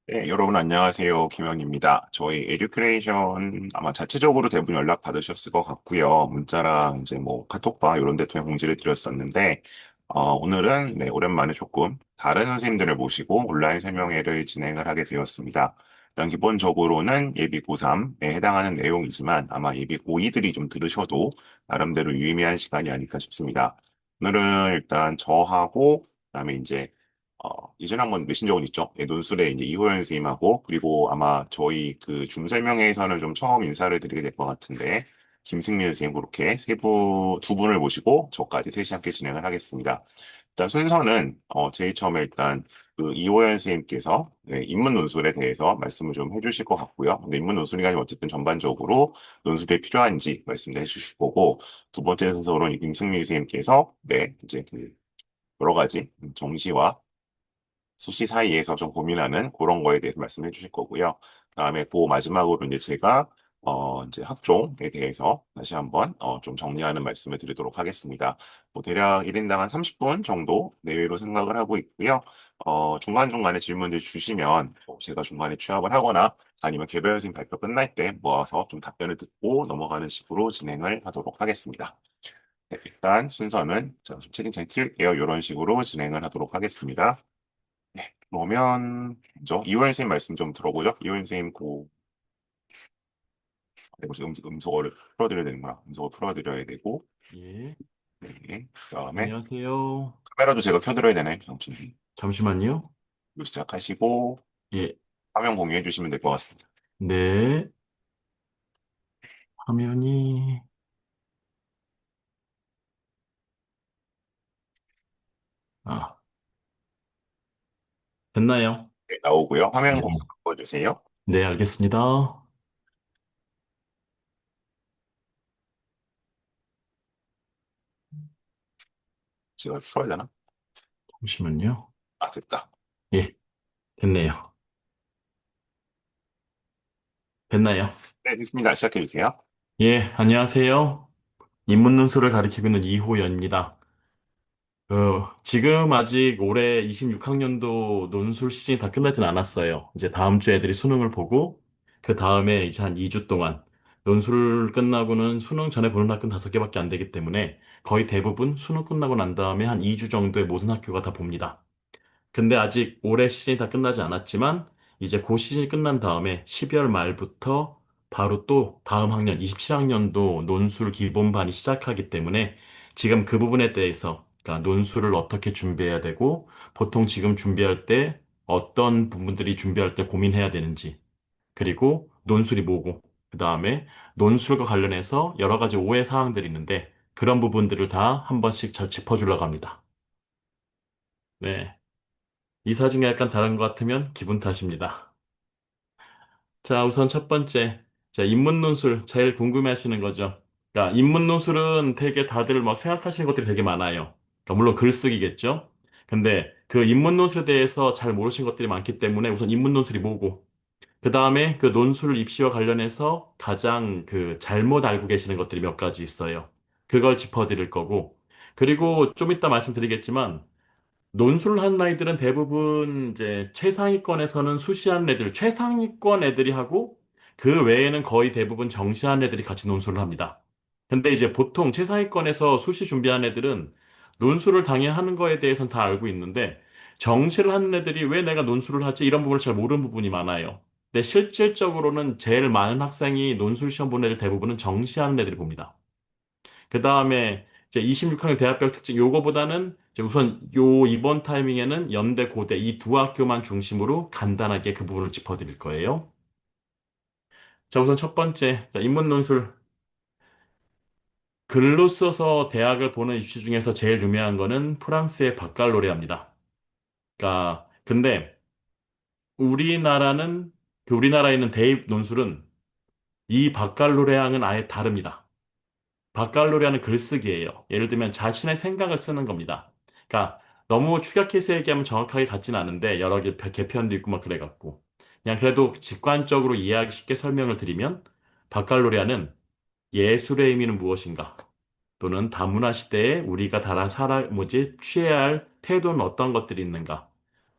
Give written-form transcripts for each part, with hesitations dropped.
네, 여러분 안녕하세요. 김현입니다. 저희 에듀크레이션 아마 자체적으로 대부분 연락 받으셨을 것 같고요. 문자랑 이제 뭐 카톡방 이런 데 통해 공지를 드렸었는데, 오늘은 네, 오랜만에 조금 다른 선생님들을 모시고 온라인 설명회를 진행을 하게 되었습니다. 일단 기본적으로는 예비 고3에 해당하는 내용이지만 아마 예비 고2들이 좀 들으셔도 나름대로 유의미한 시간이 아닐까 싶습니다. 오늘은 일단 저하고 그다음에 이제 예전에 한번 내신 적은 있죠. 예, 논술에 이제 이호연 선생님하고, 그리고 아마 저희 그 줌 설명회에서는 좀 처음 인사를 드리게 될 것 같은데, 김승민 선생님 그렇게 두 분을 모시고 저까지 셋이 함께 진행을 하겠습니다. 일단 순서는, 제일 처음에 일단 그 이호연 선생님께서 네, 인문 논술에 대해서 말씀을 좀 해주실 것 같고요. 근데 인문 논술이라면 어쨌든 전반적으로 논술에 필요한지 말씀도 해주실 거고, 두 번째 순서로는 김승민 선생님께서 네, 이제 그 여러 가지 정시와 수시 사이에서 좀 고민하는 그런 거에 대해서 말씀해 주실 거고요. 그다음에 그 마지막으로 이제 제가 이제 학종에 대해서 다시 한번 좀 정리하는 말씀을 드리도록 하겠습니다. 뭐 대략 1인당 한 30분 정도 내외로 생각을 하고 있고요. 중간중간에 질문들 주시면 제가 중간에 취합을 하거나 아니면 개별 선생님 발표 끝날 때 모아서 좀 답변을 듣고 넘어가는 식으로 진행을 하도록 하겠습니다. 네, 일단 순서는 좀 채팅창에 튈게요. 이런 식으로 진행을 하도록 하겠습니다. 네, 그러면 먼저 이호연 선생님 말씀 좀 들어보죠. 이호연 선생님 네, 혹시 음성어를 풀어드려야 되는구나. 음성어 풀어드려야 되고 예, 네, 그다음에 안녕하세요. 카메라도 제가 켜드려야 되나요? 잠시만요. 잠시만요. 이거 시작하시고 예, 화면 공유해 주시면 될 것 같습니다. 네, 화면이, 아, 됐나요? 네, 나오고요. 화면 네, 공유 바꿔주세요. 네, 알겠습니다. 제가 풀어야 되나? 잠시만요. 아, 됐다. 예, 됐네요. 됐나요? 네, 됐습니다. 시작해 주세요. 예, 안녕하세요. 인문논술을 가리키고 있는 이호연입니다. 지금 아직 올해 26학년도 논술 시즌이 다 끝나진 않았어요. 이제 다음 주 애들이 수능을 보고, 그 다음에 이제 한 2주 동안, 논술 끝나고는 수능 전에 보는 학교는 5개밖에 안 되기 때문에 거의 대부분 수능 끝나고 난 다음에 한 2주 정도의 모든 학교가 다 봅니다. 근데 아직 올해 시즌이 다 끝나지 않았지만 이제 그 시즌이 끝난 다음에 12월 말부터 바로 또 다음 학년 27학년도 논술 기본반이 시작하기 때문에 지금 그 부분에 대해서 그러니까 논술을 어떻게 준비해야 되고 보통 지금 준비할 때 어떤 부분들이 준비할 때 고민해야 되는지 그리고 논술이 뭐고 그다음에 논술과 관련해서 여러 가지 오해 사항들이 있는데 그런 부분들을 다 한 번씩 잘 짚어주려고 합니다. 네. 이 사진이 약간 다른 것 같으면 기분 탓입니다. 자, 우선 첫 번째. 자, 인문논술 제일 궁금해 하시는 거죠. 그러니까 인문논술은 되게 다들 막 생각하시는 것들이 되게 많아요. 그러니까 물론 글쓰기겠죠. 근데 그 인문논술에 대해서 잘 모르시는 것들이 많기 때문에 우선 인문논술이 뭐고, 그 다음에 그 논술 입시와 관련해서 가장 그 잘못 알고 계시는 것들이 몇 가지 있어요. 그걸 짚어드릴 거고, 그리고 좀 이따 말씀드리겠지만, 논술을 하는 아이들은 대부분 이제 최상위권에서는 수시하는 애들, 최상위권 애들이 하고 그 외에는 거의 대부분 정시하는 애들이 같이 논술을 합니다. 근데 이제 보통 최상위권에서 수시 준비하는 애들은 논술을 당연히 하는 거에 대해서는 다 알고 있는데 정시를 하는 애들이 왜 내가 논술을 하지? 이런 부분을 잘 모르는 부분이 많아요. 근데 실질적으로는 제일 많은 학생이 논술 시험 보는 애들 대부분은 정시하는 애들이 봅니다. 그 다음에 이제 26학년 대학별 특징 요거보다는 이제 우선 요 이번 타이밍에는 연대 고대 이 두 학교만 중심으로 간단하게 그 부분을 짚어드릴 거예요. 자, 우선 첫 번째 자, 인문 논술 글로 써서 대학을 보는 입시 중에서 제일 유명한 거는 프랑스의 바칼로레아입니다. 그러니까 근데 우리나라는 그 우리나라에 있는 대입 논술은 이 바칼로레아는 아예 다릅니다. 바칼로리아는 글쓰기예요. 예를 들면 자신의 생각을 쓰는 겁니다. 그러니까 너무 축약해서 얘기하면 정확하게 같진 않은데 여러 개 개편도 있고 막 그래갖고 그냥 그래도 직관적으로 이해하기 쉽게 설명을 드리면 바칼로리아는 예술의 의미는 무엇인가 또는 다문화 시대에 우리가 달아 살아 뭐지 취해야 할 태도는 어떤 것들이 있는가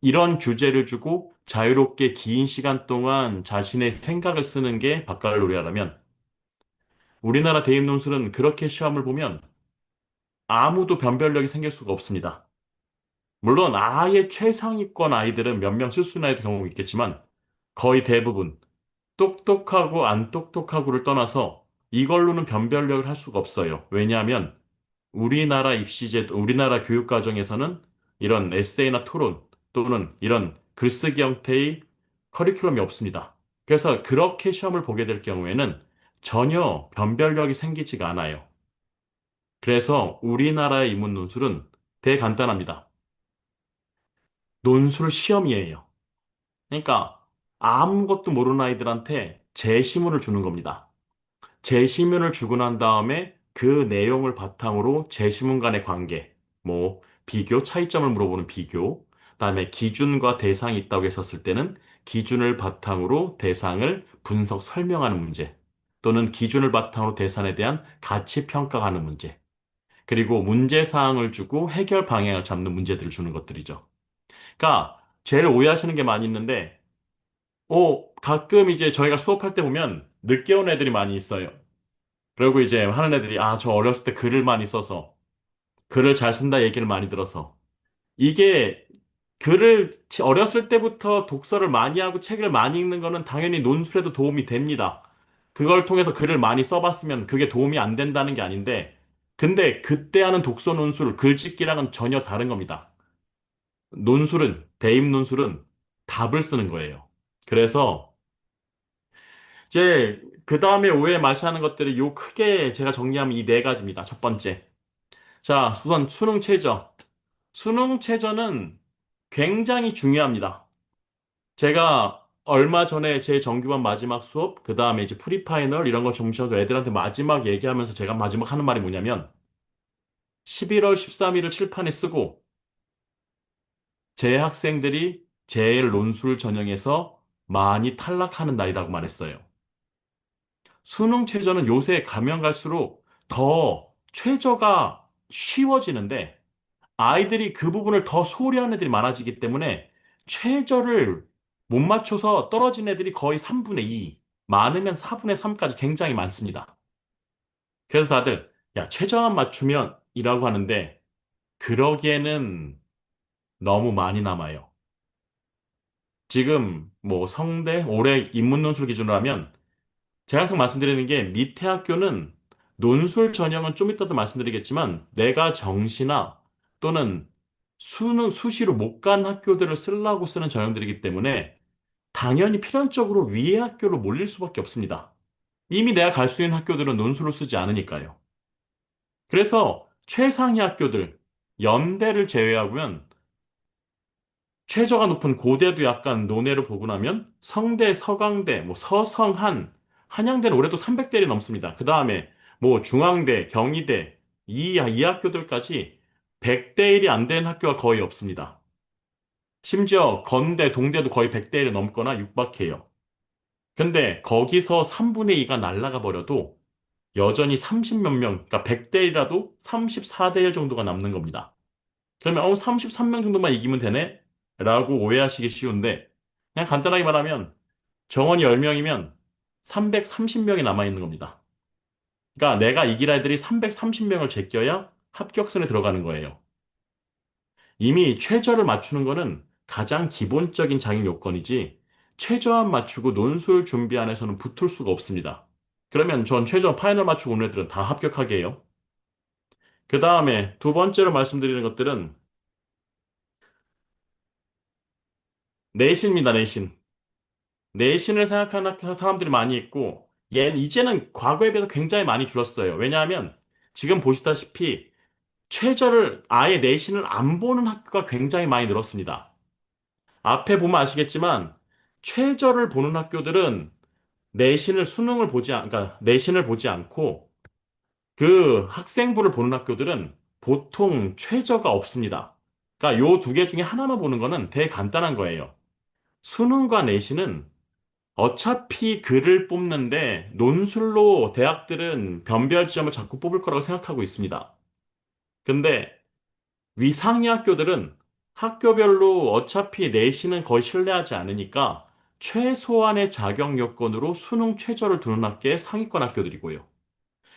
이런 주제를 주고 자유롭게 긴 시간 동안 자신의 생각을 쓰는 게 바칼로레아라면 우리나라 대입 논술은 그렇게 시험을 보면 아무도 변별력이 생길 수가 없습니다. 물론 아예 최상위권 아이들은 몇 명 쓸 수 있는 아이도 경우가 있겠지만 거의 대부분 똑똑하고 안 똑똑하고를 떠나서 이걸로는 변별력을 할 수가 없어요. 왜냐하면 우리나라 우리나라 교육 과정에서는 이런 에세이나 토론 또는 이런 글쓰기 형태의 커리큘럼이 없습니다. 그래서 그렇게 시험을 보게 될 경우에는 전혀 변별력이 생기지가 않아요. 그래서 우리나라의 인문 논술은 되게 간단합니다. 논술 시험이에요. 그러니까 아무것도 모르는 아이들한테 제시문을 주는 겁니다. 제시문을 주고 난 다음에 그 내용을 바탕으로 제시문 간의 관계, 뭐 비교, 차이점을 물어보는 비교, 그다음에 기준과 대상이 있다고 했었을 때는 기준을 바탕으로 대상을 분석 설명하는 문제, 또는 기준을 바탕으로 대상에 대한 가치 평가하는 문제, 그리고 문제 사항을 주고 해결 방향을 잡는 문제들을 주는 것들이죠. 그러니까 제일 오해하시는 게 많이 있는데, 가끔 이제 저희가 수업할 때 보면 늦게 온 애들이 많이 있어요. 그리고 이제 하는 애들이, 저 어렸을 때 글을 많이 써서, 글을 잘 쓴다 얘기를 많이 들어서. 이게 어렸을 때부터 독서를 많이 하고 책을 많이 읽는 거는 당연히 논술에도 도움이 됩니다. 그걸 통해서 글을 많이 써봤으면 그게 도움이 안 된다는 게 아닌데, 근데 그때 하는 독서 논술, 글짓기랑은 전혀 다른 겁니다. 대입 논술은 답을 쓰는 거예요. 그래서 이제 그 다음에 오해 마시하는 것들이 요 크게 제가 정리하면 이 네 가지입니다. 첫 번째. 자, 우선 수능 최저. 수능 최저는 굉장히 중요합니다. 제가 얼마 전에 제 정규반 마지막 수업, 그 다음에 이제 프리파이널 이런 걸 점심시켜서 애들한테 마지막 얘기하면서 제가 마지막 하는 말이 뭐냐면 11월 13일을 칠판에 쓰고 제 학생들이 제일 논술 전형에서 많이 탈락하는 날이라고 말했어요. 수능 최저는 요새 가면 갈수록 더 최저가 쉬워지는데 아이들이 그 부분을 더 소홀히 하는 애들이 많아지기 때문에 최저를 못 맞춰서 떨어진 애들이 거의 3분의 2, 많으면 4분의 3까지 굉장히 많습니다. 그래서 다들, 야, 최저만 맞추면 이라고 하는데, 그러기에는 너무 많이 남아요. 지금 뭐 성대, 올해 인문 논술 기준으로 하면 제가 항상 말씀드리는 게 밑에 학교는 논술 전형은 좀 이따도 말씀드리겠지만 내가 정시나 또는 수시로 못 간 학교들을 쓰려고 쓰는 전형들이기 때문에 당연히 필연적으로 위의 학교로 몰릴 수밖에 없습니다. 이미 내가 갈 수 있는 학교들은 논술을 쓰지 않으니까요. 그래서 최상위 학교들, 연대를 제외하고는 최저가 높은 고대도 약간 논외로 보고 나면 성대, 서강대, 뭐 서성한, 한양대는 올해도 300대를 넘습니다. 그 다음에 뭐 중앙대, 경희대, 이 학교들까지 100대 1이 안 되는 학교가 거의 없습니다. 심지어 건대, 동대도 거의 100대 1이 넘거나 육박해요. 근데 거기서 3분의 2가 날아가 버려도 여전히 30 몇 명, 그러니까 100대 1이라도 34대 1 정도가 남는 겁니다. 그러면 33명 정도만 이기면 되네? 라고 오해하시기 쉬운데 그냥 간단하게 말하면 정원이 10명이면 330명이 남아있는 겁니다. 그러니까 내가 이길 아이들이 330명을 제껴야 합격선에 들어가는 거예요. 이미 최저를 맞추는 거는 가장 기본적인 장애 요건이지 최저안 맞추고 논술 준비 안에서는 붙을 수가 없습니다. 그러면 전 최저 파이널 맞추고 온 애들은 다 합격하게 해요. 그 다음에 두 번째로 말씀드리는 것들은 내신입니다, 내신. 내신을 생각하는 사람들이 많이 있고, 이제는 과거에 비해서 굉장히 많이 줄었어요. 왜냐하면 지금 보시다시피 최저를 아예 내신을 안 보는 학교가 굉장히 많이 늘었습니다. 앞에 보면 아시겠지만 최저를 보는 학교들은 그러니까 내신을 보지 않고 그 학생부를 보는 학교들은 보통 최저가 없습니다. 그러니까 요 두 개 중에 하나만 보는 거는 되게 간단한 거예요. 수능과 내신은 어차피 글을 뽑는데 논술로 대학들은 변별 지점을 자꾸 뽑을 거라고 생각하고 있습니다. 근데 위상위 학교들은 학교별로 어차피 내신은 거의 신뢰하지 않으니까 최소한의 자격 요건으로 수능 최저를 두는 학교에 상위권 학교들이고요.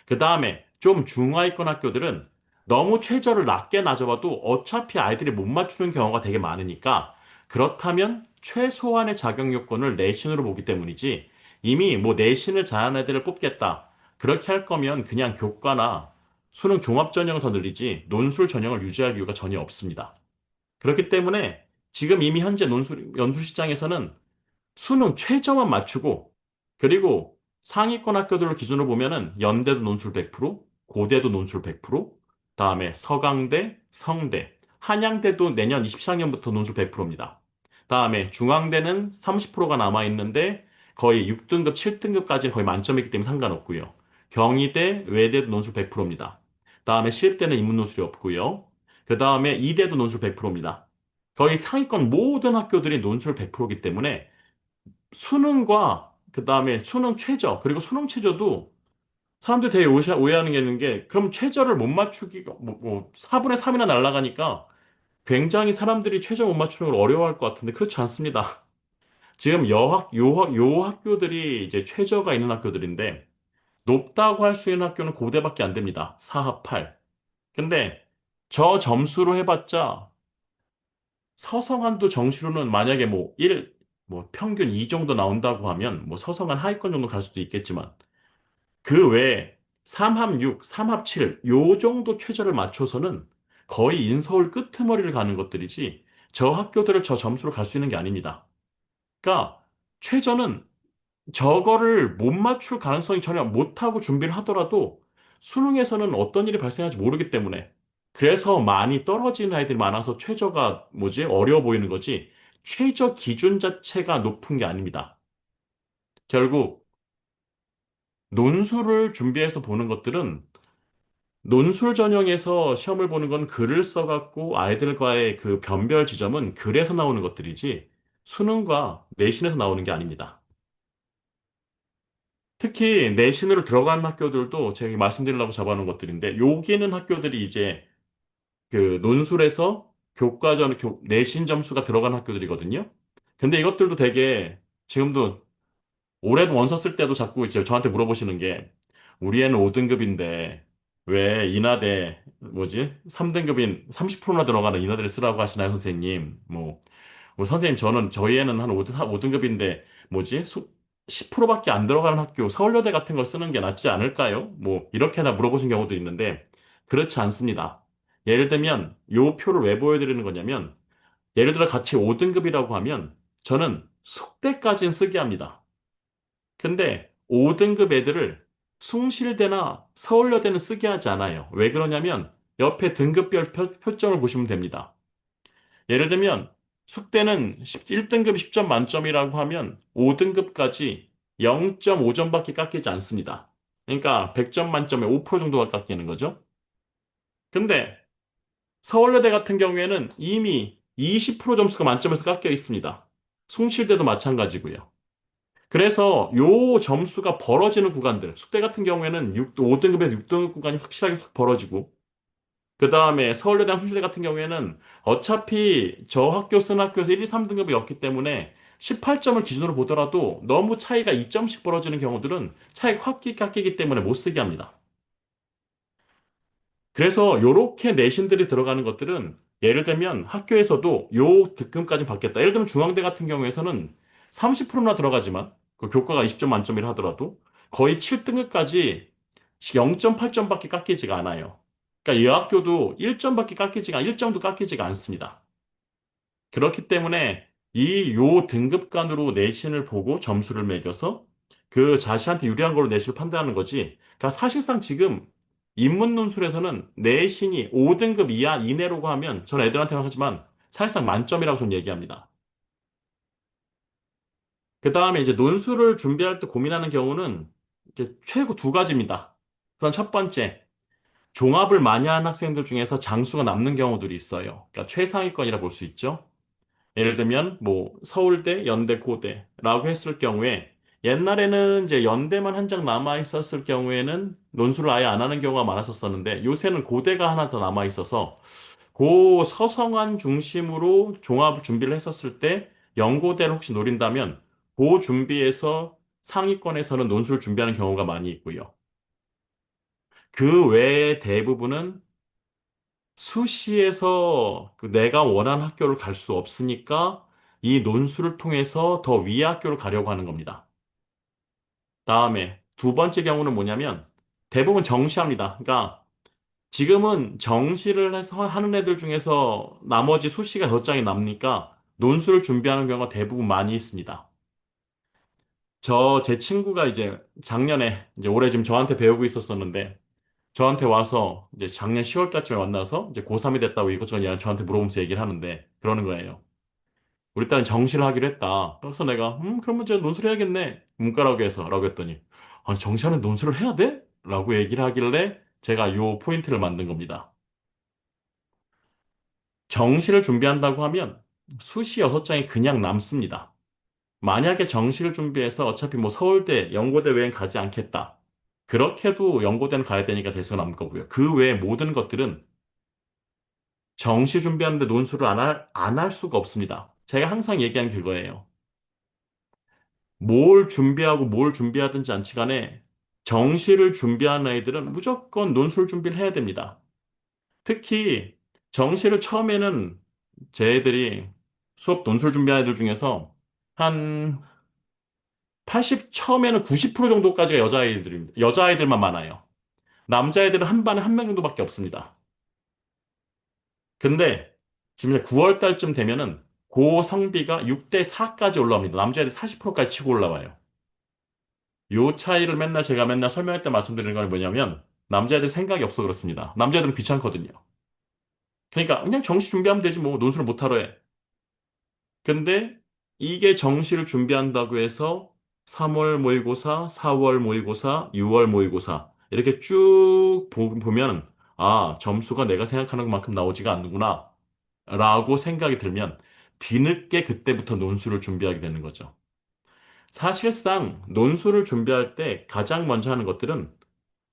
그 다음에 좀 중하위권 학교들은 너무 최저를 낮게 낮아봐도 어차피 아이들이 못 맞추는 경우가 되게 많으니까 그렇다면 최소한의 자격 요건을 내신으로 보기 때문이지 이미 뭐 내신을 잘하는 애들을 뽑겠다. 그렇게 할 거면 그냥 교과나 수능 종합 전형을 더 늘리지 논술 전형을 유지할 이유가 전혀 없습니다. 그렇기 때문에 지금 이미 현재 연수 시장에서는 수능 최저만 맞추고 그리고 상위권 학교들을 기준으로 보면은 연대도 논술 100%, 고대도 논술 100%, 다음에 서강대, 성대, 한양대도 내년 24학년부터 논술 100%입니다. 다음에 중앙대는 30%가 남아 있는데 거의 6등급, 7등급까지 거의 만점이기 때문에 상관없고요. 경희대, 외대도 논술 100%입니다. 다음에 시립대는 인문 논술이 없고요. 그 다음에 이대도 논술 100%입니다. 거의 상위권 모든 학교들이 논술 100%이기 때문에 수능과 그 다음에 수능 최저 그리고 수능 최저도 사람들 되게 오해하는 게 있는 게 그럼 최저를 못 맞추기가 4분의 3이나 날아가니까 굉장히 사람들이 최저 못 맞추는 걸 어려워할 것 같은데 그렇지 않습니다. 지금 요 학교들이 이제 최저가 있는 학교들인데 높다고 할 수 있는 학교는 고대밖에 안 됩니다. 4합 8. 근데 저 점수로 해봤자 서성한도 정시로는 만약에 뭐 1, 뭐 평균 2 정도 나온다고 하면 뭐 서성한 하위권 정도 갈 수도 있겠지만 그 외에 3합 6, 3합 7, 요 정도 최저를 맞춰서는 거의 인서울 끄트머리를 가는 것들이지 저 학교들을 저 점수로 갈 수 있는 게 아닙니다. 그러니까 최저는 저거를 못 맞출 가능성이 전혀 못하고 준비를 하더라도 수능에서는 어떤 일이 발생할지 모르기 때문에 그래서 많이 떨어지는 아이들이 많아서 최저가 뭐지? 어려워 보이는 거지. 최저 기준 자체가 높은 게 아닙니다. 결국 논술을 준비해서 보는 것들은 논술 전형에서 시험을 보는 건 글을 써갖고 아이들과의 그 변별 지점은 글에서 나오는 것들이지 수능과 내신에서 나오는 게 아닙니다. 특히 내신으로 들어간 학교들도 제가 말씀드리려고 잡아놓은 것들인데 여기는 학교들이 이제 그 논술에서 내신 점수가 들어간 학교들이거든요. 근데 이것들도 되게 지금도 올해도 원서 쓸 때도 자꾸 이제 저한테 물어보시는 게 우리 애는 5등급인데 왜 인하대 뭐지? 3등급인 30%나 들어가는 인하대를 쓰라고 하시나요, 선생님? 뭐 선생님 저는 저희 애는 한 5등급인데 뭐지? 10%밖에 안 들어가는 학교 서울여대 같은 걸 쓰는 게 낫지 않을까요? 뭐 이렇게나 물어보신 경우도 있는데 그렇지 않습니다. 예를 들면 요 표를 왜 보여드리는 거냐면 예를 들어 같이 5등급이라고 하면 저는 숙대까지는 쓰게 합니다. 근데 5등급 애들을 숭실대나 서울여대는 쓰게 하지 않아요. 왜 그러냐면 옆에 등급별 표점을 보시면 됩니다. 예를 들면 숙대는 1등급 10점 만점이라고 하면 5등급까지 0.5점밖에 깎이지 않습니다. 그러니까 100점 만점에 5% 정도가 깎이는 거죠. 근데 서울여대 같은 경우에는 이미 20% 점수가 만점에서 깎여 있습니다. 숭실대도 마찬가지고요. 그래서 요 점수가 벌어지는 구간들, 숙대 같은 경우에는 5등급에서 6등급 구간이 확실하게 확 벌어지고, 그 다음에 서울여대랑 숭실대 같은 경우에는 어차피 저 학교 쓴 학교에서 1, 2, 3등급이었기 때문에 18점을 기준으로 보더라도 너무 차이가 2점씩 벌어지는 경우들은 차이가 확 깎이기 때문에 못 쓰게 합니다. 그래서 요렇게 내신들이 들어가는 것들은 예를 들면 학교에서도 요 득점까지 받겠다. 예를 들면 중앙대 같은 경우에서는 30%나 들어가지만 그 교과가 20점 만점이라 하더라도 거의 7등급까지 0.8점밖에 깎이지가 않아요. 그러니까 이 학교도 1점밖에 깎이지가 1점도 깎이지가 않습니다. 그렇기 때문에 이 요 등급간으로 내신을 보고 점수를 매겨서 그 자신한테 유리한 걸로 내신을 판단하는 거지. 그러니까 사실상 지금 인문 논술에서는 내신이 5등급 이하 이내로고 하면 전 애들한테 하지만 사실상 만점이라고 저는 얘기합니다. 그 다음에 이제 논술을 준비할 때 고민하는 경우는 이제 최고 두 가지입니다. 우선 첫 번째, 종합을 많이 한 학생들 중에서 장수가 남는 경우들이 있어요. 그러니까 최상위권이라 볼 수 있죠. 예를 들면 뭐 서울대, 연대, 고대라고 했을 경우에 옛날에는 이제 연대만 한 장 남아 있었을 경우에는 논술을 아예 안 하는 경우가 많았었는데 요새는 고대가 하나 더 남아 있어서 그 서성한 중심으로 종합 준비를 했었을 때 연고대를 혹시 노린다면 그 준비에서 상위권에서는 논술을 준비하는 경우가 많이 있고요. 그 외에 대부분은 수시에서 그 내가 원하는 학교를 갈 수 없으니까 이 논술을 통해서 더 위의 학교를 가려고 하는 겁니다. 다음에 두 번째 경우는 뭐냐면 대부분 정시합니다. 그러니까 지금은 정시를 해서 하는 애들 중에서 나머지 수시가 더 짱이 남으니까 논술을 준비하는 경우가 대부분 많이 있습니다. 제 친구가 이제 작년에 이제 올해 지금 저한테 배우고 있었었는데 저한테 와서 이제 작년 10월 달쯤에 만나서 이제 고3이 됐다고 이것저것 저한테 물어보면서 얘기를 하는데 그러는 거예요. 우리 딸은 정시를 하기로 했다. 그래서 내가 그러면 이제 논술 해야겠네. 문과라고 해서 라고 했더니 아니 정시하는 논술을 해야 돼? 라고 얘기를 하길래 제가 요 포인트를 만든 겁니다. 정시를 준비한다고 하면 수시 6장이 그냥 남습니다. 만약에 정시를 준비해서 어차피 뭐 서울대, 연고대 외엔 가지 않겠다. 그렇게 해도 연고대는 가야 되니까 대수가 남을 거고요. 그 외의 모든 것들은 정시 준비하는데 논술을 안 할 수가 없습니다. 제가 항상 얘기하는 그거예요. 뭘 준비하고 뭘 준비하든지 않지 간에 정시를 준비하는 아이들은 무조건 논술 준비를 해야 됩니다. 특히 정시를 처음에는 제 애들이 수업 논술 준비하는 애들 중에서 한 처음에는 90% 정도까지가 여자아이들입니다. 여자아이들만 많아요. 남자애들은 한 반에 한 명 정도밖에 없습니다. 근데 지금 9월 달쯤 되면은 고 성비가 6대 4까지 올라옵니다. 남자애들 40%까지 치고 올라와요. 요 차이를 제가 맨날 설명할 때 말씀드리는 건 뭐냐면 남자애들 생각이 없어 그렇습니다. 남자애들은 귀찮거든요. 그러니까 그냥 정시 준비하면 되지 뭐 논술을 못하러 해. 근데 이게 정시를 준비한다고 해서 3월 모의고사, 4월 모의고사, 6월 모의고사 이렇게 쭉 보면 아, 점수가 내가 생각하는 것만큼 나오지가 않는구나 라고 생각이 들면 뒤늦게 그때부터 논술을 준비하게 되는 거죠. 사실상 논술을 준비할 때 가장 먼저 하는 것들은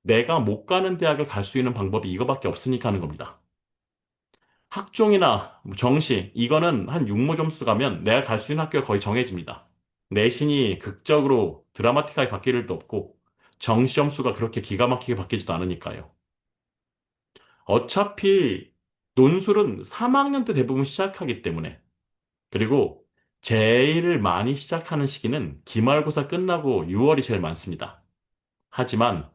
내가 못 가는 대학을 갈 수 있는 방법이 이거밖에 없으니까 하는 겁니다. 학종이나 뭐 정시, 이거는 한 육모 점수 가면 내가 갈 수 있는 학교가 거의 정해집니다. 내신이 극적으로 드라마틱하게 바뀔 일도 없고, 정시 점수가 그렇게 기가 막히게 바뀌지도 않으니까요. 어차피 논술은 3학년 때 대부분 시작하기 때문에, 그리고 제일 많이 시작하는 시기는 기말고사 끝나고 6월이 제일 많습니다. 하지만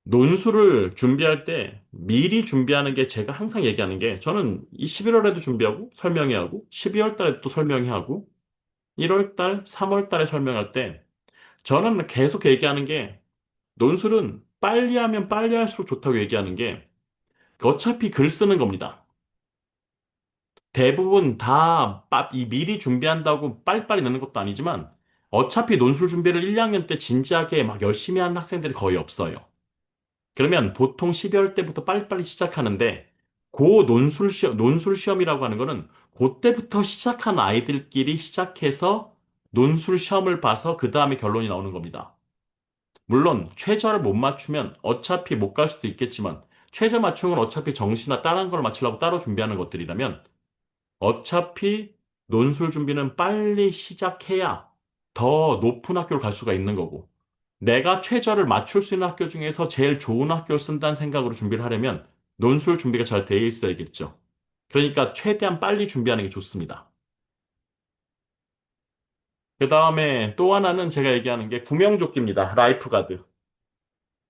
논술을 준비할 때 미리 준비하는 게 제가 항상 얘기하는 게 저는 이 11월에도 준비하고 설명회 하고 12월 달에도 또 설명회 하고 1월 달, 3월 달에 설명할 때 저는 계속 얘기하는 게 논술은 빨리 하면 빨리 할수록 좋다고 얘기하는 게 어차피 글 쓰는 겁니다. 대부분 다 이 미리 준비한다고 빨리빨리 넣는 것도 아니지만 어차피 논술 준비를 1, 2학년 때 진지하게 막 열심히 하는 학생들이 거의 없어요. 그러면 보통 12월 때부터 빨리빨리 시작하는데, 논술 시험이라고 하는 거는 그때부터 시작한 아이들끼리 시작해서 논술 시험을 봐서 그 다음에 결론이 나오는 겁니다. 물론, 최저를 못 맞추면 어차피 못 갈 수도 있겠지만, 최저 맞추는 건 어차피 정시나 다른 걸 맞추려고 따로 준비하는 것들이라면, 어차피 논술 준비는 빨리 시작해야 더 높은 학교를 갈 수가 있는 거고, 내가 최저를 맞출 수 있는 학교 중에서 제일 좋은 학교를 쓴다는 생각으로 준비를 하려면 논술 준비가 잘 돼 있어야겠죠. 그러니까 최대한 빨리 준비하는 게 좋습니다. 그 다음에 또 하나는 제가 얘기하는 게 구명조끼입니다. 라이프가드.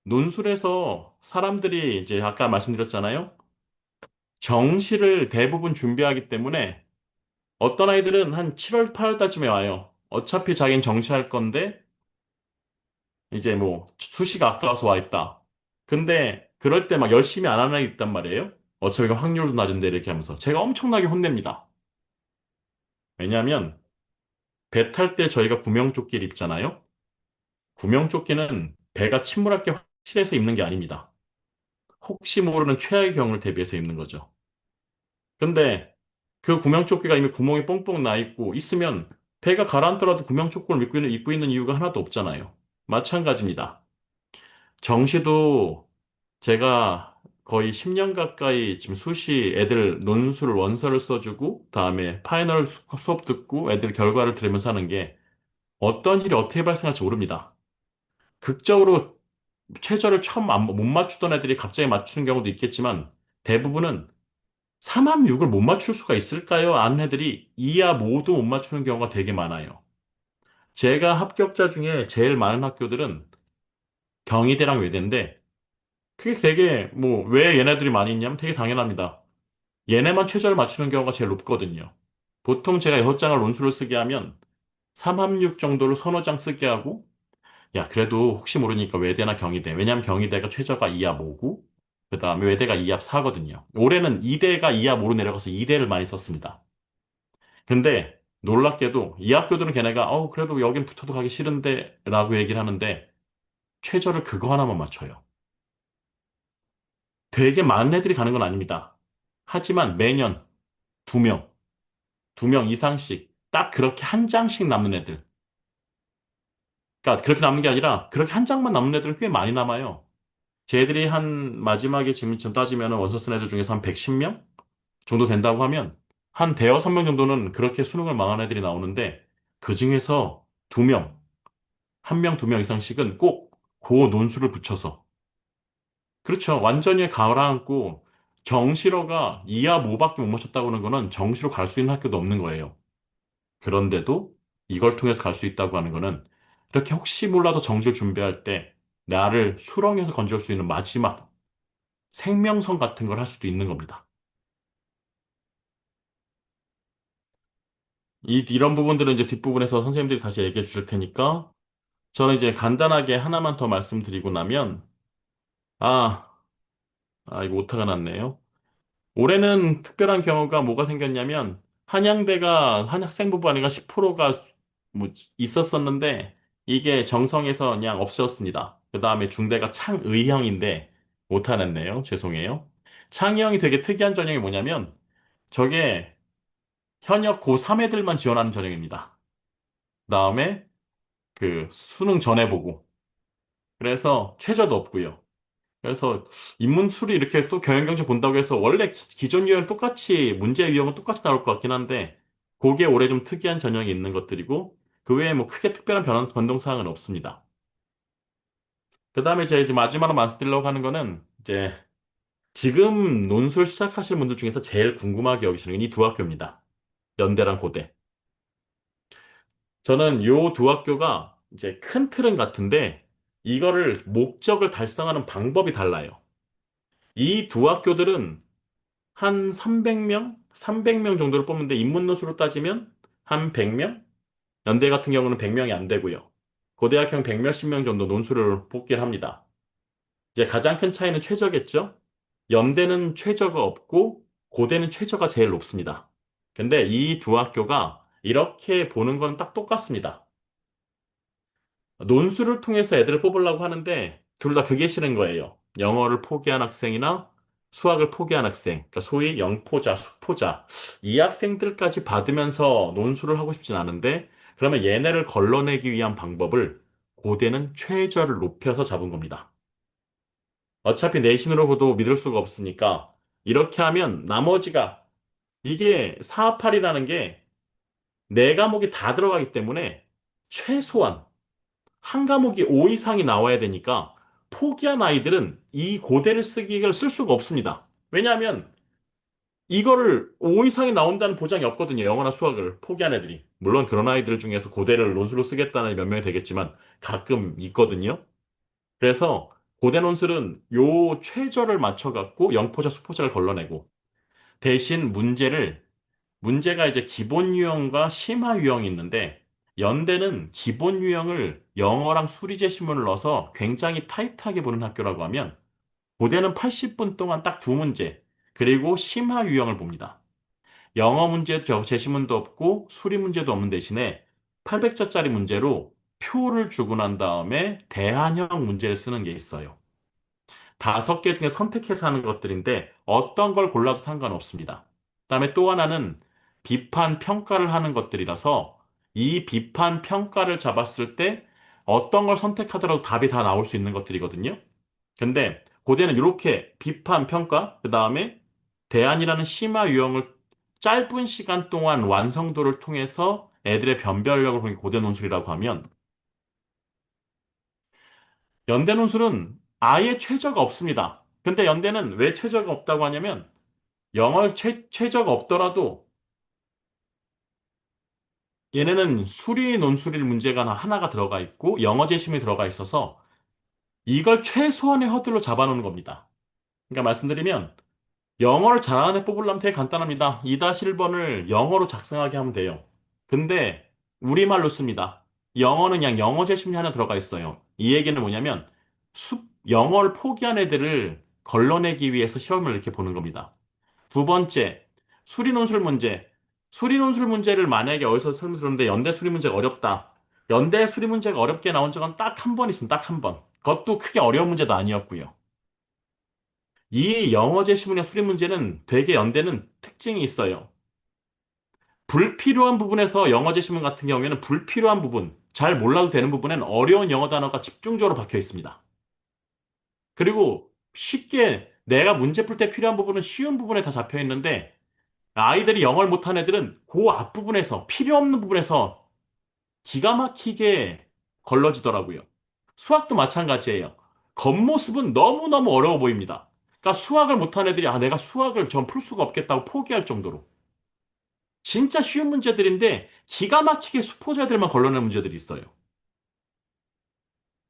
논술에서 사람들이 이제 아까 말씀드렸잖아요. 정시를 대부분 준비하기 때문에 어떤 아이들은 한 7월, 8월 달쯤에 와요. 어차피 자기는 정시할 건데 이제 뭐 수시가 아까워서 와 있다. 근데 그럴 때 막 열심히 안 하는 아이 있단 말이에요. 어차피 확률도 낮은데 이렇게 하면서 제가 엄청나게 혼냅니다. 왜냐하면 배 탈 때 저희가 구명조끼를 입잖아요. 구명조끼는 배가 침몰할 게 확실해서 입는 게 아닙니다. 혹시 모르는 최악의 경우를 대비해서 입는 거죠. 근데 그 구명조끼가 이미 구멍이 뻥뻥 나 있고 있으면 배가 가라앉더라도 구명조끼를 입고 있는 이유가 하나도 없잖아요. 마찬가지입니다. 정시도 제가 거의 10년 가까이 지금 수시 애들 논술 원서를 써주고, 다음에 파이널 수업 듣고 애들 결과를 들으면서 하는 게 어떤 일이 어떻게 발생할지 모릅니다. 극적으로 최저를 처음 못 맞추던 애들이 갑자기 맞추는 경우도 있겠지만 대부분은 3합 6을 못 맞출 수가 있을까요? 아는 애들이 2하 모두 못 맞추는 경우가 되게 많아요. 제가 합격자 중에 제일 많은 학교들은 경희대랑 외대인데 그게 되게 뭐 왜 얘네들이 많이 있냐면 되게 당연합니다. 얘네만 최저를 맞추는 경우가 제일 높거든요. 보통 제가 6장을 논술을 쓰게 하면 3합 6 정도를 서너 장 쓰게 하고 야, 그래도 혹시 모르니까 외대나 경희대. 왜냐면 경희대가 최저가 2합 5고, 그 다음에 외대가 2합 4거든요. 올해는 2대가 2합 5로 내려가서 2대를 많이 썼습니다. 근데 놀랍게도 이 학교들은 걔네가, 그래도 여긴 붙어도 가기 싫은데, 라고 얘기를 하는데, 최저를 그거 하나만 맞춰요. 되게 많은 애들이 가는 건 아닙니다. 하지만 매년 2명, 2명 이상씩 딱 그렇게 한 장씩 남는 애들. 그러니까 그렇게 남는 게 아니라 그렇게 한 장만 남는 애들은 꽤 많이 남아요. 쟤들이 한 마지막에 지금 따지면 원서 쓴 애들 중에서 한 110명 정도 된다고 하면 한 대여섯 명 정도는 그렇게 수능을 망한 애들이 나오는데 그 중에서 2명, 1명, 2명 이상씩은 꼭 고 논술을 붙여서 그렇죠. 완전히 가라앉고 정시로가 2하 5밖에 못 맞췄다고 하는 거는 정시로 갈 수 있는 학교도 없는 거예요. 그런데도 이걸 통해서 갈 수 있다고 하는 거는 이렇게 혹시 몰라도 정시를 준비할 때 나를 수렁에서 건질 수 있는 마지막 생명선 같은 걸 할 수도 있는 겁니다. 이런 부분들은 이제 뒷부분에서 선생님들이 다시 얘기해 주실 테니까 저는 이제 간단하게 하나만 더 말씀드리고 나면 아, 이거 오타가 났네요. 올해는 특별한 경우가 뭐가 생겼냐면 한양대가 한 학생부가 아니라 10%가 뭐 있었었는데 이게 정성에서 그냥 없어졌습니다. 그 다음에 중대가 창의형인데 오타 났네요. 죄송해요. 창의형이 되게 특이한 전형이 뭐냐면 저게 현역 고3 애들만 지원하는 전형입니다. 그다음에 그 수능 전에 보고 그래서 최저도 없고요. 그래서 인문술이 이렇게 또 경영경제 본다고 해서 원래 기존 유형 똑같이 문제 유형은 똑같이 나올 것 같긴 한데 그게 올해 좀 특이한 전형이 있는 것들이고 그 외에 뭐 크게 특별한 변동 사항은 없습니다. 그다음에 제가 이제 마지막으로 말씀드리려고 하는 거는 이제 지금 논술 시작하실 분들 중에서 제일 궁금하게 여기시는 게 이 두 학교입니다. 연대랑 고대. 저는 요 두 학교가 이제 큰 틀은 같은데 이거를 목적을 달성하는 방법이 달라요. 이 두 학교들은 한 300명? 300명 정도를 뽑는데 인문노수로 따지면 한 100명? 연대 같은 경우는 100명이 안 되고요. 고대학형 100 몇십 명 정도 논술을 뽑긴 합니다. 이제 가장 큰 차이는 최저겠죠? 연대는 최저가 없고 고대는 최저가 제일 높습니다. 근데 이 두 학교가 이렇게 보는 건 딱 똑같습니다. 논술을 통해서 애들을 뽑으려고 하는데 둘 다 그게 싫은 거예요. 영어를 포기한 학생이나 수학을 포기한 학생, 그러니까 소위 영포자, 수포자, 이 학생들까지 받으면서 논술을 하고 싶진 않은데 그러면 얘네를 걸러내기 위한 방법을 고대는 최저를 높여서 잡은 겁니다. 어차피 내신으로 보도 믿을 수가 없으니까 이렇게 하면 나머지가 이게 4합팔이라는 게 네 과목이 다 들어가기 때문에 최소한 한 과목이 5 이상이 나와야 되니까 포기한 아이들은 이 고대를 쓰기를 쓸 수가 없습니다. 왜냐하면 이거를 5 이상이 나온다는 보장이 없거든요. 영어나 수학을 포기한 애들이. 물론 그런 아이들 중에서 고대를 논술로 쓰겠다는 몇 명이 되겠지만 가끔 있거든요. 그래서 고대 논술은 요 최저를 맞춰갖고 영포자, 수포자를 걸러내고 대신 문제가 이제 기본 유형과 심화 유형이 있는데 연대는 기본 유형을 영어랑 수리제 시문을 넣어서 굉장히 타이트하게 보는 학교라고 하면 고대는 80분 동안 딱 두 문제 그리고 심화 유형을 봅니다. 영어 문제도 제시문도 없고 수리 문제도 없는 대신에 800자짜리 문제로 표를 주고 난 다음에 대안형 문제를 쓰는 게 있어요. 5개 중에 선택해서 하는 것들인데 어떤 걸 골라도 상관없습니다. 그다음에 또 하나는 비판 평가를 하는 것들이라서 이 비판 평가를 잡았을 때 어떤 걸 선택하더라도 답이 다 나올 수 있는 것들이거든요. 근데 고대는 이렇게 비판, 평가, 그 다음에 대안이라는 심화 유형을 짧은 시간 동안 완성도를 통해서 애들의 변별력을 보는 게 고대 논술이라고 하면 연대 논술은 아예 최저가 없습니다. 근데 연대는 왜 최저가 없다고 하냐면 영어 최저가 없더라도 얘네는 수리 논술일 문제가 하나가 들어가 있고 영어 재심이 들어가 있어서 이걸 최소한의 허들로 잡아놓는 겁니다. 그러니까 말씀드리면 영어를 잘하는 애 뽑으려면 되게 간단합니다. 2-1번을 영어로 작성하게 하면 돼요. 근데 우리말로 씁니다. 영어는 그냥 영어 재심이 하나 들어가 있어요. 이 얘기는 뭐냐면 영어를 포기한 애들을 걸러내기 위해서 시험을 이렇게 보는 겁니다. 두 번째, 수리논술 문제. 수리논술 문제를 만약에 어디서 설명드렸는데 연대 수리 문제가 어렵다. 연대 수리 문제가 어렵게 나온 적은 딱 한 번 있습니다. 딱 한 번. 그것도 크게 어려운 문제도 아니었고요. 이 영어 제시문의 수리 문제는 되게 연대는 특징이 있어요. 불필요한 부분에서 영어 제시문 같은 경우에는 불필요한 부분, 잘 몰라도 되는 부분엔 어려운 영어 단어가 집중적으로 박혀 있습니다. 그리고 쉽게 내가 문제 풀 때 필요한 부분은 쉬운 부분에 다 잡혀 있는데 아이들이 영어를 못한 애들은 그 앞부분에서 필요 없는 부분에서 기가 막히게 걸러지더라고요. 수학도 마찬가지예요. 겉모습은 너무너무 어려워 보입니다. 그러니까 수학을 못한 애들이 내가 수학을 전 풀 수가 없겠다고 포기할 정도로 진짜 쉬운 문제들인데 기가 막히게 수포자들만 걸러내는 문제들이 있어요.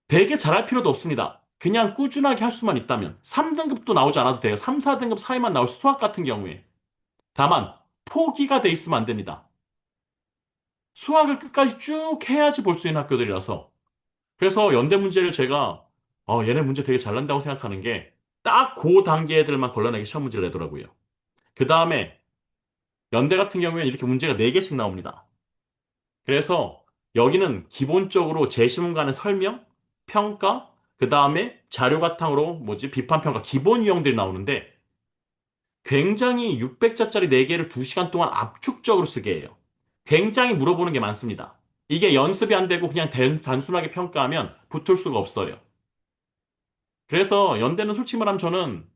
되게 잘할 필요도 없습니다. 그냥 꾸준하게 할 수만 있다면 3등급도 나오지 않아도 돼요. 3, 4등급 사이만 나올 수학 같은 경우에. 다만 포기가 돼 있으면 안 됩니다. 수학을 끝까지 쭉 해야지 볼 수 있는 학교들이라서. 그래서 연대 문제를 제가 얘네 문제 되게 잘난다고 생각하는 게 딱 그 단계 애들만 걸러내기 시험 문제를 내더라고요. 그 다음에 연대 같은 경우에는 이렇게 문제가 4개씩 나옵니다. 그래서 여기는 기본적으로 제시문 간의 설명, 평가, 그 다음에 자료 바탕으로 비판, 평가, 기본 유형들이 나오는데 굉장히 600자짜리 4개를 2시간 동안 압축적으로 쓰게 해요. 굉장히 물어보는 게 많습니다. 이게 연습이 안 되고 그냥 단순하게 평가하면 붙을 수가 없어요. 그래서 연대는 솔직히 말하면 저는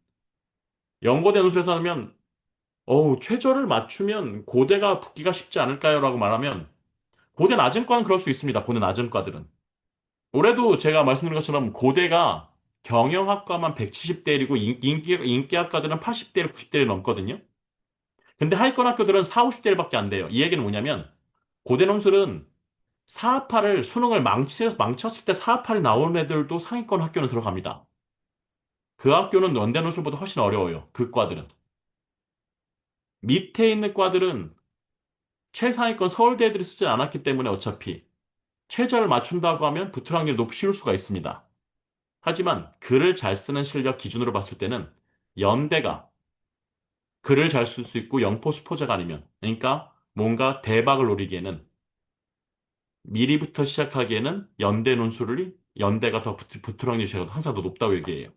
연고대 논술에서 하면 최저를 맞추면 고대가 붙기가 쉽지 않을까요? 라고 말하면 고대 낮은 과는 그럴 수 있습니다. 고대 낮은 과들은. 올해도 제가 말씀드린 것처럼 고대가 경영학과만 170대 1이고 인기학과들은 80대 1, 90대 1 넘거든요. 근데 하위권 학교들은 4, 50대 1밖에 안 돼요. 이 얘기는 뭐냐면 고대 논술은 사합파를 수능을 망쳤을 때 사합팔이 나오는 애들도 상위권 학교는 들어갑니다. 그 학교는 연대 논술보다 훨씬 어려워요. 그 과들은. 밑에 있는 과들은 최상위권 서울대 애들이 쓰지 않았기 때문에 어차피 최저를 맞춘다고 하면 붙을 확률이 높을 수가 있습니다. 하지만 글을 잘 쓰는 실력 기준으로 봤을 때는 연대가 글을 잘 쓸 수 있고 영포 수포자가 아니면 그러니까 뭔가 대박을 노리기에는 미리부터 시작하기에는 연대 논술이 연대가 더 붙을 확률이 항상 더 높다고 얘기해요.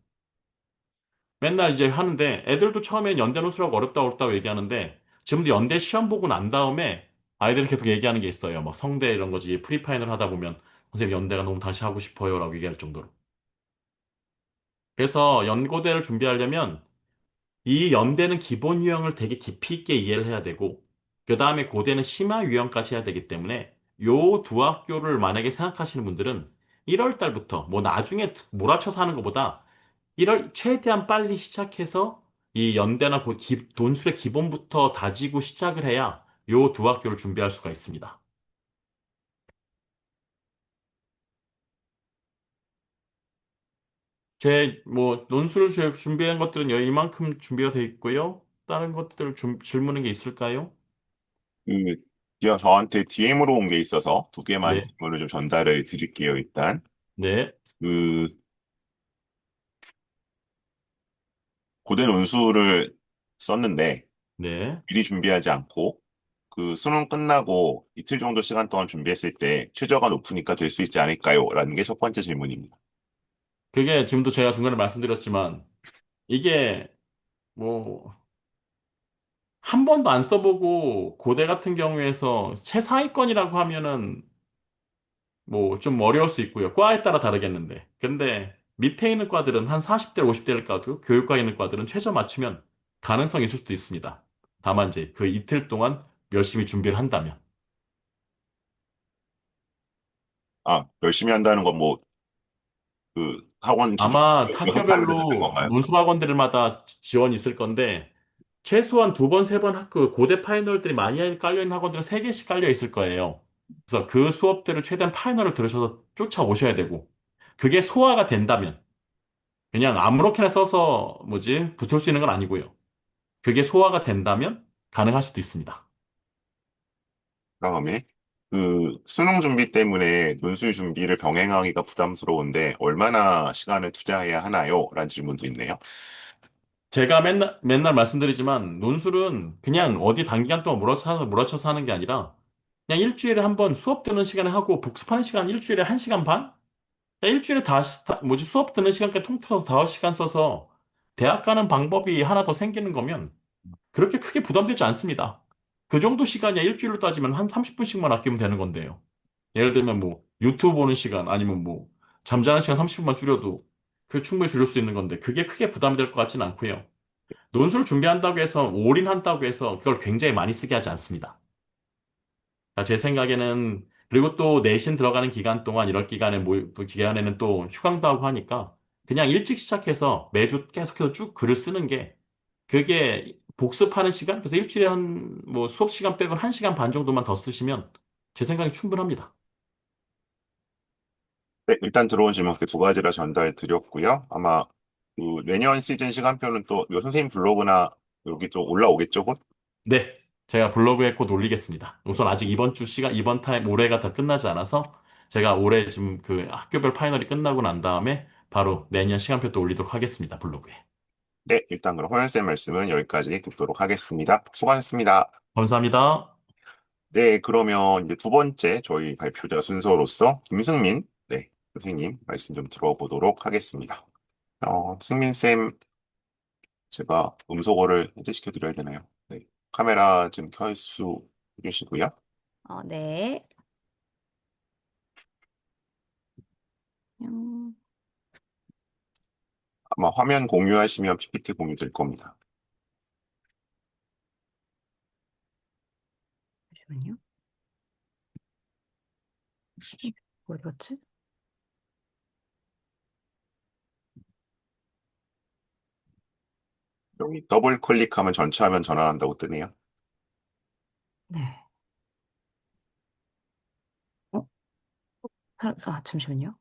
맨날 이제 하는데 애들도 처음엔 연대 논술하고 어렵다 어렵다고 얘기하는데 지금도 연대 시험 보고 난 다음에 아이들이 계속 얘기하는 게 있어요. 막 성대 이런 거지 프리파이널 하다 보면 선생님 연대가 너무 다시 하고 싶어요 라고 얘기할 정도로. 그래서 연고대를 준비하려면 이 연대는 기본 유형을 되게 깊이 있게 이해를 해야 되고, 그 다음에 고대는 심화 유형까지 해야 되기 때문에, 요 두 학교를 만약에 생각하시는 분들은 1월 달부터, 뭐 나중에 몰아쳐서 하는 것보다 1월 최대한 빨리 시작해서 이 연대나 돈술의 기본부터 다지고 시작을 해야 요 두 학교를 준비할 수가 있습니다. 논술 준비한 것들은 이만큼 준비가 돼 있고요. 다른 것들 질문인 게 있을까요? 그, 저한테 DM으로 온 게 있어서 두 개만 네, 질문을 좀 전달을 드릴게요, 일단. 네, 그, 고된 운수를 썼는데, 네. 미리 준비하지 않고, 그 수능 끝나고 이틀 정도 시간 동안 준비했을 때 최저가 높으니까 될 수 있지 않을까요? 라는 게 첫 번째 질문입니다. 그게 지금도 제가 중간에 말씀드렸지만, 이게 뭐, 한 번도 안 써보고 고대 같은 경우에서 최상위권이라고 하면은 뭐 좀 어려울 수 있고요. 과에 따라 다르겠는데. 근데 밑에 있는 과들은 한 40대, 50대일 과도 교육과에 있는 과들은 최저 맞추면 가능성이 있을 수도 있습니다. 다만 이제 그 이틀 동안 열심히 준비를 한다면. 아, 열심히 한다는 건 뭐, 그, 학원 아마 여섯 차례를 듣는 학교별로 건가요? 논술학원들마다 지원이 있을 건데, 최소한 두 번, 세 번 학교 고대 파이널들이 많이 깔려있는 학원들은 세 개씩 깔려 있을 거예요. 그래서 그 수업들을 최대한 파이널을 들으셔서 쫓아오셔야 되고, 그게 소화가 된다면, 그냥 아무렇게나 써서 붙을 수 있는 건 아니고요. 그게 소화가 된다면 가능할 수도 있습니다. 그다음에, 수능 준비 때문에 논술 준비를 병행하기가 부담스러운데, 얼마나 시간을 투자해야 하나요? 라는 질문도 있네요. 제가 맨날 말씀드리지만, 논술은 그냥 어디 단기간 동안 몰아쳐서 하는 게 아니라, 그냥 일주일에 한 번 수업 듣는 시간에 하고, 복습하는 시간 일주일에 1시간 반? 그냥 일주일에 수업 듣는 시간까지 통틀어서 5시간 써서 대학 가는 방법이 하나 더 생기는 거면, 그렇게 크게 부담되지 않습니다. 그 정도 시간이야 일주일로 따지면 한 30분씩만 아끼면 되는 건데요. 예를 들면 유튜브 보는 시간 아니면 잠자는 시간 30분만 줄여도 그 충분히 줄일 수 있는 건데 그게 크게 부담이 될 것 같지는 않고요. 논술 준비한다고 해서 올인한다고 해서 그걸 굉장히 많이 쓰게 하지 않습니다. 그러니까 제 생각에는 그리고 또 내신 들어가는 기간 동안 이럴 그 기간에는 또 휴강도 하고 하니까 그냥 일찍 시작해서 매주 계속해서 쭉 글을 쓰는 게 그게 복습하는 시간 그래서 일주일에 한 수업 시간 빼고 1시간 반 정도만 더 쓰시면 제 생각에 충분합니다. 네, 일단 들어온 질문 그 두 가지를 전달해 드렸고요. 아마, 내년 시즌 시간표는 또, 선생님 블로그나 여기 또 올라오겠죠, 곧? 네, 제가 블로그에 곧 올리겠습니다. 우선 아직 이번 타임 올해가 다 끝나지 않아서 제가 올해 지금 그 학교별 파이널이 끝나고 난 다음에 바로 내년 시간표 또 올리도록 하겠습니다. 블로그에. 네, 일단 그럼 호연쌤 말씀은 여기까지 듣도록 하겠습니다. 수고하셨습니다. 감사합니다. 네, 그러면 이제 두 번째 저희 발표자 순서로서 김승민, 네, 선생님 말씀 좀 들어보도록 하겠습니다. 승민쌤, 제가 음소거를 해제시켜 드려야 되나요? 네, 카메라 좀 켤 수 해주시고요. 네. 음, 아마 화면 공유하시면 PPT 공유될 겁니다. 잠시만요. 어디 갔지? 여기 더블 클릭하면 전체 화면 전환한다고 뜨네요. 네. 어? 잠시만요.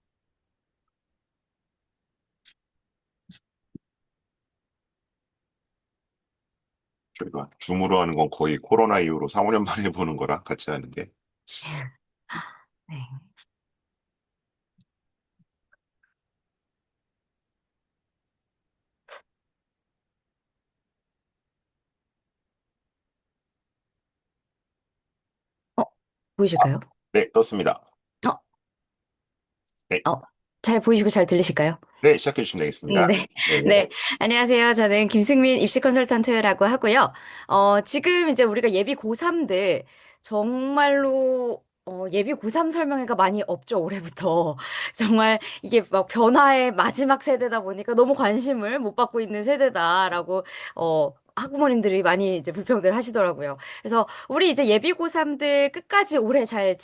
저희가 줌으로 하는 건 거의 코로나 이후로 4, 5년 만에 보는 거라 같이 하는 게. 네. 어, 보이실까요? 네, 떴습니다. 어, 네, 잘 보이시고 잘 들리실까요? 네, 시작해 주시면 되겠습니다. 네. 네, 네. 안녕하세요. 저는 김승민 입시 컨설턴트라고 하고요. 지금 이제 우리가 예비 고3들 정말로 예비 고3 설명회가 많이 없죠, 올해부터. 정말 이게 막 변화의 마지막 세대다 보니까 너무 관심을 못 받고 있는 세대다라고, 학부모님들이 많이 이제 불평들 하시더라고요. 그래서 우리 이제 예비 고3들 끝까지 올해 잘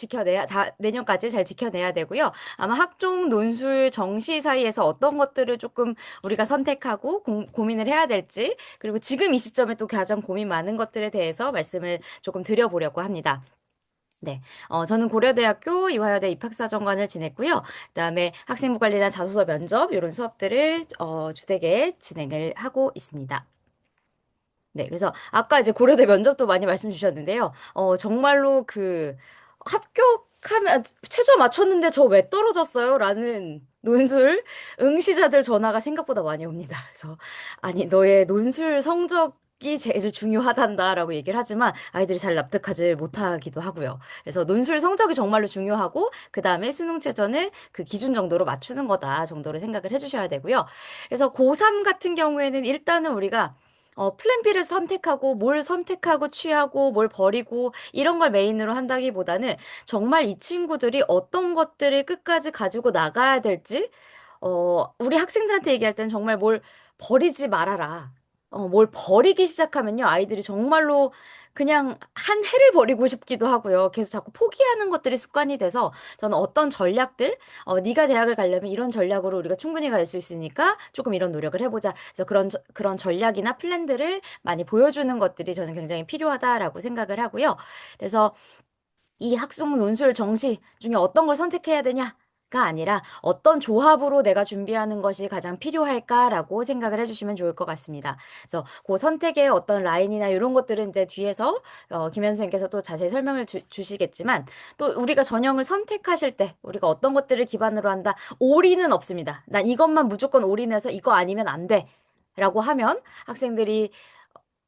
내년까지 잘 지켜내야 되고요. 아마 학종, 논술, 정시 사이에서 어떤 것들을 조금 우리가 선택하고 고민을 해야 될지, 그리고 지금 이 시점에 또 가장 고민 많은 것들에 대해서 말씀을 조금 드려보려고 합니다. 네. 저는 고려대학교 이화여대 입학사정관을 지냈고요. 그다음에 학생부 관리나 자소서 면접, 이런 수업들을, 주되게 진행을 하고 있습니다. 네, 그래서 아까 이제 고려대 면접도 많이 말씀 주셨는데요. 정말로 합격하면 최저 맞췄는데 저 왜 떨어졌어요? 라는 논술 응시자들 전화가 생각보다 많이 옵니다. 그래서 아니 너의 논술 성적이 제일 중요하단다라고 얘기를 하지만 아이들이 잘 납득하지 못하기도 하고요. 그래서 논술 성적이 정말로 중요하고 그 다음에 수능 최저는 그 기준 정도로 맞추는 거다 정도로 생각을 해주셔야 되고요. 그래서 고3 같은 경우에는 일단은 우리가 플랜 B를 선택하고 뭘 선택하고 취하고 뭘 버리고 이런 걸 메인으로 한다기보다는 정말 이 친구들이 어떤 것들을 끝까지 가지고 나가야 될지 우리 학생들한테 얘기할 때는 정말 뭘 버리지 말아라. 뭘 버리기 시작하면요, 아이들이 정말로 그냥 한 해를 버리고 싶기도 하고요. 계속 자꾸 포기하는 것들이 습관이 돼서 저는 어떤 전략들, 네가 대학을 가려면 이런 전략으로 우리가 충분히 갈 수 있으니까 조금 이런 노력을 해보자. 그래서 그런 전략이나 플랜들을 많이 보여주는 것들이 저는 굉장히 필요하다라고 생각을 하고요. 그래서 이 학종 논술 정시 중에 어떤 걸 선택해야 되냐가 아니라 어떤 조합으로 내가 준비하는 것이 가장 필요할까라고 생각을 해주시면 좋을 것 같습니다. 그래서 그 선택의 어떤 라인이나 이런 것들은 이제 뒤에서 김현 선생님께서 또 자세히 설명을 주시겠지만 또 우리가 전형을 선택하실 때 우리가 어떤 것들을 기반으로 한다. 올인은 없습니다. 난 이것만 무조건 올인해서 이거 아니면 안 돼. 라고 하면 학생들이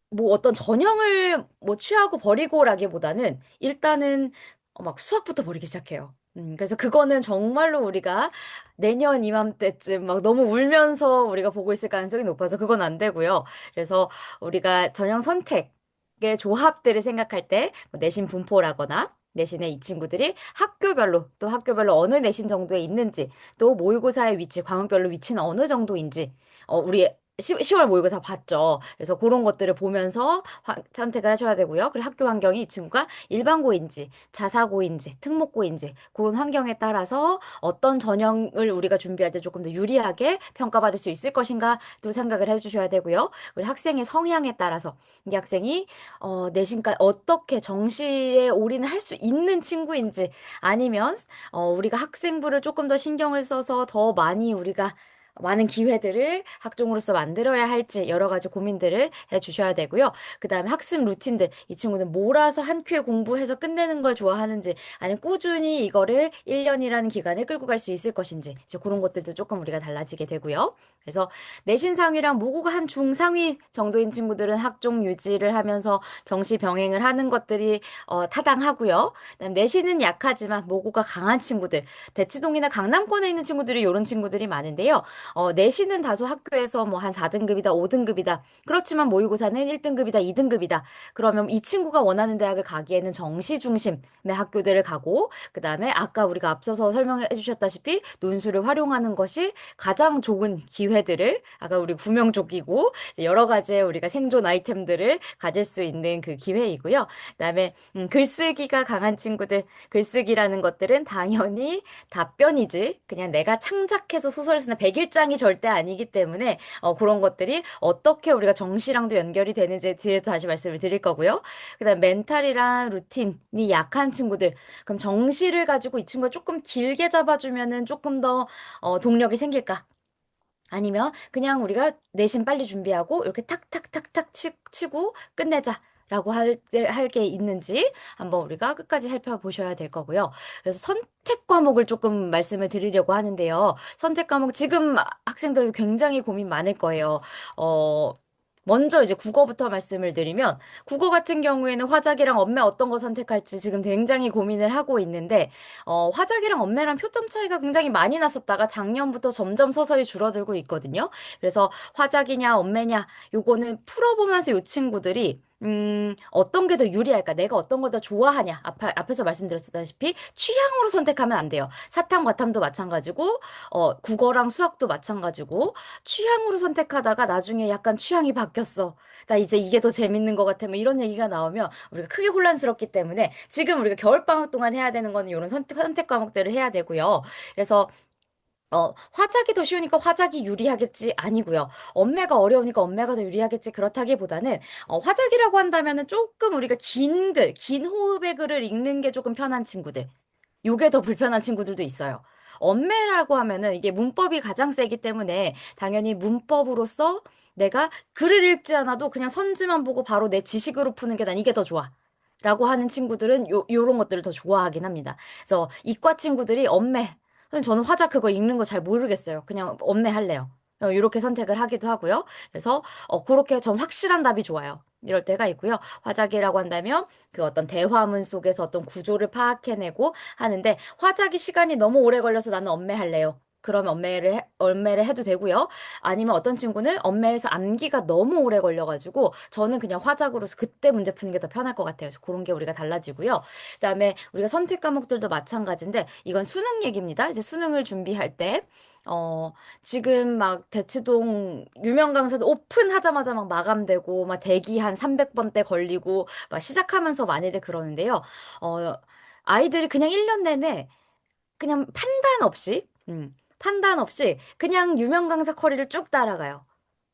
뭐 어떤 전형을 뭐 취하고 버리고라기보다는 일단은 막 수학부터 버리기 시작해요. 그래서 그거는 정말로 우리가 내년 이맘때쯤 막 너무 울면서 우리가 보고 있을 가능성이 높아서 그건 안 되고요. 그래서 우리가 전형 선택의 조합들을 생각할 때뭐 내신 분포라거나 내신에 이 친구들이 학교별로 또 학교별로 어느 내신 정도에 있는지 또 모의고사의 위치, 과목별로 위치는 어느 정도인지 우리 10월 모의고사 봤죠. 그래서 그런 것들을 보면서 선택을 하셔야 되고요. 그리고 학교 환경이 이 친구가 일반고인지, 자사고인지, 특목고인지 그런 환경에 따라서 어떤 전형을 우리가 준비할 때 조금 더 유리하게 평가받을 수 있을 것인가도 생각을 해주셔야 되고요. 그리고 학생의 성향에 따라서 이 학생이 내신까지 어떻게 정시에 올인을 할 수 있는 친구인지 아니면 우리가 학생부를 조금 더 신경을 써서 더 많이 우리가 많은 기회들을 학종으로서 만들어야 할지 여러 가지 고민들을 해 주셔야 되고요. 그 다음에 학습 루틴들. 이 친구는 몰아서 한 큐에 공부해서 끝내는 걸 좋아하는지, 아니면 꾸준히 이거를 1년이라는 기간을 끌고 갈 수 있을 것인지, 이제 그런 것들도 조금 우리가 달라지게 되고요. 그래서 내신 상위랑 모국어 한 중상위 정도인 친구들은 학종 유지를 하면서 정시 병행을 하는 것들이 타당하고요. 그다음 내신은 약하지만 모국어가 강한 친구들, 대치동이나 강남권에 있는 친구들이 이런 친구들이 많은데요. 내신은 다소 학교에서 뭐 한 4등급이다, 5등급이다. 그렇지만 모의고사는 1등급이다, 2등급이다. 그러면 이 친구가 원하는 대학을 가기에는 정시 중심의 학교들을 가고, 그 다음에 아까 우리가 앞서서 설명해 주셨다시피 논술을 활용하는 것이 가장 좋은 기회들을, 아까 우리 구명조끼고, 여러 가지의 우리가 생존 아이템들을 가질 수 있는 그 기회이고요. 그 다음에 글쓰기가 강한 친구들, 글쓰기라는 것들은 당연히 답변이지. 그냥 내가 창작해서 소설을 쓰는 100일장이 절대 아니기 때문에 그런 것들이 어떻게 우리가 정시랑도 연결이 되는지 뒤에 다시 말씀을 드릴 거고요. 그다음 멘탈이랑 루틴이 약한 친구들. 그럼 정시를 가지고 이 친구가 조금 길게 잡아주면은 조금 더 동력이 생길까? 아니면 그냥 우리가 내신 빨리 준비하고 이렇게 탁탁탁탁 치고 끝내자. 라고 할 게 있는지 한번 우리가 끝까지 살펴보셔야 될 거고요. 그래서 선택 과목을 조금 말씀을 드리려고 하는데요. 선택 과목 지금 학생들 굉장히 고민 많을 거예요. 어, 먼저 이제 국어부터 말씀을 드리면 국어 같은 경우에는 화작이랑 언매 어떤 거 선택할지 지금 굉장히 고민을 하고 있는데 화작이랑 언매랑 표점 차이가 굉장히 많이 났었다가 작년부터 점점 서서히 줄어들고 있거든요. 그래서 화작이냐 언매냐 요거는 풀어보면서 요 친구들이 어떤 게 더 유리할까? 내가 어떤 걸 더 좋아하냐? 앞에서 말씀드렸다시피 취향으로 선택하면 안 돼요. 사탐, 과탐도 마찬가지고, 국어랑 수학도 마찬가지고, 취향으로 선택하다가 나중에 약간 취향이 바뀌었어. 나 이제 이게 더 재밌는 것 같아. 뭐 이런 얘기가 나오면 우리가 크게 혼란스럽기 때문에 지금 우리가 겨울방학 동안 해야 되는 거는 이런 선택 과목들을 해야 되고요. 그래서 화작이 더 쉬우니까 화작이 유리하겠지? 아니고요. 언매가 어려우니까 언매가 더 유리하겠지? 그렇다기보다는, 화작이라고 한다면은 조금 우리가 긴 글, 긴 호흡의 글을 읽는 게 조금 편한 친구들. 요게 더 불편한 친구들도 있어요. 언매라고 하면은 이게 문법이 가장 세기 때문에 당연히 문법으로서 내가 글을 읽지 않아도 그냥 선지만 보고 바로 내 지식으로 푸는 게 난 이게 더 좋아. 라고 하는 친구들은 요런 것들을 더 좋아하긴 합니다. 그래서 이과 친구들이 언매, 선생님, 저는 화작 그거 읽는 거 잘 모르겠어요. 그냥 언매 할래요. 이렇게 선택을 하기도 하고요. 그래서 그렇게 좀 확실한 답이 좋아요. 이럴 때가 있고요. 화작이라고 한다면 그 어떤 대화문 속에서 어떤 구조를 파악해내고 하는데 화작이 시간이 너무 오래 걸려서 나는 언매 할래요. 그러면 엄매를 해도 되고요. 아니면 어떤 친구는 엄매에서 암기가 너무 오래 걸려가지고 저는 그냥 화작으로서 그때 문제 푸는 게 더 편할 것 같아요. 그래서 그런 게 우리가 달라지고요. 그다음에 우리가 선택 과목들도 마찬가지인데 이건 수능 얘기입니다. 이제 수능을 준비할 때 어, 지금 막 대치동 유명 강사도 오픈하자마자 막 마감되고 막 대기 한 300번대 걸리고 막 시작하면서 많이들 그러는데요. 어, 아이들이 그냥 1년 내내 그냥 판단 없이 그냥 유명 강사 커리를 쭉 따라가요.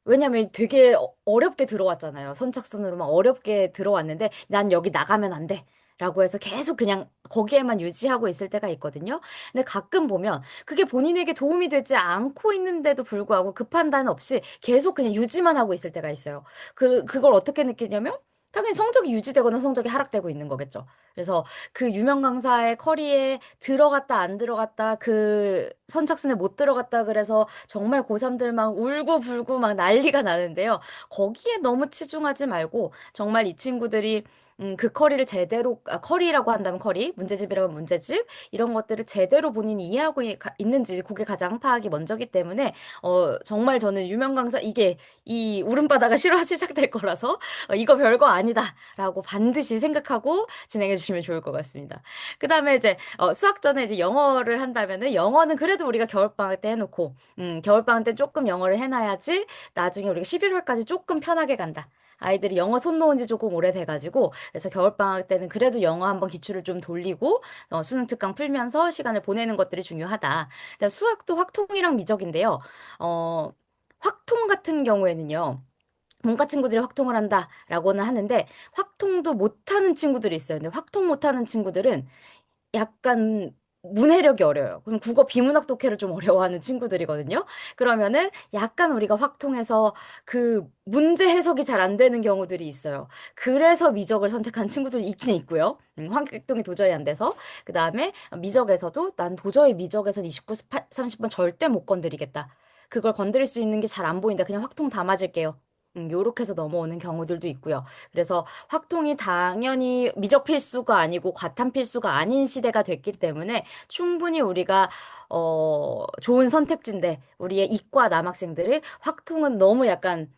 왜냐면 되게 어렵게 들어왔잖아요. 선착순으로 막 어렵게 들어왔는데 난 여기 나가면 안 돼. 라고 해서 계속 그냥 거기에만 유지하고 있을 때가 있거든요. 근데 가끔 보면 그게 본인에게 도움이 되지 않고 있는데도 불구하고 그 판단 없이 계속 그냥 유지만 하고 있을 때가 있어요. 그걸 어떻게 느끼냐면 당연히 성적이 유지되거나 성적이 하락되고 있는 거겠죠. 그래서 그 유명 강사의 커리에 들어갔다 안 들어갔다 그 선착순에 못 들어갔다 그래서 정말 고3들 막 울고 불고 막 난리가 나는데요. 거기에 너무 치중하지 말고 정말 이 친구들이 그 커리를 제대로 커리라고 한다면 커리, 문제집이라고 하면 문제집 이런 것들을 제대로 본인이 이해하고 있는지 그게 가장 파악이 먼저기 때문에 정말 저는 유명 강사 이게 이 울음바다가 실화 시작될 거라서 이거 별거 아니다라고 반드시 생각하고 진행해 주시면 좋을 것 같습니다. 그다음에 이제 수학 전에 이제 영어를 한다면은 영어는 그래도 우리가 겨울방학 때 해놓고 겨울방학 때 조금 영어를 해놔야지 나중에 우리가 11월까지 조금 편하게 간다. 아이들이 영어 손 놓은 지 조금 오래돼가지고 그래서 겨울방학 때는 그래도 영어 한번 기출을 좀 돌리고 수능 특강 풀면서 시간을 보내는 것들이 중요하다. 근데 수학도 확통이랑 미적인데요. 어, 확통 같은 경우에는요. 문과 친구들이 확통을 한다라고는 하는데 확통도 못하는 친구들이 있어요. 근데 확통 못하는 친구들은 약간 문해력이 어려워요. 그럼 국어 비문학 독해를 좀 어려워하는 친구들이거든요. 그러면은 약간 우리가 확통해서 그 문제 해석이 잘 안 되는 경우들이 있어요. 그래서 미적을 선택한 친구들이 있긴 있고요. 확통이 도저히 안 돼서. 그 다음에 미적에서도 난 도저히 미적에선 29, 30번 절대 못 건드리겠다. 그걸 건드릴 수 있는 게 잘 안 보인다. 그냥 확통 다 맞을게요. 요렇게 해서 넘어오는 경우들도 있고요. 그래서 확통이 당연히 미적 필수가 아니고 과탐 필수가 아닌 시대가 됐기 때문에 충분히 우리가 좋은 선택지인데 우리의 이과 남학생들이 확통은 너무 약간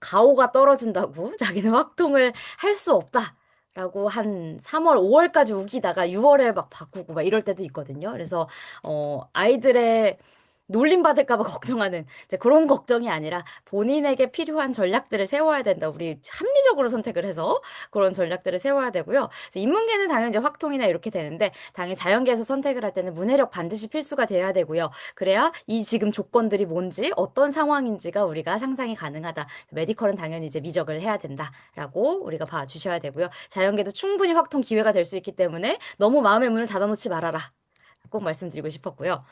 가오가 떨어진다고 자기는 확통을 할 수 없다. 라고 한 3월, 5월까지 우기다가 6월에 막 바꾸고 막 이럴 때도 있거든요. 그래서 아이들의 놀림 받을까 봐 걱정하는 이제 그런 걱정이 아니라 본인에게 필요한 전략들을 세워야 된다. 우리 합리적으로 선택을 해서 그런 전략들을 세워야 되고요. 그래서 인문계는 당연히 이제 확통이나 이렇게 되는데 당연히 자연계에서 선택을 할 때는 문해력 반드시 필수가 돼야 되고요. 그래야 이 지금 조건들이 뭔지 어떤 상황인지가 우리가 상상이 가능하다. 메디컬은 당연히 이제 미적을 해야 된다라고 우리가 봐주셔야 되고요. 자연계도 충분히 확통 기회가 될 수 있기 때문에 너무 마음의 문을 닫아놓지 말아라. 꼭 말씀드리고 싶었고요.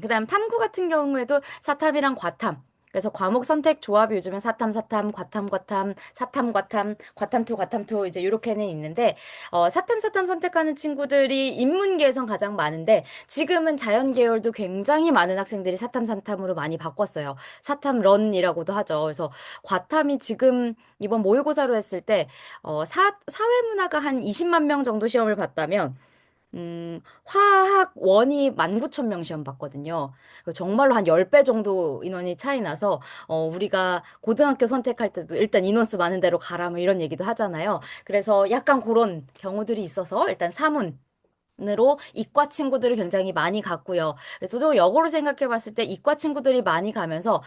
그다음 탐구 같은 경우에도 사탐이랑 과탐. 그래서 과목 선택 조합이 요즘에 사탐, 사탐, 과탐, 과탐, 사탐, 과탐, 과탐2, 과탐2 이제 이렇게는 있는데 사탐, 사탐 선택하는 친구들이 인문계에선 가장 많은데 지금은 자연 계열도 굉장히 많은 학생들이 사탐, 사탐으로 많이 바꿨어요. 사탐 런이라고도 하죠. 그래서 과탐이 지금 이번 모의고사로 했을 때 사회문화가 한 20만 명 정도 시험을 봤다면 화학 원이 19,000명 시험 봤거든요. 정말로 한 10배 정도 인원이 차이 나서, 우리가 고등학교 선택할 때도 일단 인원수 많은 데로 가라, 뭐 이런 얘기도 하잖아요. 그래서 약간 그런 경우들이 있어서 일단 으로 이과 친구들을 굉장히 많이 갔고요. 그래서 또 역으로 생각해 봤을 때 이과 친구들이 많이 가면서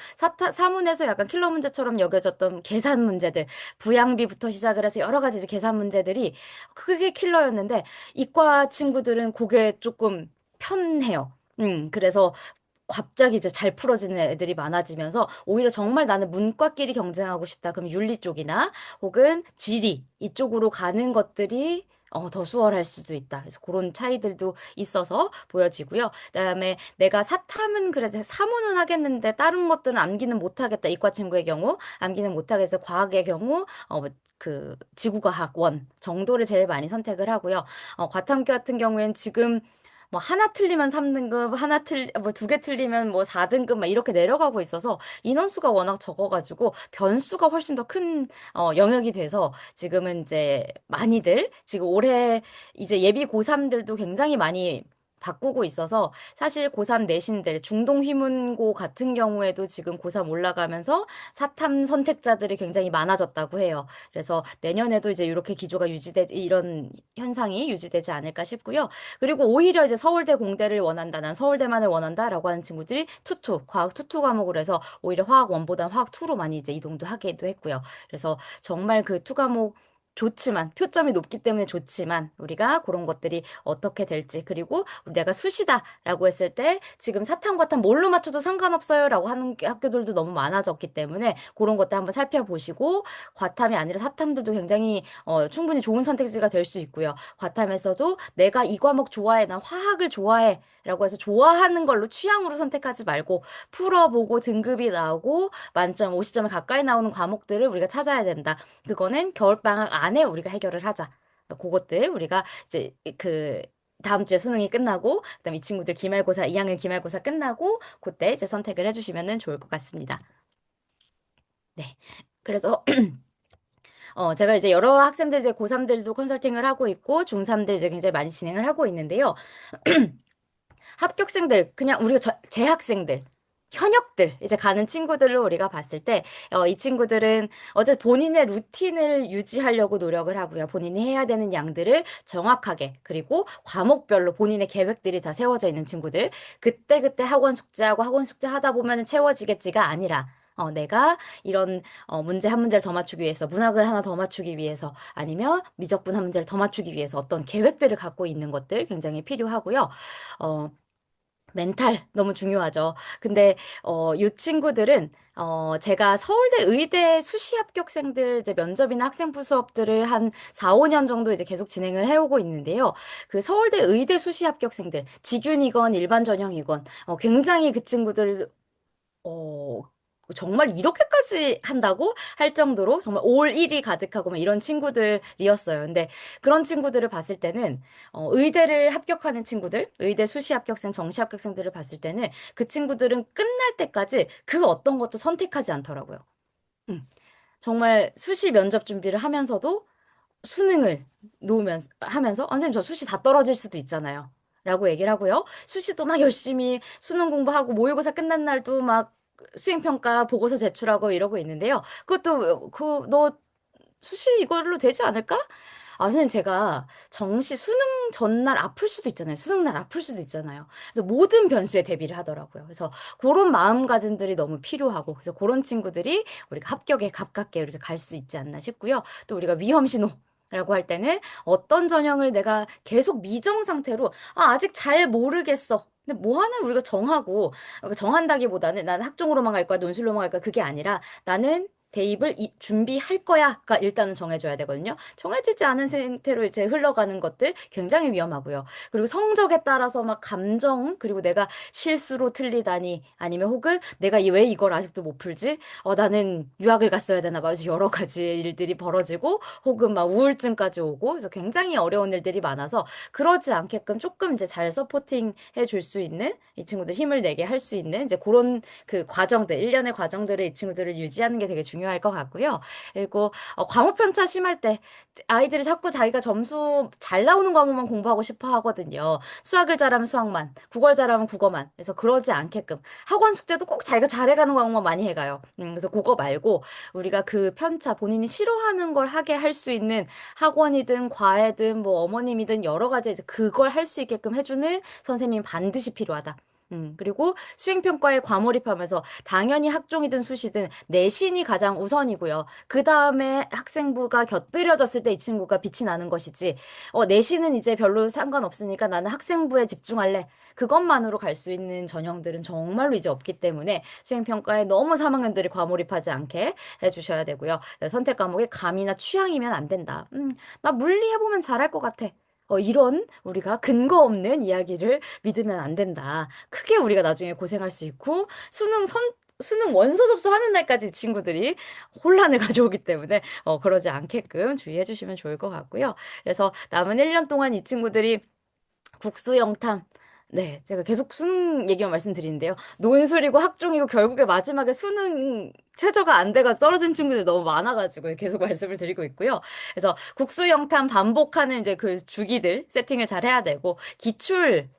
사문에서 약간 킬러 문제처럼 여겨졌던 계산 문제들, 부양비부터 시작을 해서 여러 가지 이제 계산 문제들이 그게 킬러였는데 이과 친구들은 그게 조금 편해요. 그래서 갑자기 이제 잘 풀어지는 애들이 많아지면서 오히려 정말 나는 문과끼리 경쟁하고 싶다. 그럼 윤리 쪽이나 혹은 지리 이쪽으로 가는 것들이 더 수월할 수도 있다. 그래서 그런 차이들도 있어서 보여지고요. 그다음에 내가 사탐은 그래도 사문은 하겠는데 다른 것들은 암기는 못하겠다. 이과 친구의 경우 암기는 못하겠어. 과학의 경우 그 지구과학 원 정도를 제일 많이 선택을 하고요. 과탐기 같은 경우엔 지금 뭐 하나 틀리면 3등급, 뭐 두 개 틀리면 뭐 4등급 막 이렇게 내려가고 있어서 인원수가 워낙 적어가지고 변수가 훨씬 더 큰 영역이 돼서 지금은 이제 많이들 지금 올해 이제 예비 고3들도 굉장히 많이 바꾸고 있어서 사실 고3 내신들, 중동휘문고 같은 경우에도 지금 고3 올라가면서 사탐 선택자들이 굉장히 많아졌다고 해요. 그래서 내년에도 이제 이렇게 이런 현상이 유지되지 않을까 싶고요. 그리고 오히려 이제 서울대 공대를 원한다, 난 서울대만을 원한다라고 하는 친구들이 투투, 과학 투투 과목을 해서 오히려 화학 원보다 화학 투로 많이 이제 이동도 하기도 했고요. 그래서 정말 그 투 과목 좋지만 표점이 높기 때문에 좋지만 우리가 그런 것들이 어떻게 될지 그리고 내가 수시다라고 했을 때 지금 사탐 과탐 뭘로 맞춰도 상관없어요라고 하는 학교들도 너무 많아졌기 때문에 그런 것들 한번 살펴보시고 과탐이 아니라 사탐들도 굉장히 충분히 좋은 선택지가 될 수 있고요. 과탐에서도 내가 이 과목 좋아해, 난 화학을 좋아해 라고 해서 좋아하는 걸로 취향으로 선택하지 말고 풀어보고 등급이 나오고 만점 50점에 가까이 나오는 과목들을 우리가 찾아야 된다. 그거는 겨울방학 안에 우리가 해결을 하자. 그것들 우리가 이제 그 다음 주에 수능이 끝나고 그다음 이 친구들 기말고사 2학년 기말고사 끝나고 그때 이제 선택을 해주시면 좋을 것 같습니다. 네. 그래서 제가 이제 여러 학생들 이제 고3들도 컨설팅을 하고 있고 중3들 이제 굉장히 많이 진행을 하고 있는데요. 합격생들, 그냥 우리가 재학생들, 현역들, 이제 가는 친구들로 우리가 봤을 때, 이 친구들은 어제 본인의 루틴을 유지하려고 노력을 하고요. 본인이 해야 되는 양들을 정확하게, 그리고 과목별로 본인의 계획들이 다 세워져 있는 친구들, 그때그때 학원 숙제하고 학원 숙제 하다 보면 채워지겠지가 아니라, 내가 이런 문제 한 문제를 더 맞추기 위해서, 문학을 하나 더 맞추기 위해서, 아니면 미적분 한 문제를 더 맞추기 위해서 어떤 계획들을 갖고 있는 것들 굉장히 필요하고요. 어, 멘탈 너무 중요하죠. 근데 이 친구들은 제가 서울대 의대 수시 합격생들 이제 면접이나 학생부 수업들을 한 4, 5년 정도 이제 계속 진행을 해오고 있는데요. 그 서울대 의대 수시 합격생들, 직윤이건 일반 전형이건 굉장히 그 친구들 어, 정말 이렇게까지 한다고 할 정도로 정말 올 1이 가득하고 막 이런 친구들이었어요. 근데 그런 친구들을 봤을 때는 의대를 합격하는 친구들, 의대 수시 합격생, 정시 합격생들을 봤을 때는 그 친구들은 끝날 때까지 그 어떤 것도 선택하지 않더라고요. 음, 정말 수시 면접 준비를 하면서도 수능을 하면서 선생님 저 수시 다 떨어질 수도 있잖아요. 라고 얘기를 하고요. 수시도 막 열심히 수능 공부하고 모의고사 끝난 날도 막 수행평가 보고서 제출하고 이러고 있는데요. 그것도 너 수시 이걸로 되지 않을까? 아, 선생님, 제가 정시 수능 전날 아플 수도 있잖아요. 수능 날 아플 수도 있잖아요. 그래서 모든 변수에 대비를 하더라고요. 그래서 그런 마음가짐들이 너무 필요하고, 그래서 그런 친구들이 우리가 합격에 가깝게 이렇게 갈 수 있지 않나 싶고요. 또 우리가 위험신호. 라고 할 때는 어떤 전형을 내가 계속 미정 상태로, 아직 잘 모르겠어. 근데 뭐 하나 우리가 정하고, 정한다기보다는 나는 학종으로만 갈 거야, 논술로만 갈 거야. 그게 아니라 나는 대입을 준비할 거야가 일단은 정해져야 되거든요. 정해지지 않은 상태로 이제 흘러가는 것들 굉장히 위험하고요. 그리고 성적에 따라서 막 감정, 그리고 내가 실수로 틀리다니, 아니면 혹은 내가 왜 이걸 아직도 못 풀지? 나는 유학을 갔어야 되나 봐. 그래서 여러 가지 일들이 벌어지고, 혹은 막 우울증까지 오고, 그래서 굉장히 어려운 일들이 많아서 그러지 않게끔 조금 이제 잘 서포팅 해줄 수 있는 이 친구들 힘을 내게 할 수 있는 이제 그런 그 과정들, 일련의 과정들을 이 친구들을 유지하는 게 되게 중요할 것 같고요. 그리고 과목 편차 심할 때 아이들이 자꾸 자기가 점수 잘 나오는 과목만 공부하고 싶어 하거든요. 수학을 잘하면 수학만, 국어를 잘하면 국어만. 그래서 그러지 않게끔 학원 숙제도 꼭 자기가 잘해가는 과목만 많이 해가요. 그래서 그거 말고 우리가 그 편차 본인이 싫어하는 걸 하게 할 수 있는 학원이든 과외든 뭐 어머님이든 여러 가지 이제 그걸 할 수 있게끔 해주는 선생님이 반드시 필요하다. 그리고 수행평가에 과몰입하면서 당연히 학종이든 수시든 내신이 가장 우선이고요. 그 다음에 학생부가 곁들여졌을 때 이 친구가 빛이 나는 것이지, 내신은 이제 별로 상관없으니까 나는 학생부에 집중할래. 그것만으로 갈 수 있는 전형들은 정말로 이제 없기 때문에 수행평가에 너무 3학년들이 과몰입하지 않게 해주셔야 되고요. 선택 과목이 감이나 취향이면 안 된다. 나 물리 해보면 잘할 것 같아. 이런 우리가 근거 없는 이야기를 믿으면 안 된다. 크게 우리가 나중에 고생할 수 있고 수능 원서 접수하는 날까지 이 친구들이 혼란을 가져오기 때문에 그러지 않게끔 주의해 주시면 좋을 것 같고요. 그래서 남은 1년 동안 이 친구들이 국수 영탐 네, 제가 계속 수능 얘기만 말씀드리는데요. 논술이고 학종이고 결국에 마지막에 수능 최저가 안 돼가지고 떨어진 친구들이 너무 많아가지고 계속 말씀을 드리고 있고요. 그래서 국수 영탐 반복하는 이제 그 주기들 세팅을 잘 해야 되고 기출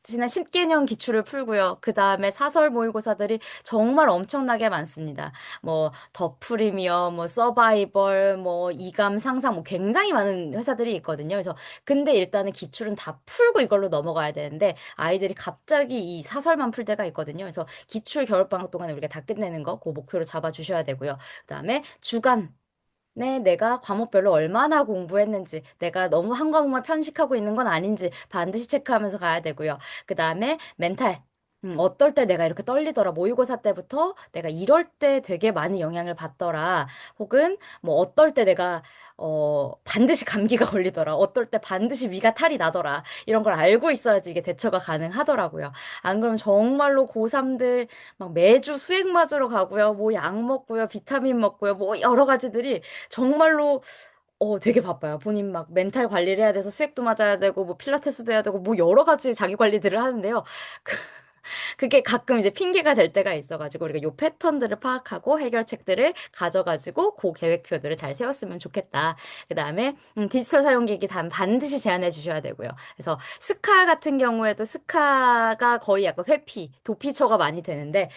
지난 10개년 기출을 풀고요. 그 다음에 사설 모의고사들이 정말 엄청나게 많습니다. 뭐, 더 프리미어, 뭐, 서바이벌, 뭐, 이감, 상상, 뭐, 굉장히 많은 회사들이 있거든요. 그래서, 근데 일단은 기출은 다 풀고 이걸로 넘어가야 되는데, 아이들이 갑자기 이 사설만 풀 때가 있거든요. 그래서 기출 겨울방학 동안에 우리가 다 끝내는 거, 그 목표로 잡아주셔야 되고요. 그 다음에 주간, 네, 내가 과목별로 얼마나 공부했는지, 내가 너무 한 과목만 편식하고 있는 건 아닌지 반드시 체크하면서 가야 되고요. 그 다음에 멘탈. 어떨 때 내가 이렇게 떨리더라. 모의고사 때부터 내가 이럴 때 되게 많이 영향을 받더라. 혹은 뭐 어떨 때 내가 반드시 감기가 걸리더라. 어떨 때 반드시 위가 탈이 나더라. 이런 걸 알고 있어야지 이게 대처가 가능하더라고요. 안 그러면 정말로 고3들 막 매주 수액 맞으러 가고요. 뭐 약 먹고요. 비타민 먹고요. 뭐 여러 가지들이 정말로 되게 바빠요. 본인 막 멘탈 관리를 해야 돼서 수액도 맞아야 되고 뭐 필라테스도 해야 되고 뭐 여러 가지 자기 관리들을 하는데요. 그게 가끔 이제 핑계가 될 때가 있어가지고 우리가 요 패턴들을 파악하고 해결책들을 가져가지고 그 계획표들을 잘 세웠으면 좋겠다. 그다음에 디지털 사용기기 반드시 제한해 주셔야 되고요. 그래서 스카 같은 경우에도 스카가 거의 약간 회피, 도피처가 많이 되는데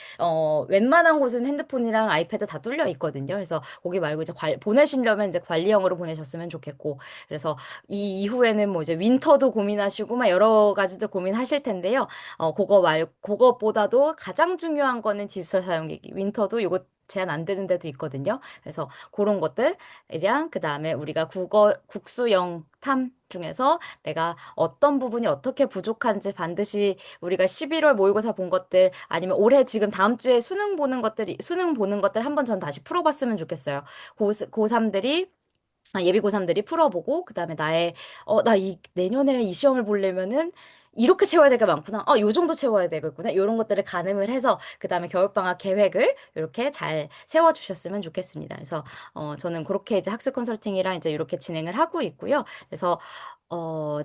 웬만한 곳은 핸드폰이랑 아이패드 다 뚫려 있거든요. 그래서 거기 말고 이제 보내시려면 이제 관리형으로 보내셨으면 좋겠고 그래서 이 이후에는 뭐 이제 윈터도 고민하시고 막 여러 가지들 고민하실 텐데요. 그것보다도 가장 중요한 거는 디지털 사용기기. 윈터도 이거 제한 안 되는 데도 있거든요. 그래서 그런 것들이랑 그다음에 우리가 국수 영탐 중에서 내가 어떤 부분이 어떻게 부족한지 반드시 우리가 11월 모의고사 본 것들 아니면 올해 지금 다음 주에 수능 보는 것들 한번 전 다시 풀어봤으면 좋겠어요. 고3들이 예비 고3들이 풀어보고 그다음에 나 내년에 이 시험을 보려면은 이렇게 채워야 될 게 많구나. 요 정도 채워야 되겠구나. 이런 것들을 가늠을 해서 그다음에 겨울방학 계획을 이렇게 잘 세워주셨으면 좋겠습니다. 그래서 저는 그렇게 이제 학습 컨설팅이랑 이제 이렇게 진행을 하고 있고요. 그래서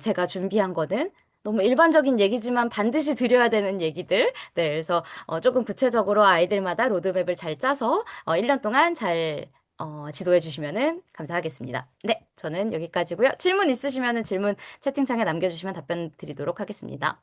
제가 준비한 거는 너무 일반적인 얘기지만 반드시 드려야 되는 얘기들. 네, 그래서 조금 구체적으로 아이들마다 로드맵을 잘 짜서 1년 동안 잘 지도해 주시면은 감사하겠습니다. 네, 저는 여기까지고요. 질문 있으시면은 질문 채팅창에 남겨주시면 답변 드리도록 하겠습니다.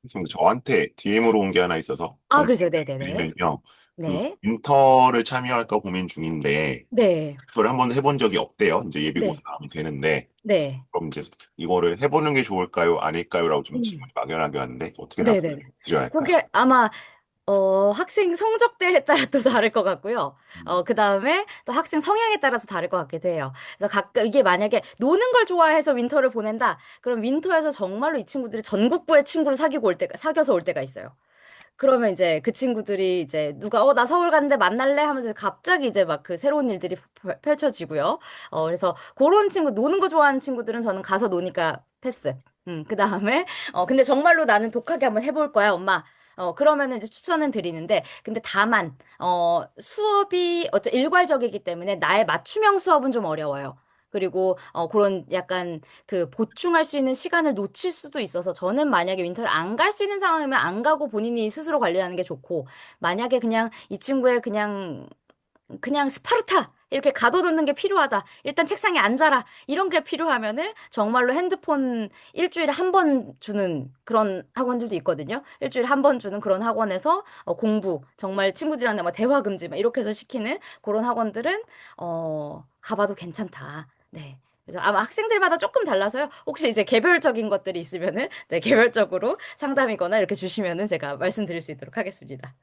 그래서 저한테 DM으로 온 게 하나 있어서 아, 좀 그러죠. 네네네. 드리면요. 그 네. 인터를 참여할까 고민 중인데 네. 그걸 한번 해본 적이 없대요. 이제 네. 예비고사이 되는데 네. 그럼 이제 이거를 해보는 게 좋을까요? 아닐까요?라고 좀 음. 질문이 막연하게 왔는데 어떻게 답변을 네네네. 드려야 할까요? 그게 아마 학생 성적대에 따라 또 다를 것 같고요. 음, 그 다음에 또 학생 성향에 따라서 다를 것 같기도 해요. 그래서 가끔 이게 만약에 노는 걸 좋아해서 윈터를 보낸다? 그럼 윈터에서 정말로 이 친구들이 전국구의 친구를 사귀어서 올 때가 있어요. 그러면 이제 그 친구들이 이제 누가 나 서울 갔는데 만날래 하면서 갑자기 이제 막 그 새로운 일들이 펼쳐지고요. 그래서 그런 친구 노는 거 좋아하는 친구들은 저는 가서 노니까 패스. 그다음에 근데 정말로 나는 독하게 한번 해볼 거야, 엄마. 그러면은 이제 추천은 드리는데, 근데 다만, 수업이 일괄적이기 때문에 나의 맞춤형 수업은 좀 어려워요. 그리고, 그런 약간 그 보충할 수 있는 시간을 놓칠 수도 있어서 저는 만약에 윈터를 안 갈 수 있는 상황이면 안 가고 본인이 스스로 관리하는 게 좋고 만약에 그냥 이 친구의 그냥 스파르타 이렇게 가둬놓는 게 필요하다. 일단 책상에 앉아라. 이런 게 필요하면은 정말로 핸드폰 일주일에 한 번 주는 그런 학원들도 있거든요. 일주일에 한 번 주는 그런 학원에서 공부 정말 친구들이랑 막 대화 금지 막 이렇게 해서 시키는 그런 학원들은 가봐도 괜찮다. 네. 그래서 아마 학생들마다 조금 달라서요. 혹시 이제 개별적인 것들이 있으면은 네, 개별적으로 상담이거나 이렇게 주시면은 제가 말씀드릴 수 있도록 하겠습니다.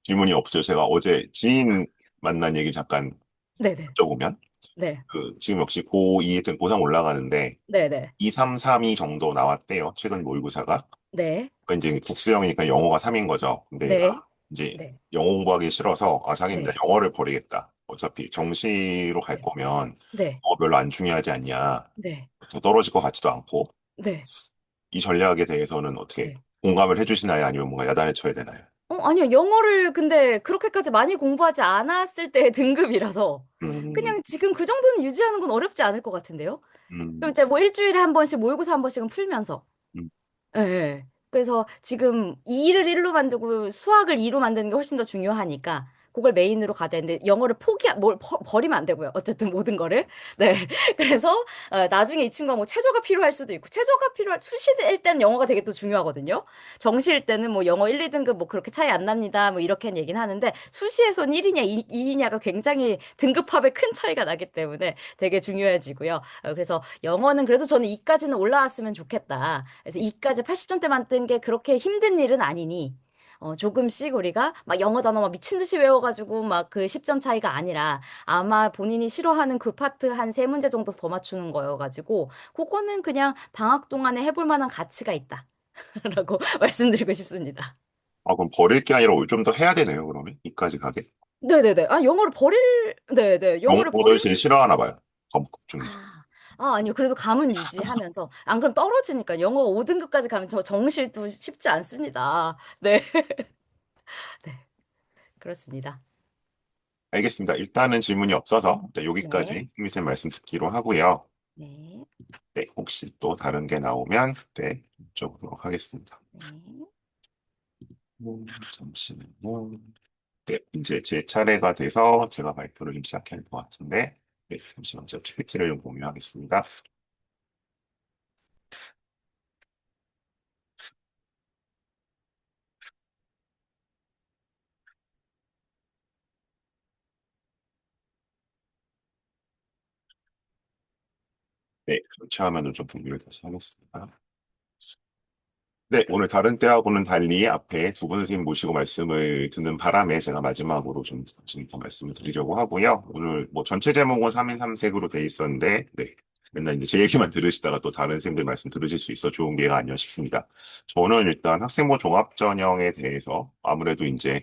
질문이 없어요. 제가 어제 지인 만난 얘기 잠깐 네네. 여쭤보면 네. 그 지금 역시 고2든 고3 올라가는데 네네. 2, 3, 3이 정도 나왔대요. 최근 모의고사가. 네. 그러니까 이제 국수형이니까 영어가 3인 거죠. 근데 얘가 네. 이제 네. 영어 공부하기 싫어서 자기는 이제 네. 영어를 버리겠다. 어차피 정시로 갈 네. 거면 네. 영어 별로 안 중요하지 않냐. 네. 더 떨어질 것 같지도 않고 네. 이 전략에 대해서는 어떻게 네. 공감을 해주시나요? 아니면 뭔가 야단을 쳐야 되나요? 아니요. 영어를 근데 그렇게까지 많이 공부하지 않았을 때의 등급이라서 음, 그냥 지금 그 정도는 유지하는 건 어렵지 않을 것 같은데요. 그럼 음, 이제 뭐 일주일에 한 번씩 모의고사 한 번씩은 풀면서 음, 예. 예. 그래서 지금 2를 1로 만들고 수학을 2로 만드는 게 훨씬 더 중요하니까 그걸 메인으로 가야 되는데 영어를 버리면 안 되고요. 어쨌든 모든 거를. 네. 그래서 나중에 이 친구가 뭐 최저가 필요할 수도 있고 최저가 필요할 수시일 때는 영어가 되게 또 중요하거든요. 정시일 때는 뭐 영어 1, 2등급 뭐 그렇게 차이 안 납니다. 뭐 이렇게 얘기는 하는데 수시에선 1이냐 2이냐가 굉장히 등급합에 큰 차이가 나기 때문에 되게 중요해지고요. 그래서 영어는 그래도 저는 2까지는 올라왔으면 좋겠다. 그래서 2까지 80점대 만든 게 그렇게 힘든 일은 아니니 조금씩 우리가 막 영어 단어 막 미친 듯이 외워가지고 막 그 10점 차이가 아니라 아마 본인이 싫어하는 그 파트 한 세 문제 정도 더 맞추는 거여가지고 그거는 그냥 방학 동안에 해볼 만한 가치가 있다라고 말씀드리고 싶습니다. 아, 그럼 버릴 게 아니라 좀 더 해야 되네요, 그러면. 이까지 가게. 네네네. 아, 네네. 영어를 영어를 버릴, 제일 싫어하나 봐요. 과목 중에서. 아니요. 그래도 감은 유지하면서. 안 그럼 떨어지니까. 영어 5등급까지 가면 저 정실도 쉽지 않습니다. 네. 네. 그렇습니다. 알겠습니다. 일단은 질문이 없어서 네, 네. 여기까지 힘미쌤 말씀 듣기로 하고요. 네. 네, 혹시 또 다른 게 나오면 그때 여쭤보도록 하겠습니다. 네. 잠시만요. 네, 이제 제 차례가 돼서 제가 발표를 좀 시작해야 할 것 같은데, 네, 잠시만 제가 PPT를 좀 공유하겠습니다. 네, 그렇게 하면은 좀 공유를 다시 하겠습니다. 네, 오늘 다른 때하고는 달리 앞에 두 분 선생님 모시고 말씀을 듣는 바람에 제가 마지막으로 좀 지금부터 말씀을 드리려고 하고요. 오늘 뭐 전체 제목은 3인 3색으로 돼 있었는데, 네. 맨날 이제 제 얘기만 들으시다가 또 다른 선생님들 말씀 들으실 수 있어 좋은 기회가 아니었 싶습니다. 저는 일단 학생부 종합전형에 대해서 아무래도 이제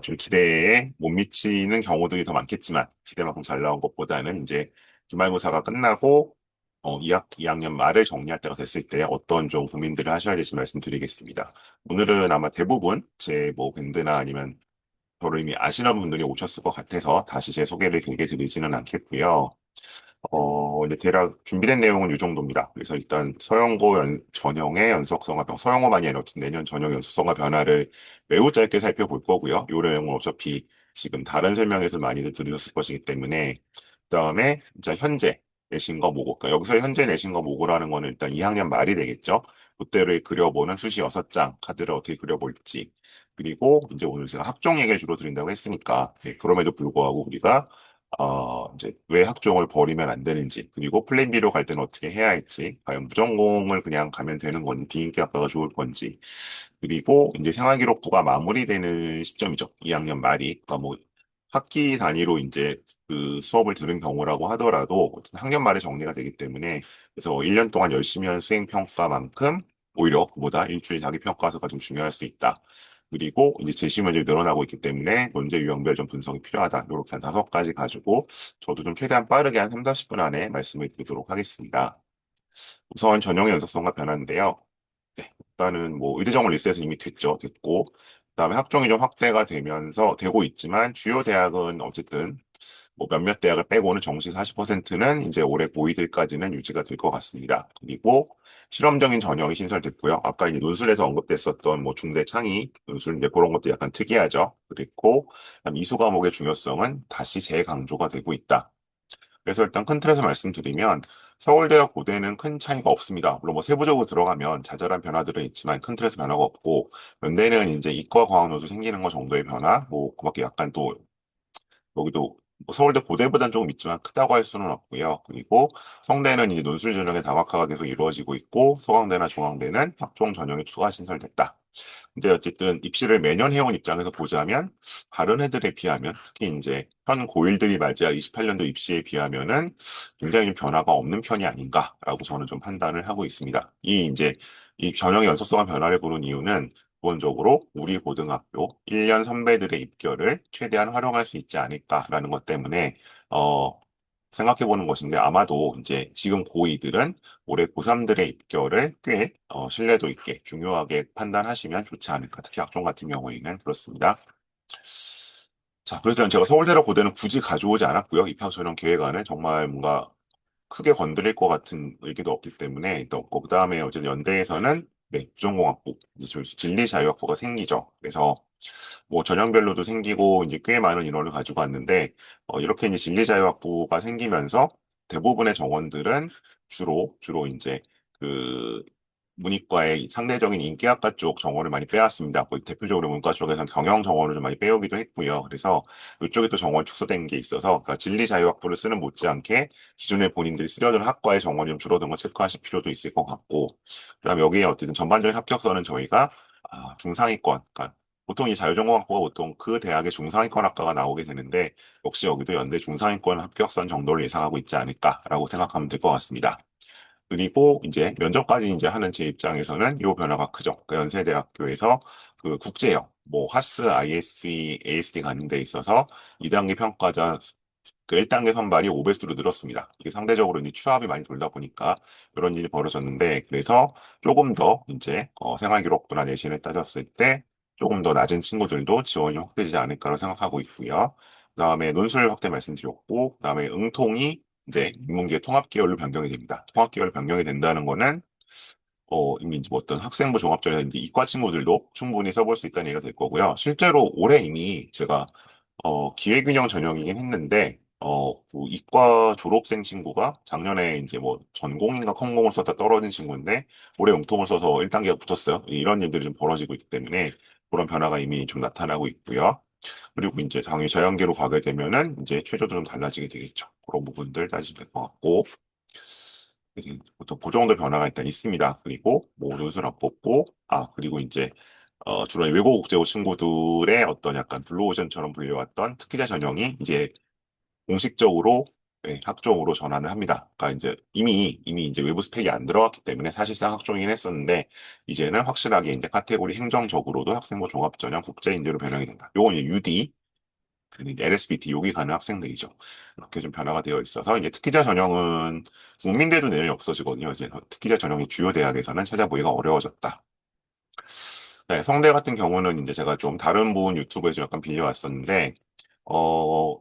좀 기대에 못 미치는 경우들이 더 많겠지만 기대만큼 잘 나온 것보다는 이제 기말고사가 끝나고 2학년 말을 정리할 때가 됐을 때 어떤 좀 고민들을 하셔야 될지 말씀드리겠습니다. 오늘은 아마 대부분 제 뭐 밴드나 아니면 저를 이미 아시는 분들이 오셨을 것 같아서 다시 제 소개를 길게 드리지는 않겠고요. 이제 대략 준비된 내용은 이 정도입니다. 그래서 일단 전형의 연속성과 서영고만이 아니라 어쨌든 내년 전형 연속성과 변화를 매우 짧게 살펴볼 거고요. 이 내용은 어차피 지금 다른 설명에서 많이들 들으셨을 것이기 때문에 그다음에 이제 현재 내신과 모고, 그러니까 여기서 현재 내신과 모고라는 거는 일단 2학년 말이 되겠죠. 그때를 그려보는 수시 6장 카드를 어떻게 그려볼지. 그리고 이제 오늘 제가 학종 얘기를 주로 드린다고 했으니까, 네, 그럼에도 불구하고 우리가 이제 왜 학종을 버리면 안 되는지, 그리고 플랜 B로 갈 때는 어떻게 해야 할지, 과연 무전공을 그냥 가면 되는 건지, 비인기 학과가 좋을 건지, 그리고 이제 생활기록부가 마무리되는 시점이죠. 2학년 말이. 그러니까 뭐 학기 단위로 이제 그 수업을 들은 경우라고 하더라도 어쨌든 학년 말에 정리가 되기 때문에 그래서 1년 동안 열심히 한 수행평가만큼 오히려 그보다 일주일 자기평가서가 좀 중요할 수 있다. 그리고 이제 제시문이 늘어나고 있기 때문에 논제 유형별 좀 분석이 필요하다. 이렇게 한 5가지 가지고 저도 좀 최대한 빠르게 한 3, 40분 안에 말씀을 드리도록 하겠습니다. 우선 전형의 연속성과 변화인데요. 네, 일단은 뭐 의대정원 리셋은 이미 됐고, 그다음에 학종이 좀 확대가 되고 있지만 주요 대학은 어쨌든 뭐 몇몇 대학을 빼고는 정시 40%는 이제 올해 고이들까지는 유지가 될 것 같습니다. 그리고 실험적인 전형이 신설됐고요. 아까 이제 논술에서 언급됐었던 뭐 중대 창의 논술 이제 그런 것도 약간 특이하죠. 그리고 이수 과목의 중요성은 다시 재강조가 되고 있다. 그래서 일단 큰 틀에서 말씀드리면 서울대와 고대는 큰 차이가 없습니다. 물론 뭐 세부적으로 들어가면 자잘한 변화들은 있지만 큰 틀에서 변화가 없고 연대는 이제 이과 과학 노수 생기는 것 정도의 변화, 뭐 그밖에 약간 또 여기도 뭐 서울대 고대보다는 조금 있지만 크다고 할 수는 없고요. 그리고 성대는 이제 논술 전형의 다각화가 계속 이루어지고 있고 소강대나 중앙대는 학종 전형이 추가 신설됐다. 근데 어쨌든 입시를 매년 해온 입장에서 보자면 다른 애들에 비하면 특히 이제 현 고1들이 맞이할 28년도 입시에 비하면은 굉장히 변화가 없는 편이 아닌가라고 저는 좀 판단을 하고 있습니다. 이 전형의 연속성과 변화를 보는 이유는 기본적으로 우리 고등학교 1년 선배들의 입결을 최대한 활용할 수 있지 않을까라는 것 때문에 어 생각해 보는 것인데 아마도 이제 지금 고2들은 올해 고3들의 입결을 꽤 신뢰도 있게 중요하게 판단하시면 좋지 않을까. 특히 학종 같은 경우에는 그렇습니다. 자, 그래서 제가 서울대랑 고대는 굳이 가져오지 않았고요. 입학 전형 계획안에 정말 뭔가 크게 건드릴 것 같은 의기도 없기 때문에 일단 없고 그다음에 어쨌든 연대에서는 네, 부정공학부, 이제 저희 진리자유학부가 생기죠. 그래서 뭐 전형별로도 생기고 이제 꽤 많은 인원을 가지고 왔는데 이렇게 이제 진리자유학부가 생기면서 대부분의 정원들은 주로 이제 그 문이과의 상대적인 인기학과 쪽 정원을 많이 빼왔습니다. 뭐 대표적으로 문과 쪽에서는 경영 정원을 좀 많이 빼오기도 했고요. 그래서 이쪽에 또 정원 축소된 게 있어서 그러니까 진리자유학부를 쓰는 못지않게 기존에 본인들이 쓰려던 학과의 정원이 좀 줄어든 거 체크하실 필요도 있을 것 같고, 그다음 여기에 어쨌든 전반적인 합격서는 저희가 중상위권, 그러니까 보통 이 자유전공학부가 보통 그 대학의 중상위권 학과가 나오게 되는데 역시 여기도 연대 중상위권 합격선 정도를 예상하고 있지 않을까라고 생각하면 될 것 같습니다. 그리고 이제 면접까지 이제 하는 제 입장에서는 이 변화가 크죠. 그러니까 연세대학교에서 그 국제형, 뭐 하스, ISE, ASD 가는 데 있어서 2단계 평가자 그 1단계 선발이 5배수로 늘었습니다. 이게 상대적으로 이제 취업이 많이 돌다 보니까 이런 일이 벌어졌는데, 그래서 조금 더 이제 생활기록부나 내신을 따졌을 때 조금 더 낮은 친구들도 지원이 확대되지 않을까라고 생각하고 있고요. 그다음에 논술 확대 말씀드렸고, 그다음에 응통이 이제 인문계 통합계열로 변경이 됩니다. 통합계열로 변경이 된다는 거는 이미 이제 뭐 어떤 학생부 종합전에 이제 이과 친구들도 충분히 써볼 수 있다는 얘기가 될 거고요. 실제로 올해 이미 제가 기회균형 전형이긴 했는데, 그 이과 졸업생 친구가 작년에 이제 뭐 전공인가 컴공을 썼다 떨어진 친구인데, 올해 영통을 써서 1단계가 붙었어요. 이런 일들이 좀 벌어지고 있기 때문에 그런 변화가 이미 좀 나타나고 있고요. 그리고 이제 당연히 자연계로 가게 되면은 이제 최저도 좀 달라지게 되겠죠. 그런 부분들 따지면 될 것 같고, 보통 그 정도 변화가 일단 있습니다. 그리고 뭐 논술 안 뽑고, 그리고 이제 주로 외국 국제고 친구들의 어떤 약간 블루오션처럼 불려왔던 특기자 전형이 이제 공식적으로 학종으로 전환을 합니다. 그러니까 이제 이미 이제 외부 스펙이 안 들어갔기 때문에 사실상 학종이긴 했었는데 이제는 확실하게 이제 카테고리 행정적으로도 학생부 종합전형 국제인재로 변형이 된다. 요건 이제 UD 그리고 이제 LSBT 요기 가는 학생들이죠. 이렇게 좀 변화가 되어 있어서 이제 특기자 전형은 국민대도 내년에 없어지거든요. 이제 특기자 전형이 주요 대학에서는 찾아보기가 어려워졌다. 네, 성대 같은 경우는 이제 제가 좀 다른 분 유튜브에서 약간 빌려왔었는데,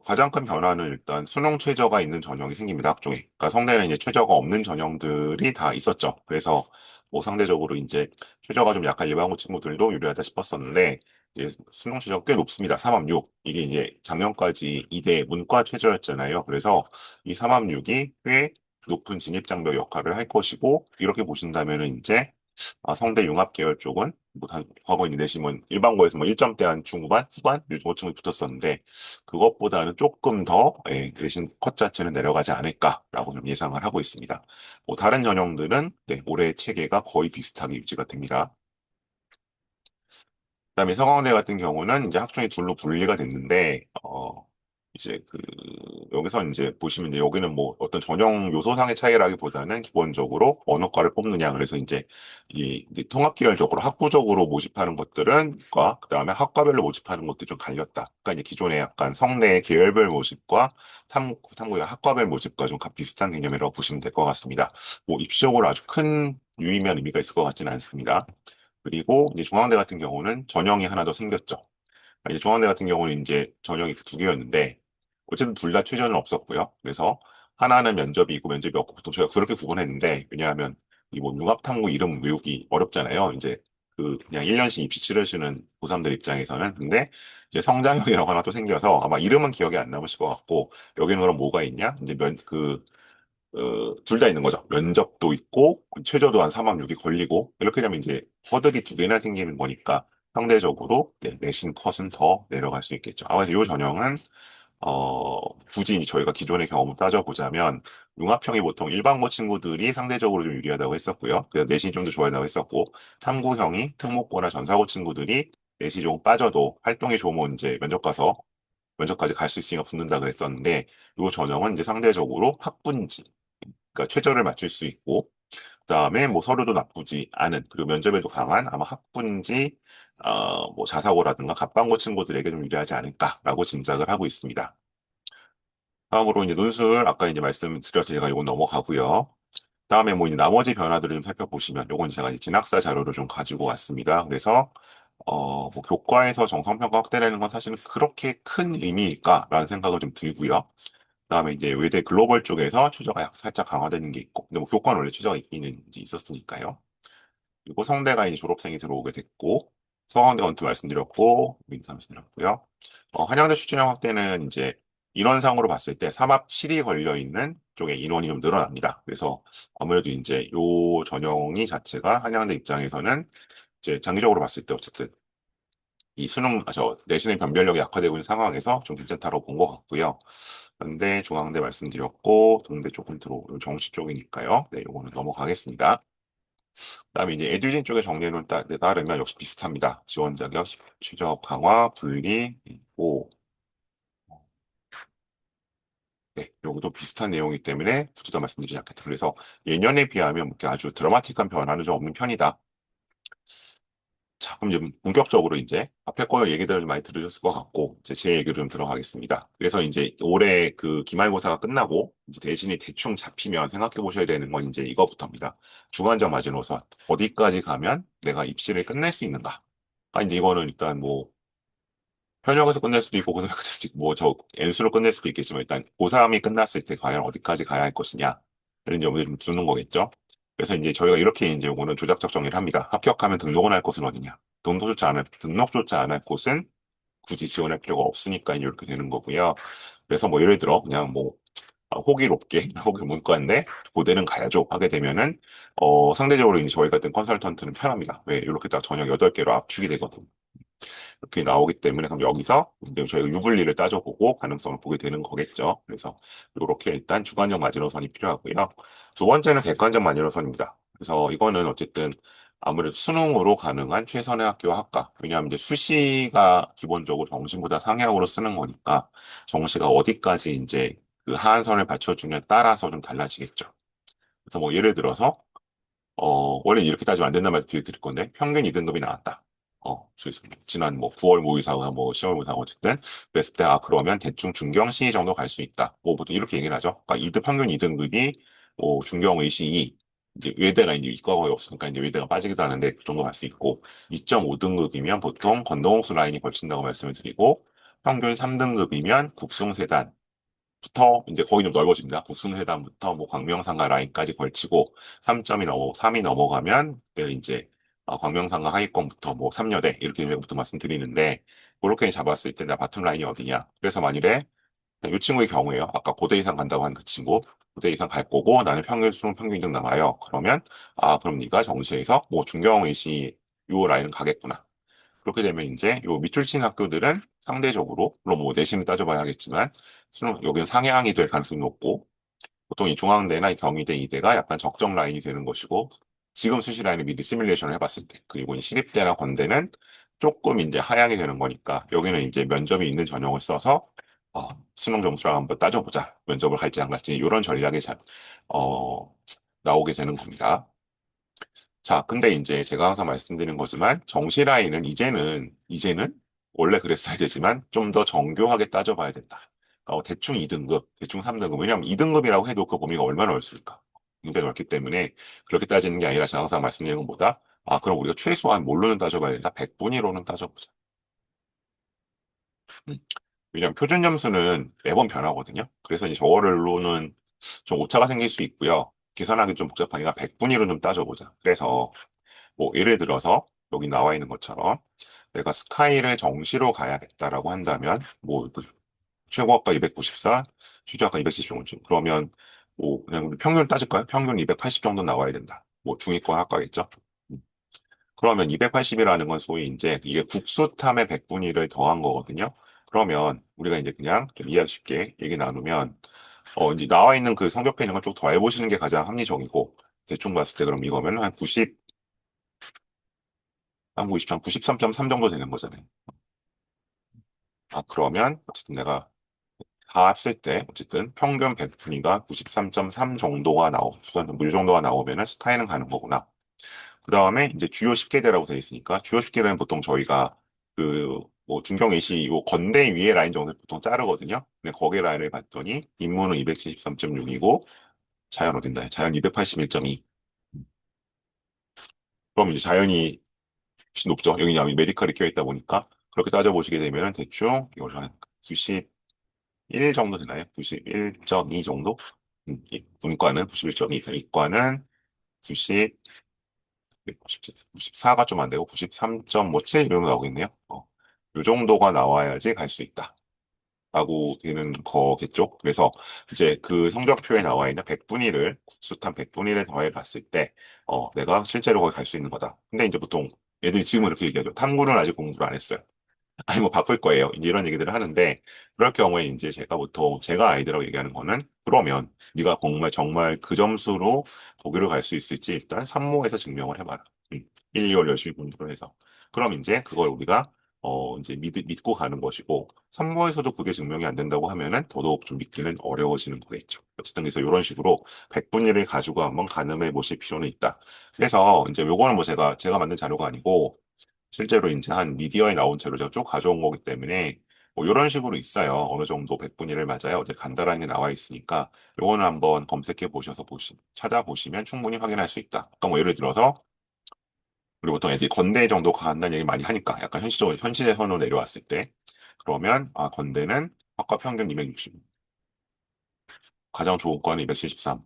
가장 큰 변화는 일단 수능 최저가 있는 전형이 생깁니다, 학종에. 그러니까 성대는 이제 최저가 없는 전형들이 다 있었죠. 그래서 뭐 상대적으로 이제 최저가 좀 약한 일반고 친구들도 유리하다 싶었었는데, 이제 수능 최저가 꽤 높습니다. 3합6. 이게 이제 작년까지 2대 문과 최저였잖아요. 그래서 이 3합6이 꽤 높은 진입장벽 역할을 할 것이고, 이렇게 보신다면은 이제 성대 융합 계열 쪽은 뭐 과거 이제 내시면 일반고에서 뭐 1점대 한 중후반, 후반 이 정도 붙었었는데 그것보다는 조금 더 내신 컷 자체는 내려가지 않을까라고 좀 예상을 하고 있습니다. 뭐 다른 전형들은 올해 체계가 거의 비슷하게 유지가 됩니다. 그다음에 서강대 같은 경우는 이제 학종이 둘로 분리가 됐는데 이제 여기서 이제 보시면 이제 여기는 뭐 어떤 전형 요소상의 차이라기보다는 기본적으로 어느 과를 뽑느냐 그래서 이제 통합계열적으로 학부적으로 모집하는 것들은 그다음에 학과별로 모집하는 것들이 좀 갈렸다. 그러니까 이제 기존에 약간 성내 계열별 모집과 탐구의 학과별 모집과 좀 비슷한 개념이라고 보시면 될 것 같습니다. 뭐 입시적으로 아주 큰 유의미한 의미가 있을 것 같지는 않습니다. 그리고 이제 중앙대 같은 경우는 전형이 하나 더 생겼죠. 이제 중앙대 같은 경우는 이제 전형이 두 개였는데 어쨌든 둘 다 최저는 없었고요. 그래서 하나는 면접이 있고 면접이 없고 보통 저희가 그렇게 구분했는데 왜냐하면 이 뭐 융합탐구 이름 외우기 어렵잖아요. 이제 그냥 1년씩 입시 치르시는 고3들 입장에서는 근데 이제 성장형이라고 하나 또 생겨서 아마 이름은 기억이 안 남으실 것 같고 여기는 그럼 뭐가 있냐? 이제 둘 다 있는 거죠. 면접도 있고, 최저도 한 3학 6이 걸리고, 이렇게 되면 이제 허들이 두 개나 생기는 거니까, 상대적으로, 내신 컷은 더 내려갈 수 있겠죠. 그래서 이 전형은, 굳이 저희가 기존의 경험을 따져보자면, 융합형이 보통 일반고 친구들이 상대적으로 좀 유리하다고 했었고요. 그래서 내신이 좀 더 좋아한다고 했었고, 탐구형이 특목고나 전사고 친구들이 내신이 조금 빠져도 활동이 좋으면 이제 면접까지 갈 수 있으니까 붙는다 그랬었는데, 이 전형은 이제 상대적으로 학분지, 그러니까 최저를 맞출 수 있고 그다음에 뭐 서류도 나쁘지 않은 그리고 면접에도 강한 아마 학군지 뭐 자사고라든가 갑방고 친구들에게 좀 유리하지 않을까라고 짐작을 하고 있습니다. 다음으로 이제 논술 아까 이제 말씀드려서 제가 이건 넘어가고요. 다음에 뭐 이제 나머지 변화들을 좀 살펴보시면 요건 제가 이제 진학사 자료를 좀 가지고 왔습니다. 그래서 뭐 교과에서 정성평가 확대라는 건 사실은 그렇게 큰 의미일까라는 생각을 좀 들고요. 그다음에 이제 외대 글로벌 쪽에서 최저가 살짝 강화되는 게 있고, 근데 뭐 교과는 원래 최저가 있기는 이제 있었으니까요. 그리고 성대가 이제 졸업생이 들어오게 됐고, 서강대 원투 말씀드렸고, 민사 말씀드렸고요. 한양대 추진력 확대는 이제 인원상으로 봤을 때 3합 7이 걸려 있는 쪽에 인원이 좀 늘어납니다. 그래서 아무래도 이제 요 전형이 자체가 한양대 입장에서는 이제 장기적으로 봤을 때 어쨌든 이 내신의 변별력이 약화되고 있는 상황에서 좀 괜찮다고 본 것 같고요. 연대, 중앙대 말씀드렸고, 동대 조금 정시 쪽이니까요. 네, 요거는 넘어가겠습니다. 그다음에 이제 에듀진 쪽의 정리를 따르면 역시 비슷합니다. 지원 자격, 취업 강화, 분리, 있고, 네, 요것도 비슷한 내용이기 때문에 굳이 더 말씀드리지 않겠다. 그래서 예년에 비하면 이렇게 아주 드라마틱한 변화는 좀 없는 편이다. 자, 그럼 이제 본격적으로 이제 앞에 거 얘기들을 많이 들으셨을 것 같고, 이제 제 얘기로 좀 들어가겠습니다. 그래서 이제 올해 그 기말고사가 끝나고, 이제 대신에 대충 잡히면 생각해 보셔야 되는 건 이제 이거부터입니다. 주관적 마지노선. 어디까지 가면 내가 입시를 끝낼 수 있는가? 이제 이거는 일단 뭐, 현역에서 끝낼 수도 있고, 고삼에서 끝낼 수도 있고, N수로 끝낼 수도 있겠지만, 일단 고3이 끝났을 때 과연 어디까지 가야 할 것이냐. 이런 점을 좀 두는 거겠죠. 그래서 이제 저희가 이렇게 이제 요거는 조작적 정의를 합니다. 합격하면 등록을 할 곳은 어디냐. 등록조차 안 할 곳은 굳이 지원할 필요가 없으니까 이렇게 되는 거고요. 그래서 뭐 예를 들어, 그냥 뭐, 호기롭게, 호기 문과인데, 고대는 가야죠. 하게 되면은, 상대적으로 이제 저희 같은 컨설턴트는 편합니다. 왜? 이렇게 딱 저녁 8개로 압축이 되거든요. 이렇게 나오기 때문에 그럼 여기서 이제 저희가 유불리를 따져보고 가능성을 보게 되는 거겠죠. 그래서 이렇게 일단 주관적 마지노선이 필요하고요. 두 번째는 객관적 마지노선입니다. 그래서 이거는 어쨌든 아무래도 수능으로 가능한 최선의 학교와 학과. 왜냐하면 이제 수시가 기본적으로 정시보다 상향으로 쓰는 거니까 정시가 어디까지 이제 그 하한선을 받쳐주냐에 따라서 좀 달라지겠죠. 그래서 뭐 예를 들어서 원래 이렇게 따지면 안 된다는 말씀 드릴 건데, 평균 2등급이 나왔다. 지난 뭐 9월 모의사나 뭐 10월 모의사 어쨌든, 그랬을 때, 그러면 대충 중경 C 정도 갈 수 있다. 뭐, 보통 이렇게 얘기를 하죠. 그러니까 평균 2등급이, 뭐, 중경 의시 2, 이제 외대가 이제 이과가 없으니까 이제 외대가 빠지기도 하는데, 그 정도 갈 수 있고, 2.5등급이면 보통 건너홍수 라인이 걸친다고 말씀을 드리고, 평균 3등급이면 국숭세단, 부터 이제 거의 좀 넓어집니다. 국순회담부터 뭐 광명상가 라인까지 걸치고 3이 넘어가면 네, 이제 광명상가 하위권부터 뭐 삼여대 이렇게부터 말씀드리는데 그렇게 잡았을 때 나 바텀 라인이 어디냐. 그래서 만일에 이 친구의 경우에요. 아까 고대 이상 간다고 한 그 친구 고대 이상 갈 거고 나는 수능 평균 2등 나와요. 그러면 그럼 네가 정시에서 뭐 중경의시 요 라인은 가겠구나. 그렇게 되면 이제 요 밑줄 친 학교들은 상대적으로, 물론 뭐 내신을 따져봐야겠지만, 여기는 상향이 될 가능성이 높고, 보통 이 중앙대나 이 경희대, 이대가 약간 적정 라인이 되는 것이고, 지금 수시 라인을 미리 시뮬레이션을 해봤을 때, 그리고 이 시립대나 건대는 조금 이제 하향이 되는 거니까, 여기는 이제 면접이 있는 전형을 써서, 수능 점수를 한번 따져보자. 면접을 갈지 안 갈지, 이런 전략이 어, 나오게 되는 겁니다. 자, 근데 이제 제가 항상 말씀드리는 거지만 정시 라인은 이제는 원래 그랬어야 되지만 좀 더 정교하게 따져봐야 된다. 대충 2등급, 대충 3등급. 왜냐하면 2등급이라고 해도 그 범위가 얼마나 넓습니까? 굉장히 넓기 때문에 그렇게 따지는 게 아니라 제가 항상 말씀드리는 것보다 그럼 우리가 최소한 뭘로는 따져봐야 된다. 100분위로는 따져보자. 음. 왜냐하면 표준 점수는 매번 변하거든요. 그래서 이제 저거를로는 좀 오차가 생길 수 있고요. 계산하기 좀 복잡하니까 100분위로 좀 따져보자. 그래서 뭐 예를 들어서 여기 나와 있는 것처럼 내가 스카이를 정시로 가야겠다라고 한다면 뭐 최고학과 294, 최저학과 270 정도 그러면 뭐 그냥 우리 평균 따질까요? 평균 280 정도 나와야 된다. 뭐 중위권 학과겠죠? 음. 그러면 280이라는 건 소위 이제 이게 국수탐의 100분위를 더한 거거든요. 그러면 우리가 이제 그냥 좀 이해하기 쉽게 얘기 나누면 이제 나와 있는 그 성적표 있는 걸 쭉 더해보시는 게 가장 합리적이고 대충 봤을 때 그럼 이거면 한 90, 한국 20점 93.3 정도 되는 거잖아요. 그러면 어쨌든 내가 다 합칠 때 어쨌든 평균 100분위가 93.3 정도가 이 정도가 나오면은 스카이는 가는 거구나. 그 다음에 이제 주요 10개대라고 되어 있으니까 주요 10개대는 보통 저희가 그 뭐 중경 예시 요 건대 위에 라인 정도 보통 자르거든요. 근데 거기 라인을 봤더니 인문은 273.6이고 자연 어딘가요? 자연 281.2. 그럼 이제 자연이 훨씬 높죠. 여기 메디컬이 껴있다 보니까 그렇게 따져보시게 되면 대충 이걸 한 91 정도 되나요? 91.2 정도? 문과는 91.2, 이과는 90, 94가 좀 안 되고 93.57 정도 나오겠네요. 이 정도가 나와야지 갈 수 있다. 라고 되는 거겠죠. 그래서 이제 그 성적표에 나와 있는 100분위 1을 국수탄 100분위 1에 더해 봤을 때, 내가 실제로 거기 갈 수 있는 거다. 근데 이제 보통 애들이 지금은 이렇게 얘기하죠. 탐구는 아직 공부를 안 했어요. 아니 뭐 바쁠 거예요. 이제 이런 얘기들을 하는데 그럴 경우에 이제 제가 보통 제가 아이들하고 얘기하는 거는 그러면 네가 정말 그 점수로 거기를 갈 수 있을지 일단 산모에서 증명을 해봐라. 1, 2월 열심히 공부를 해서 그럼 이제 그걸 우리가 이제 믿고 가는 것이고 산모에서도 그게 증명이 안 된다고 하면은 더더욱 좀 믿기는 어려워지는 거겠죠. 어쨌든 그래서 이런 식으로 100분위를 가지고 한번 가늠해 보실 필요는 있다. 그래서 이제 요거는 뭐 제가 만든 자료가 아니고 실제로 이제 한 미디어에 나온 채로 제가 쭉 가져온 거기 때문에 뭐 이런 식으로 있어요. 어느 정도 100분위를 맞아요. 어제 간단하게 게 나와 있으니까 요거는 한번 검색해 보셔서 찾아보시면 충분히 확인할 수 있다. 그러니까 뭐 예를 들어서 우리 보통 애들이 건대 정도 간다는 얘기 많이 하니까 약간 현실에서는 내려왔을 때 그러면 건대는 학과 평균 260, 가장 좋은 과는 273,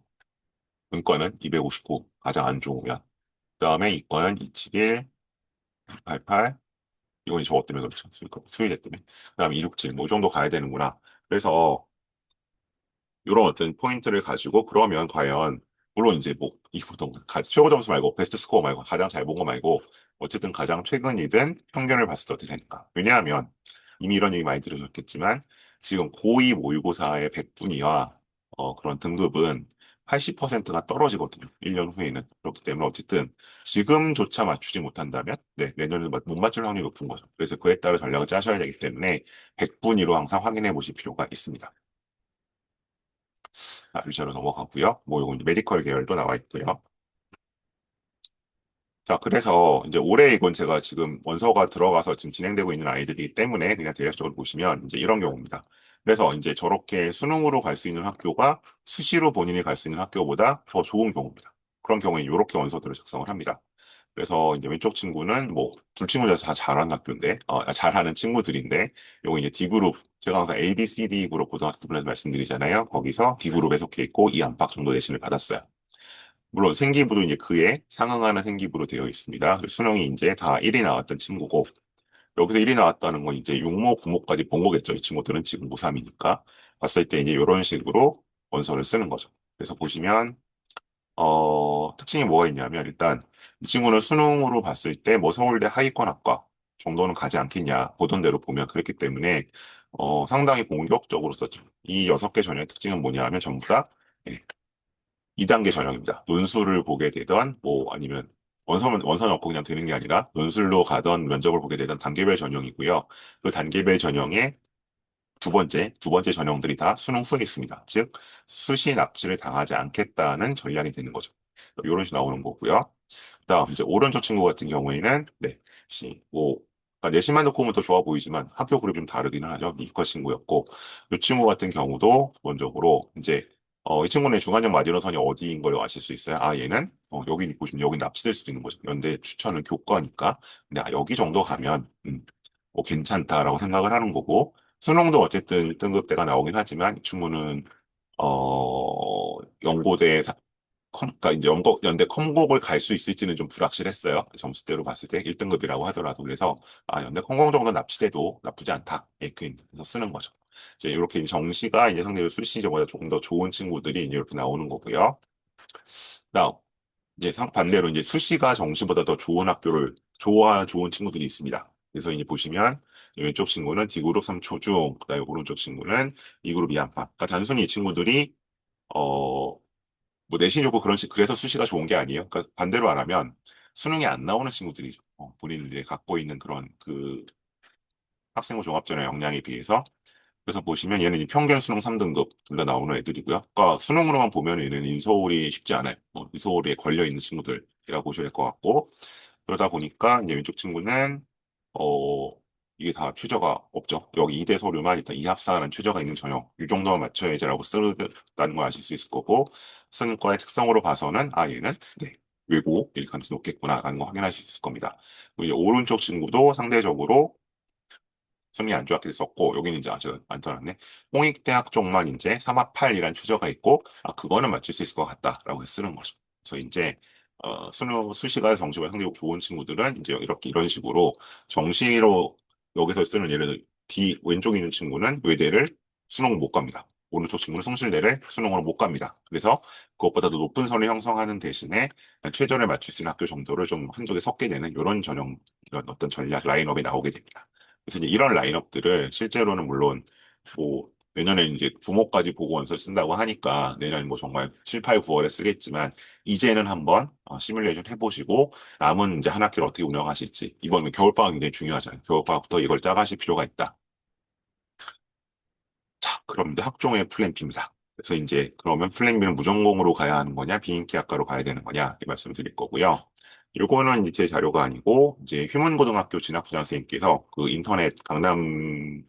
문과는 259, 가장 안 좋으면 그다음에 이과는 271, 88, 이건 저것 때문에 그렇죠. 수의대 때문에. 그다음에 267, 뭐, 이 정도 가야 되는구나. 그래서, 이런 어떤 포인트를 가지고, 그러면 과연, 물론 이제 뭐, 이 보통, 최고 점수 말고, 베스트 스코어 말고, 가장 잘 본 거 말고, 어쨌든 가장 최근이든 평균을 봤을 때 어떻게 되니까. 왜냐하면, 이미 이런 얘기 많이 들으셨겠지만, 지금 고2 모의고사의 100분위와, 그런 등급은 80%가 떨어지거든요. 1년 후에는. 그렇기 때문에 어쨌든, 지금조차 맞추지 못한다면, 네, 내년에 못 맞출 확률이 높은 거죠. 그래서 그에 따라 전략을 짜셔야 되기 때문에 100분위로 항상 확인해 보실 필요가 있습니다. 자, 위자로 넘어가고요. 뭐, 이건 메디컬 계열도 나와 있고요. 자, 그래서 이제 올해 이건 제가 지금 원서가 들어가서 지금 진행되고 있는 아이들이기 때문에 그냥 대략적으로 보시면 이제 이런 경우입니다. 그래서 이제 저렇게 수능으로 갈 수 있는 학교가 수시로 본인이 갈 수 있는 학교보다 더 좋은 경우입니다. 그런 경우에 이렇게 원서들을 작성을 합니다. 그래서 이제 왼쪽 친구는 뭐, 둘 친구 다 잘하는 학교인데, 잘하는 친구들인데, 요거 이제 D그룹, 제가 항상 A, B, C, D 그룹 고등학교 구분해서 말씀드리잖아요. 거기서 D그룹에 속해 있고, 이 안팎 정도 내신을 받았어요. 물론 생기부도 이제 그에 상응하는 생기부로 되어 있습니다. 수능이 이제 다 1이 나왔던 친구고, 여기서 1이 나왔다는 건 이제 6모, 9모까지 본 거겠죠. 이 친구들은 지금 고3이니까. 봤을 때 이제 이런 식으로 원서를 쓰는 거죠. 그래서 보시면, 특징이 뭐가 있냐면, 일단, 이 친구는 수능으로 봤을 때, 뭐, 서울대 하위권학과 정도는 가지 않겠냐, 보던 대로 보면 그랬기 때문에, 상당히 공격적으로 썼죠. 이 6개 전형의 특징은 뭐냐 하면, 전부 다, 예, 2단계 전형입니다. 논술을 보게 되던, 뭐, 아니면, 원서 넣고 그냥 되는 게 아니라, 논술로 가던 면접을 보게 되던 단계별 전형이고요. 그 단계별 전형의 두 번째 전형들이 다 수능 후에 있습니다. 즉, 수시 납치를 당하지 않겠다는 전략이 되는 거죠. 이런 식으로 나오는 거고요. 그다음 이제 오른쪽 친구 같은 경우에는 네, 뭐 그러니까 내신만 놓고 보면 더 좋아 보이지만 학교 그룹이 좀 다르기는 하죠. 이과 친구였고 이 친구 같은 경우도 기본적으로 이제 이 친구는 중간점 마지노선이 어디인 걸 아실 수 있어요. 얘는 여기 보시면 여기 납치될 수도 있는 거죠. 연대 추천은 교과니까 근데 여기 정도 가면 뭐 괜찮다라고 생각을 하는 거고 수능도 어쨌든 1등급대가 나오긴 하지만 이 친구는 연고대 그러니까 이제 연대 컴곡을 갈 수 있을지는 좀 불확실했어요. 점수대로 봤을 때 1등급이라고 하더라도 그래서 연대 컴곡 정도 납치돼도 나쁘지 않다. 그래서 쓰는 거죠. 이제 이렇게 정시가 이제 상대적으로 수시적보다 조금 더 좋은 친구들이 이제 이렇게 나오는 거고요. 다음 이제 반대로 이제 수시가 정시보다 더 좋은 학교를 좋은 친구들이 있습니다. 그래서 이제 보시면 왼쪽 친구는 D그룹 3초중, 그다음에 오른쪽 친구는 E그룹 2안팎. 그러니까 단순히 이 친구들이 뭐 내신 좋고 그래서 수시가 좋은 게 아니에요. 그러니까 반대로 말하면 수능이 안 나오는 친구들이죠. 본인들이 갖고 있는 그런 그 학생부 종합전형 역량에 비해서. 그래서 보시면 얘는 평균 수능 3등급 둘 다 나오는 애들이고요. 그러니까 수능으로만 보면 얘는 인서울이 쉽지 않아요. 인서울에 걸려 있는 친구들이라고 보셔야 될 것 같고 그러다 보니까 이제 왼쪽 친구는 어 이게 다 최저가 없죠. 여기 2대 서류만 일단 2합사라는 최저가 있는 전형 이 정도만 맞춰야지라고 쓰다는 걸 아실 수 있을 거고 쓰는 거의 특성으로 봐서는 얘는 네, 외국일 가능성이 높겠구나라는 거 확인하실 수 있을 겁니다. 그리고 이제 오른쪽 친구도 상대적으로 승리 안 좋았길 썼고 여기는 이제 아주 안 떠났네. 홍익대학 쪽만 이제 3합 8이라는 최저가 있고 그거는 맞출 수 있을 것 같다라고 쓰는 거죠. 그래서 이제 수시가 정시가 성적이 좋은 친구들은 이제 이렇게 이런 식으로 정시로 여기서 쓰는 예를 들어 D 왼쪽에 있는 친구는 외대를 수능 못 갑니다. 오른쪽 친구는 숭실대를 수능으로 못 갑니다. 그래서 그것보다도 높은 선을 형성하는 대신에 최저를 맞출 수 있는 학교 정도를 좀 한쪽에 섞게 되는 이런 전형, 이런 어떤 전략 라인업이 나오게 됩니다. 그래서 이제 이런 라인업들을 실제로는 물론 뭐 내년에 이제 부모까지 보고 원서를 쓴다고 하니까 내년 뭐 정말 7, 8, 9월에 쓰겠지만 이제는 한번 시뮬레이션 해보시고 남은 이제 한 학기를 어떻게 운영하실지 이번 겨울방학 굉장히 중요하잖아요. 겨울방학부터 이걸 짜가실 필요가 있다. 자, 그럼 이제 학종의 플랜 B입니다. 그래서 이제 그러면 플랜 B는 무전공으로 가야 하는 거냐, 비인기 학과로 가야 되는 거냐 이 말씀 드릴 거고요. 요거는 이제 제 자료가 아니고 이제 휴문고등학교 진학부장 선생님께서 그 인터넷 강남교육청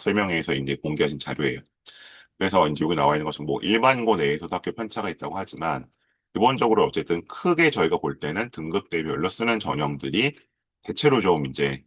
설명회에서 이제 공개하신 자료예요. 그래서 이제 여기 나와 있는 것은 뭐 일반고 내에서도 학교 편차가 있다고 하지만 기본적으로 어쨌든 크게 저희가 볼 때는 등급대별로 쓰는 전형들이 대체로 좀 이제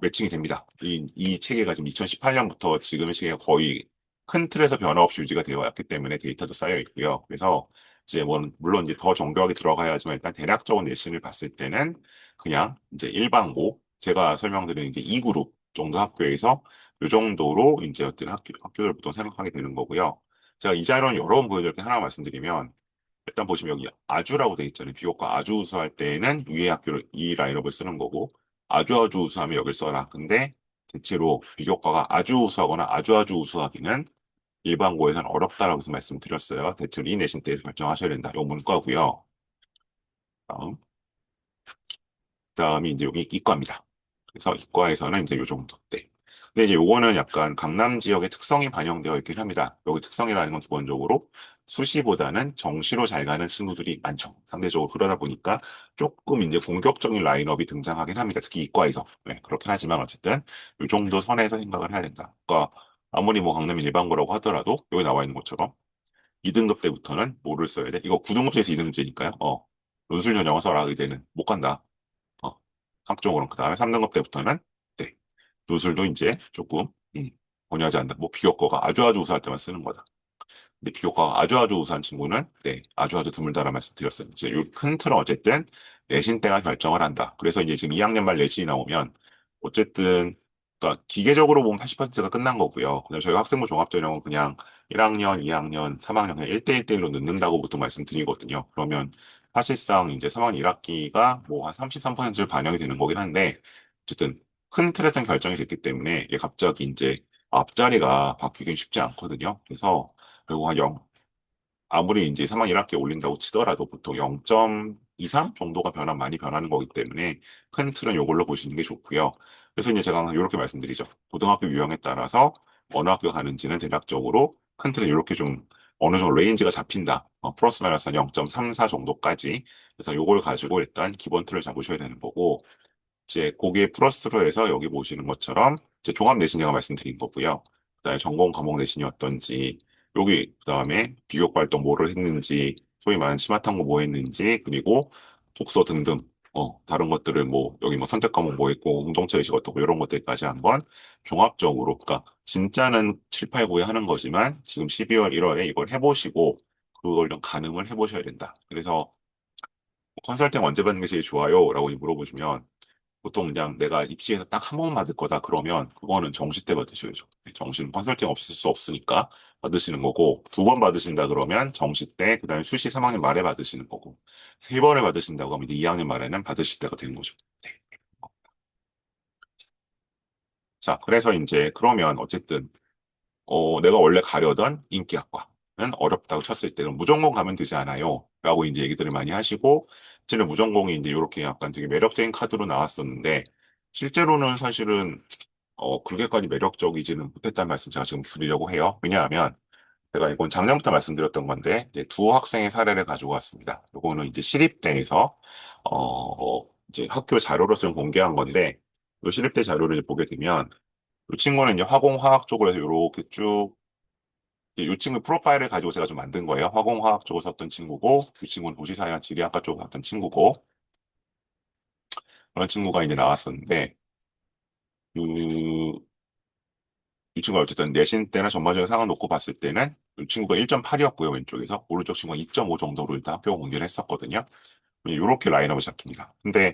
매칭이 됩니다. 이 체계가 지금 2018년부터 지금의 체계가 거의 큰 틀에서 변화 없이 유지가 되어 왔기 때문에 데이터도 쌓여 있고요. 그래서 이제 뭐 물론 이제 더 정교하게 들어가야 하지만 일단 대략적인 내신을 봤을 때는 그냥 이제 일반고 제가 설명드린 이제 2그룹 정도 학교에서 이 정도로 이제 어떤 학교를 보통 생각하게 되는 거고요. 제가 이 자료는 여러 번 보여드릴 하나 말씀드리면 일단 보시면 여기 아주라고 돼 있잖아요. 비교과 아주 우수할 때는 위의 학교를 이 라인업을 쓰는 거고 아주 아주 우수하면 여길 써라. 근데 대체로 비교과가 아주 우수하거나 아주 아주 우수하기는 일반고에서는 어렵다라고 해서 말씀드렸어요. 대체로 이 내신 때에서 결정하셔야 된다. 요 문과고요. 다음. 그다음이 이제 여기 이과입니다. 그래서 이과에서는 이제 요 정도 때. 근데 이제 요거는 약간 강남 지역의 특성이 반영되어 있긴 합니다. 여기 특성이라는 건 기본적으로 수시보다는 정시로 잘 가는 친구들이 많죠. 상대적으로 그러다 보니까 조금 이제 공격적인 라인업이 등장하긴 합니다. 특히 이과에서. 네, 그렇긴 하지만 어쨌든 요 정도 선에서 생각을 해야 된다. 그러니까 아무리 뭐 강남이 일반고라고 하더라도 여기 나와 있는 것처럼 2등급 때부터는 뭐를 써야 돼? 이거 9등급에서 2등급제니까요. 논술 전형을 써라. 의대는 못 간다. 어, 학종으로는. 그 다음에 3등급 때부터는, 네, 요술도 이제 조금, 권유하지 않는다. 뭐, 비교과가 아주 아주 우수할 때만 쓰는 거다. 근데 비교과가 아주 아주 우수한 친구는, 네, 아주 아주 드물다라는 말씀 드렸어요. 이제 요큰 틀은 어쨌든 내신 때가 결정을 한다. 그래서 이제 지금 2학년 말 내신이 나오면, 어쨌든, 그러니까 기계적으로 보면 80%가 끝난 거고요. 그다음에 저희 학생부 종합전형은 그냥 1학년, 2학년, 3학년 그냥 1대1대1로 넣는다고 보통 말씀드리거든요. 그러면 사실상 이제 3학년 1학기가 뭐 한 33%를 반영이 되는 거긴 한데, 어쨌든 큰 틀에서는 결정이 됐기 때문에 이게 갑자기 이제 앞자리가 바뀌긴 쉽지 않거든요. 그래서 결국 한 0, 아무리 이제 3학 1학기 올린다고 치더라도 보통 0.23 정도가 많이 변하는 거기 때문에 큰 틀은 이걸로 보시는 게 좋고요. 그래서 이제 제가 항상 이렇게 말씀드리죠. 고등학교 유형에 따라서 어느 학교 가는지는 대략적으로 큰 틀은 이렇게 좀 어느 정도 레인지가 잡힌다. 플러스 마이너스 0.34 정도까지. 그래서 이걸 가지고 일단 기본 틀을 잡으셔야 되는 거고, 이제 거기에 플러스로 해서 여기 보시는 것처럼 이제 종합 내신 제가 말씀드린 거고요. 그다음에 전공 과목 내신이 어떤지, 여기 그다음에 비교과 활동 뭐를 했는지, 소위 말하는 치마탐구 뭐 했는지, 그리고 독서 등등 다른 것들을 뭐 여기 뭐 선택 과목 뭐 했고 공동체 의식 어떻고 이런 것들까지 한번 종합적으로 그러니까 진짜는 7, 8, 9에 하는 거지만 지금 12월, 1월에 이걸 해보시고 그걸 좀 가늠을 해보셔야 된다. 그래서 컨설팅 언제 받는 게 제일 좋아요? 라고 물어보시면 보통 그냥 내가 입시에서 딱 한 번 받을 거다 그러면 그거는 정시 때 받으셔야죠. 정시는 컨설팅 없이 쓸 수 없으니까 받으시는 거고 두 번 받으신다 그러면 정시 때 그다음에 수시 3학년 말에 받으시는 거고 세 번을 받으신다고 하면 이제 2학년 말에는 받으실 때가 되는 거죠. 네. 자, 그래서 이제 그러면 어쨌든 내가 원래 가려던 인기학과는 어렵다고 쳤을 때 그럼 무전공 가면 되지 않아요? 라고 이제 얘기들을 많이 하시고 실제로 무전공이 이제 이렇게 약간 되게 매력적인 카드로 나왔었는데 실제로는 사실은 그렇게까지 매력적이지는 못했다는 말씀 제가 지금 드리려고 해요. 왜냐하면 제가 이건 작년부터 말씀드렸던 건데 이제 두 학생의 사례를 가지고 왔습니다. 이거는 이제 시립대에서 이제 학교 자료로 좀 공개한 건데 이 시립대 자료를 이제 보게 되면 이 친구는 이제 화공화학 쪽으로 해서 이렇게 쭉 이 친구 프로파일을 가지고 제가 좀 만든 거예요. 화공화학 쪽을 썼던 친구고 이 친구는 도시사회나 지리학과 쪽을 썼던 친구고 그런 친구가 이제 나왔었는데 그 이 친구가 어쨌든 내신 때나 전반적인 상황 놓고 봤을 때는 이 친구가 1.8이었고요, 왼쪽에서. 오른쪽 친구가 2.5 정도로 일단 합격 공개를 했었거든요. 이렇게 라인업을 잡힙니다. 근데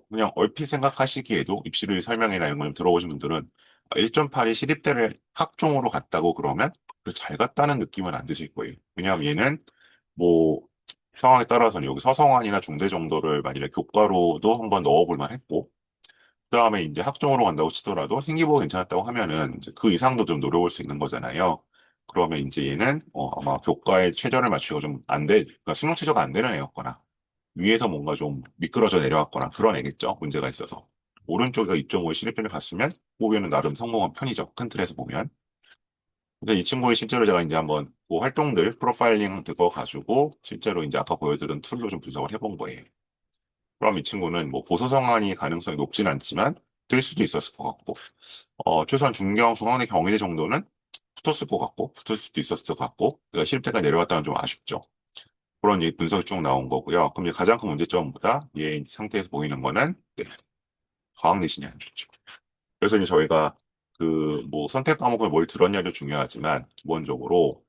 그냥 얼핏 생각하시기에도 입시를 설명이나 이런 걸 좀 들어보신 분들은 1.8이 시립대를 학종으로 갔다고 그러면 잘 갔다는 느낌은 안 드실 거예요. 왜냐하면 얘는 뭐 상황에 따라서는 여기 서성환이나 중대 정도를 만일에 교과로도 한번 넣어볼 만했고, 그다음에 이제 학종으로 간다고 치더라도 생기부가 괜찮았다고 하면은 이제 그 이상도 좀 노려볼 수 있는 거잖아요. 그러면 이제 얘는 아마 교과에 최저를 맞추기가 좀 안 돼, 그러니까 수능 최저가 안 되는 애였거나 위에서 뭔가 좀 미끄러져 내려왔거나 그런 애겠죠. 문제가 있어서. 오른쪽에 2.5의 시립편을 봤으면 보기에는 나름 성공한 편이죠. 큰 틀에서 보면. 근데 이 친구의 실제로 제가 이제 한번 그 활동들 프로파일링 그거 가지고 실제로 이제 아까 보여드린 툴로 좀 분석을 해본 거예요. 그럼 이 친구는 뭐 고소성한이 가능성이 높진 않지만 될 수도 있었을 것 같고, 최소한 중앙대 경희대 정도는 붙었을 것 같고, 붙을 수도 있었을 것 같고, 그러니까 실패가 내려왔다는 좀 아쉽죠. 그런 분석이 쭉 나온 거고요. 그럼 이제 가장 큰 문제점보다 얘 상태에서 보이는 거는 네, 과학 내신이 안 좋죠. 그래서 이제 저희가 그 뭐 선택 과목을 뭘 들었냐도 중요하지만 기본적으로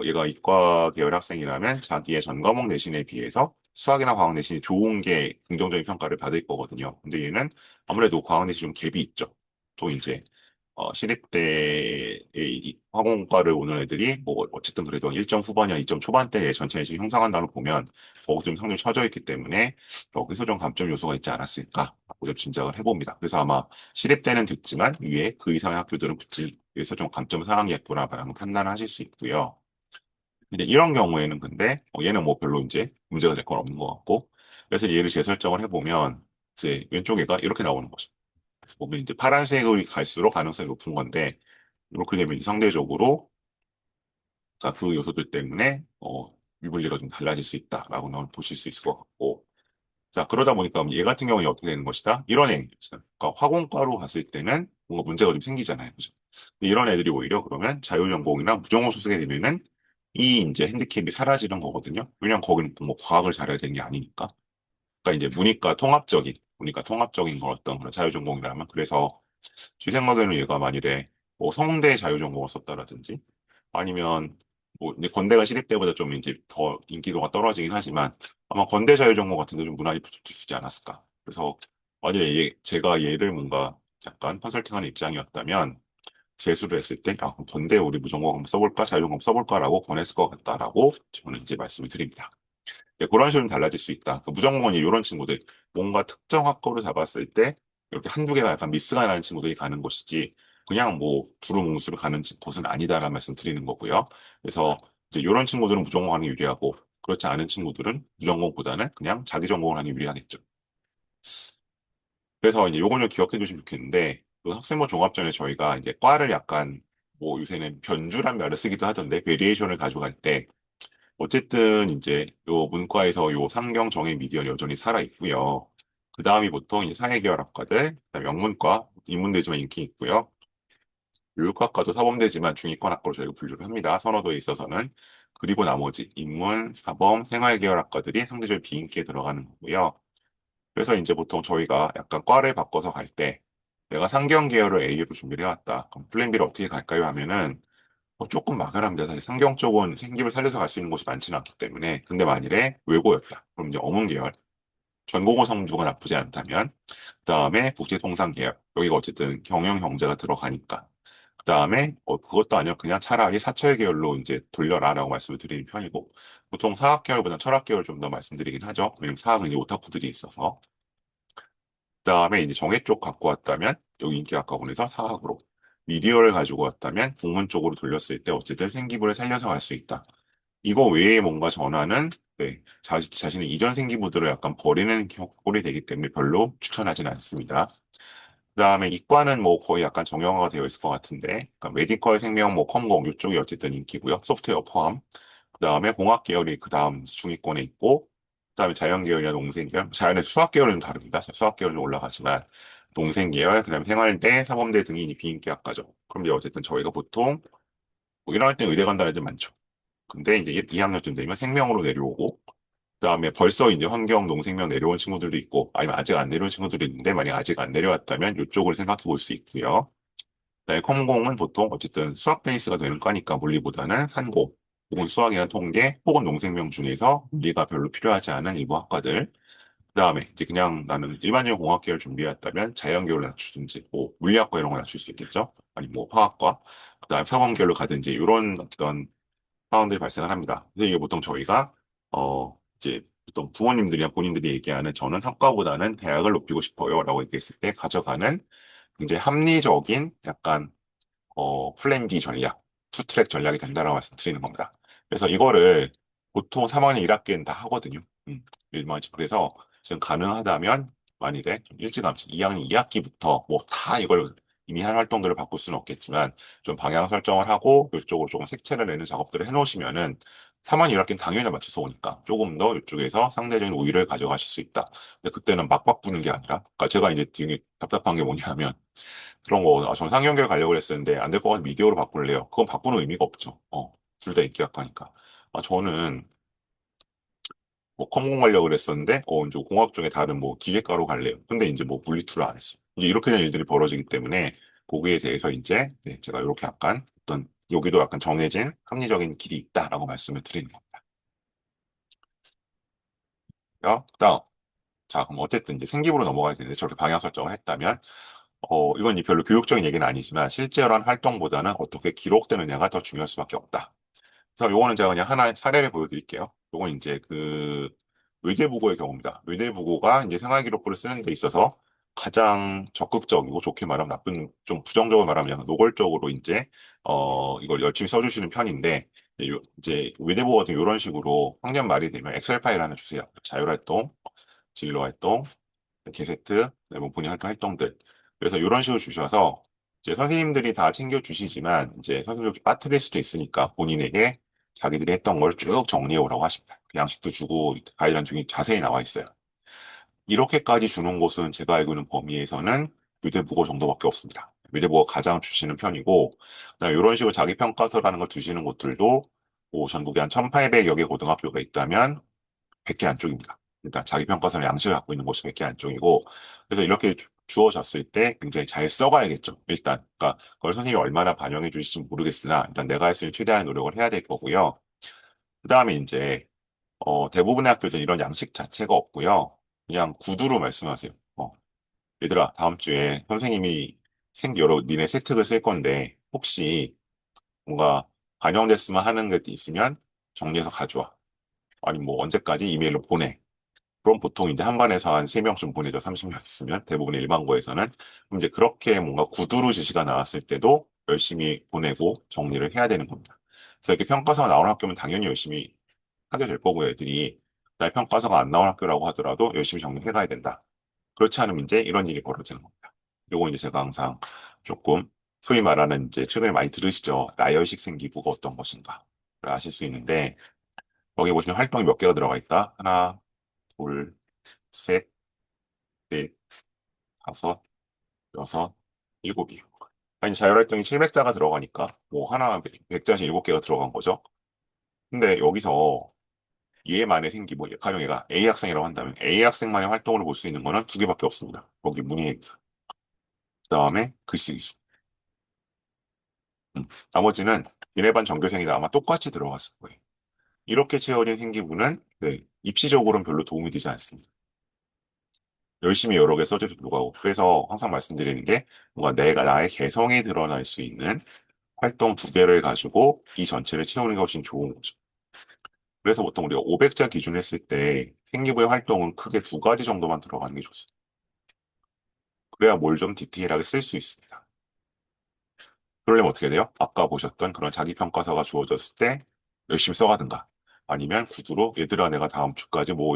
얘가 이과 계열 학생이라면 자기의 전 과목 내신에 비해서 수학이나 과학 내신이 좋은 게 긍정적인 평가를 받을 거거든요. 근데 얘는 아무래도 과학 내신 좀 갭이 있죠. 또 이제 시립대의 이 화공과를 오는 애들이 뭐 어쨌든 그래도 1점 후반이나 2점 초반대에 전체 내신 형성한다고 보면 거기 좀 상당히 처져 있기 때문에 여기서 좀 감점 요소가 있지 않았을까라고 좀 짐작을 해봅니다. 그래서 아마 시립대는 됐지만 위에 그 이상의 학교들은 붙지, 그래서 좀 감점 사항이었구나라는 판단을 하실 수 있고요. 근데 이런 경우에는 근데 얘는 뭐 별로 이제 문제가 될 건 없는 것 같고, 그래서 얘를 재설정을 해보면 이제 왼쪽 애가 이렇게 나오는 거죠. 그래서 보면 이제 파란색을 갈수록 가능성이 높은 건데, 이렇게 되면 이제 상대적으로 그러니까 그 요소들 때문에 유불리가 좀 달라질 수 있다라고 보실 수 있을 것 같고, 자, 그러다 보니까 얘 같은 경우는 어떻게 되는 것이다? 이런 애, 그러니까 화공과로 갔을 때는 뭔가 문제가 좀 생기잖아요. 그죠? 근데 이런 애들이 오히려 그러면 자유전공이나 무전공 소속에 되면은 이 이제 핸디캡이 사라지는 거거든요. 왜냐면 거기는 뭐 과학을 잘해야 되는 게 아니니까. 그러니까 이제 문이과 통합적인 걸 어떤 그런 자유전공이라면, 그래서 제 생각에는 얘가 만일에 뭐 성대 자유전공을 썼다라든지 아니면 뭐 이제 건대가 시립대보다 좀 이제 더 인기도가 떨어지긴 하지만 아마 건대 자유전공 같은 데 좀 무난히 붙을 수 있지 않았을까. 그래서 만일에 제가 얘를 뭔가 약간 컨설팅하는 입장이었다면 재수를 했을 때, 그럼 건대 우리 무전공 한번 써볼까? 자유전공 써볼까라고 권했을 것 같다라고 저는 이제 말씀을 드립니다. 예, 그런 식으로 달라질 수 있다. 그 무전공은 이런 친구들, 뭔가 특정 학과를 잡았을 때 이렇게 한두 개가 약간 미스가 나는 친구들이 가는 곳이지, 그냥 뭐 두루뭉술을 가는 곳은 아니다라는 말씀 드리는 거고요. 그래서 이제 이런 친구들은 무전공 하는 게 유리하고, 그렇지 않은 친구들은 무전공보다는 그냥 자기 전공을 하는 게 유리하겠죠. 그래서 이제 요걸 좀 기억해 두시면 좋겠는데, 그 학생부 종합전에 저희가 이제 과를 약간 뭐 요새는 변주란 말을 쓰기도 하던데, 베리에이션을 가져갈 때 어쨌든 이제 요 문과에서 요 상경 정의 미디어 여전히 살아 있고요. 그 다음이 보통 이제 사회계열학과들, 그다음에 영문과, 인문대지만 인기 있고요. 교육학과도 사범대지만 중위권 학과로 저희가 분류를 합니다. 선호도에 있어서는. 그리고 나머지 인문, 사범, 생활계열학과들이 상대적으로 비인기에 들어가는 거고요. 그래서 이제 보통 저희가 약간 과를 바꿔서 갈 때 내가 상경 계열을 A로 준비를 해왔다. 그럼 플랜 B를 어떻게 갈까요? 하면은 조금 막연합니다. 사실 상경 쪽은 생기를 살려서 갈 수 있는 곳이 많지는 않기 때문에. 근데 만일에 외고였다. 그럼 이제 어문 계열, 전공의 성적은 나쁘지 않다면, 그 다음에 국제통상 계열, 여기가 어쨌든 경영 경제가 들어가니까. 그 다음에 그것도 아니라 그냥 차라리 사철 계열로 이제 돌려라라고 말씀을 드리는 편이고, 보통 사학 계열보다 철학 계열 좀 더 말씀드리긴 하죠. 왜냐면 사학은 이제 오타쿠들이 있어서. 그다음에 이제 정예 쪽 갖고 왔다면 여기 인기학과군에서 사학으로, 미디어를 가지고 왔다면 국문 쪽으로 돌렸을 때 어쨌든 생기부를 살려서 갈 수 있다. 이거 외에 뭔가 전환은 네, 자신의 이전 생기부들을 약간 버리는 꼴이 되기 때문에 별로 추천하지는 않습니다. 그다음에 이과는 뭐 거의 약간 정형화가 되어 있을 것 같은데, 그러니까 메디컬, 생명, 뭐 컴공 이쪽이 어쨌든 인기고요. 소프트웨어 포함. 그다음에 공학 계열이 그다음 중위권에 있고, 그다음에 자연 계열이나 농생 계열, 자연의 수학 계열은 좀 다릅니다. 수학 계열은 올라가지만 농생 계열, 그다음에 생활대, 사범대 등이 비인기 학과죠. 그럼 이제 어쨌든 저희가 보통 뭐 일어날 때 의대 간다는 애들 많죠. 근데 이제 2학년쯤 되면 생명으로 내려오고, 그다음에 벌써 이제 환경, 농생명 내려온 친구들도 있고, 아니면 아직 안 내려온 친구들도 있는데 만약 아직 안 내려왔다면 이쪽을 생각해 볼 수 있고요. 그다음에 컴공은 보통 어쨌든 수학 베이스가 되는 과니까 물리보다는 산고, 혹은 수학이나 통계, 혹은 농생명 중에서 물리가 별로 필요하지 않은 일부 학과들. 그다음에 이제 그냥 나는 일반적인 공학계를 준비했다면 자연계열로 낮추든지, 뭐 물리학과 이런 거 낮출 수 있겠죠? 아니 뭐 화학과, 그다음에 사범계열로 가든지 이런 어떤 상황들이 발생을 합니다. 근데 이게 보통 저희가 이제 보통 부모님들이나 본인들이 얘기하는 저는 학과보다는 대학을 높이고 싶어요라고 얘기했을 때 가져가는 굉장히 합리적인 약간 플랜 B 전략, 투트랙 전략이 된다라고 말씀드리는 겁니다. 그래서 이거를 보통 3학년 1학기는 다 하거든요. 그래서 지금 가능하다면 만일에 좀 일찌감치 2학년 2학기부터 뭐 다 이걸 이미 한 활동들을 바꿀 수는 없겠지만 좀 방향 설정을 하고 이쪽으로 조금 색채를 내는 작업들을 해놓으시면은 3학년 1학기는 당연히 맞춰서 오니까 조금 더 이쪽에서 상대적인 우위를 가져가실 수 있다. 근데 그때는 막 바꾸는 게 아니라, 그러니까 제가 이제 되게 답답한 게 뭐냐면 그런 거, 정상연결 가려고 했었는데 안 될 것 같으면 미디어로 바꿀래요. 그건 바꾸는 의미가 없죠. 둘 다 인기학과니까. 저는 뭐 컴공 가려고 그랬었는데, 이제 공학 중에 다른 뭐 기계과로 갈래요. 근데 이제 뭐 물리투를 안 했어. 이제 이렇게 된 일들이 벌어지기 때문에 거기에 대해서 이제 네, 제가 이렇게 약간 어떤 여기도 약간 정해진 합리적인 길이 있다라고 말씀을 드리는 겁니다. 그다음 자, 그럼 어쨌든 이제 생기부로 넘어가야 되는데 저렇게 방향 설정을 했다면 이건 이제 별로 교육적인 얘기는 아니지만 실제로 한 활동보다는 어떻게 기록되느냐가 더 중요할 수밖에 없다. 그래서 요거는 제가 그냥 하나의 사례를 보여드릴게요. 요건 이제 그 외대부고의 경우입니다. 외대부고가 이제 생활기록부를 쓰는 데 있어서 가장 적극적이고 좋게 말하면 나쁜, 좀 부정적으로 말하면 약간 노골적으로 이제, 이걸 열심히 써주시는 편인데, 이제 외대부고 같은 이런 식으로 학년 말이 되면 엑셀 파일 하나 주세요. 자율활동, 진로활동, 게세트, 뭐 본인 활동 활동들. 그래서 이런 식으로 주셔서 이제 선생님들이 다 챙겨주시지만 이제 선생님들이 빠뜨릴 수도 있으니까 본인에게 자기들이 했던 걸 쭉 정리해 오라고 하십니다. 그 양식도 주고 가이드라인 중에 자세히 나와 있어요. 이렇게까지 주는 곳은 제가 알고 있는 범위에서는 교대국어 정도밖에 없습니다. 교대국어 가장 주시는 편이고, 그다음에 이런 식으로 자기 평가서라는 걸 두시는 곳들도 뭐 전국에 한 1,800여 개 고등학교가 있다면 100개 안쪽입니다. 그러니까 자기 평가서는 양식을 갖고 있는 곳이 100개 안쪽이고, 그래서 이렇게 주어졌을 때 굉장히 잘 써가야겠죠. 일단, 그러니까 그걸 선생님이 얼마나 반영해 주실지 모르겠으나 일단 내가 할 수 있는 최대한의 노력을 해야 될 거고요. 그 다음에 이제 대부분의 학교들은 이런 양식 자체가 없고요. 그냥 구두로 말씀하세요. 얘들아, 다음 주에 선생님이 여러 니네 세특을 쓸 건데 혹시 뭔가 반영됐으면 하는 게 있으면 정리해서 가져와. 아니 뭐 언제까지 이메일로 보내. 그럼 보통 이제 한 반에서 한 3명쯤 보내죠. 30명 있으면. 대부분의 일반고에서는. 그럼 이제 그렇게 뭔가 구두로 지시가 나왔을 때도 열심히 보내고 정리를 해야 되는 겁니다. 그래서 이렇게 평가서가 나오는 학교면 당연히 열심히 하게 될 거고요. 애들이. 날 평가서가 안 나온 학교라고 하더라도 열심히 정리해 가야 된다. 그렇지 않으면 이제 이런 일이 벌어지는 겁니다. 요거 이제 제가 항상 조금 소위 말하는 이제 최근에 많이 들으시죠. 나열식 생기부가 어떤 것인가. 아실 수 있는데 여기 보시면 활동이 몇 개가 들어가 있다. 하나, 둘, 셋, 넷, 다섯, 여섯, 일곱이요. 아니, 자율활동이 700자가 들어가니까, 뭐, 하나 100자씩 7개가 들어간 거죠. 근데 여기서 얘만의 생기, 뭐, 가령 얘가 A 학생이라고 한다면 A 학생만의 활동으로 볼 수 있는 거는 2개밖에 없습니다. 거기 문의행사. 그 다음에 글씨 기술. 나머지는 얘네반 전교생이다 아마 똑같이 들어갔을 거예요. 이렇게 채워진 생기부는 네, 입시적으로는 별로 도움이 되지 않습니다. 열심히 여러 개 써줘도 불구하고. 그래서 항상 말씀드리는 게 뭔가 내가 나의 개성이 드러날 수 있는 활동 2개를 가지고 이 전체를 채우는 게 훨씬 좋은 거죠. 그래서 보통 우리가 500자 기준 했을 때 생기부의 활동은 크게 2가지 정도만 들어가는 게 좋습니다. 그래야 뭘 좀 디테일하게 쓸 수 있습니다. 그러려면 어떻게 돼요? 아까 보셨던 그런 자기평가서가 주어졌을 때 열심히 써가든가 아니면 구두로 얘들아 내가 다음 주까지 뭐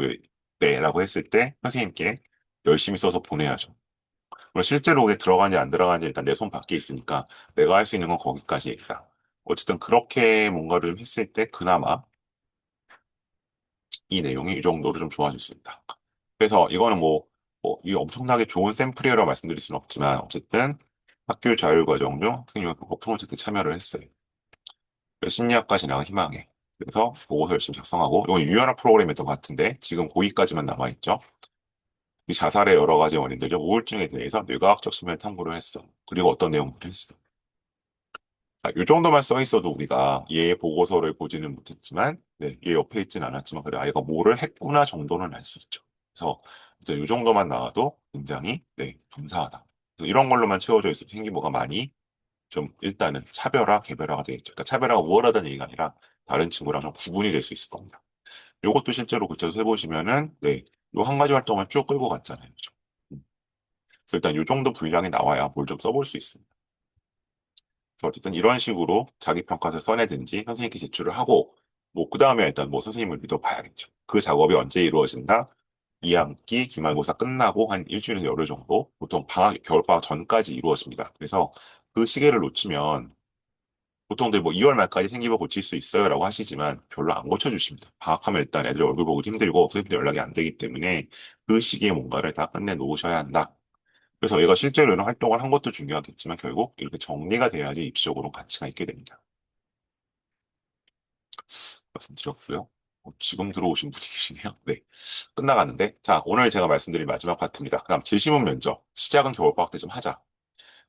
네라고 했을 때 선생님께 열심히 써서 보내야죠. 그럼 실제로 그게 들어가는지 안 들어가는지 일단 내 손 밖에 있으니까 내가 할 수 있는 건 거기까지다. 어쨌든 그렇게 뭔가를 했을 때 그나마 이 내용이 이 정도로 좀 좋아질 수 있다. 그래서 이거는 이게 엄청나게 좋은 샘플이라고 말씀드릴 수는 없지만 어쨌든 학교 자율과정 중 학생이 꼭 프로젝트 참여를 했어요. 그래서 심리학과 진학을 희망해. 그래서 보고서 열심히 작성하고 이건 유연한 프로그램이었던 것 같은데 지금 고기까지만 남아있죠. 이 자살의 여러 가지 원인들, 우울증에 대해서 뇌과학적 수면 탐구를 했어. 그리고 어떤 내용들을 했어. 요 정도만 써 있어도 우리가 얘 보고서를 보지는 못했지만, 네, 얘 옆에 있진 않았지만, 그래, 아이가 뭐를 했구나 정도는 알 수 있죠. 그래서 이제 요 정도만 나와도 굉장히, 네, 감사하다. 그래서 이런 걸로만 채워져 있으면 생기부가 많이 좀 일단은 차별화, 개별화가 되겠죠. 그러니까 차별화가 우월하다는 얘기가 아니라 다른 친구랑 좀 구분이 될 수 있을 겁니다. 요것도 실제로 그쪽에서 해보시면은, 네, 요 한 가지 활동을 쭉 끌고 갔잖아요. 그죠? 그래서 일단 요 정도 분량이 나와야 뭘 좀 써볼 수 있습니다. 그래서 어쨌든 이런 식으로 자기 평가서를 써내든지 선생님께 제출을 하고, 뭐, 그 다음에 일단 뭐 선생님을 믿어봐야겠죠. 그 작업이 언제 이루어진다? 2학기 기말고사 끝나고 한 일주일에서 열흘 정도, 보통 겨울방학 전까지 이루어집니다. 그래서 그 시기를 놓치면 보통들 뭐 2월 말까지 생기부 고칠 수 있어요라고 하시지만 별로 안 고쳐주십니다. 방학하면 일단 애들 얼굴 보기도 힘들고 선생님도 연락이 안 되기 때문에 그 시기에 뭔가를 다 끝내 놓으셔야 한다. 그래서 얘가 실제로 이런 활동을 한 것도 중요하겠지만 결국 이렇게 정리가 돼야지 입시적으로 가치가 있게 됩니다. 말씀드렸고요. 지금 들어오신 분이 계시네요. 네. 끝나가는데. 자, 오늘 제가 말씀드린 마지막 파트입니다. 그다음 제시문 면접. 시작은 겨울방학 때좀 하자.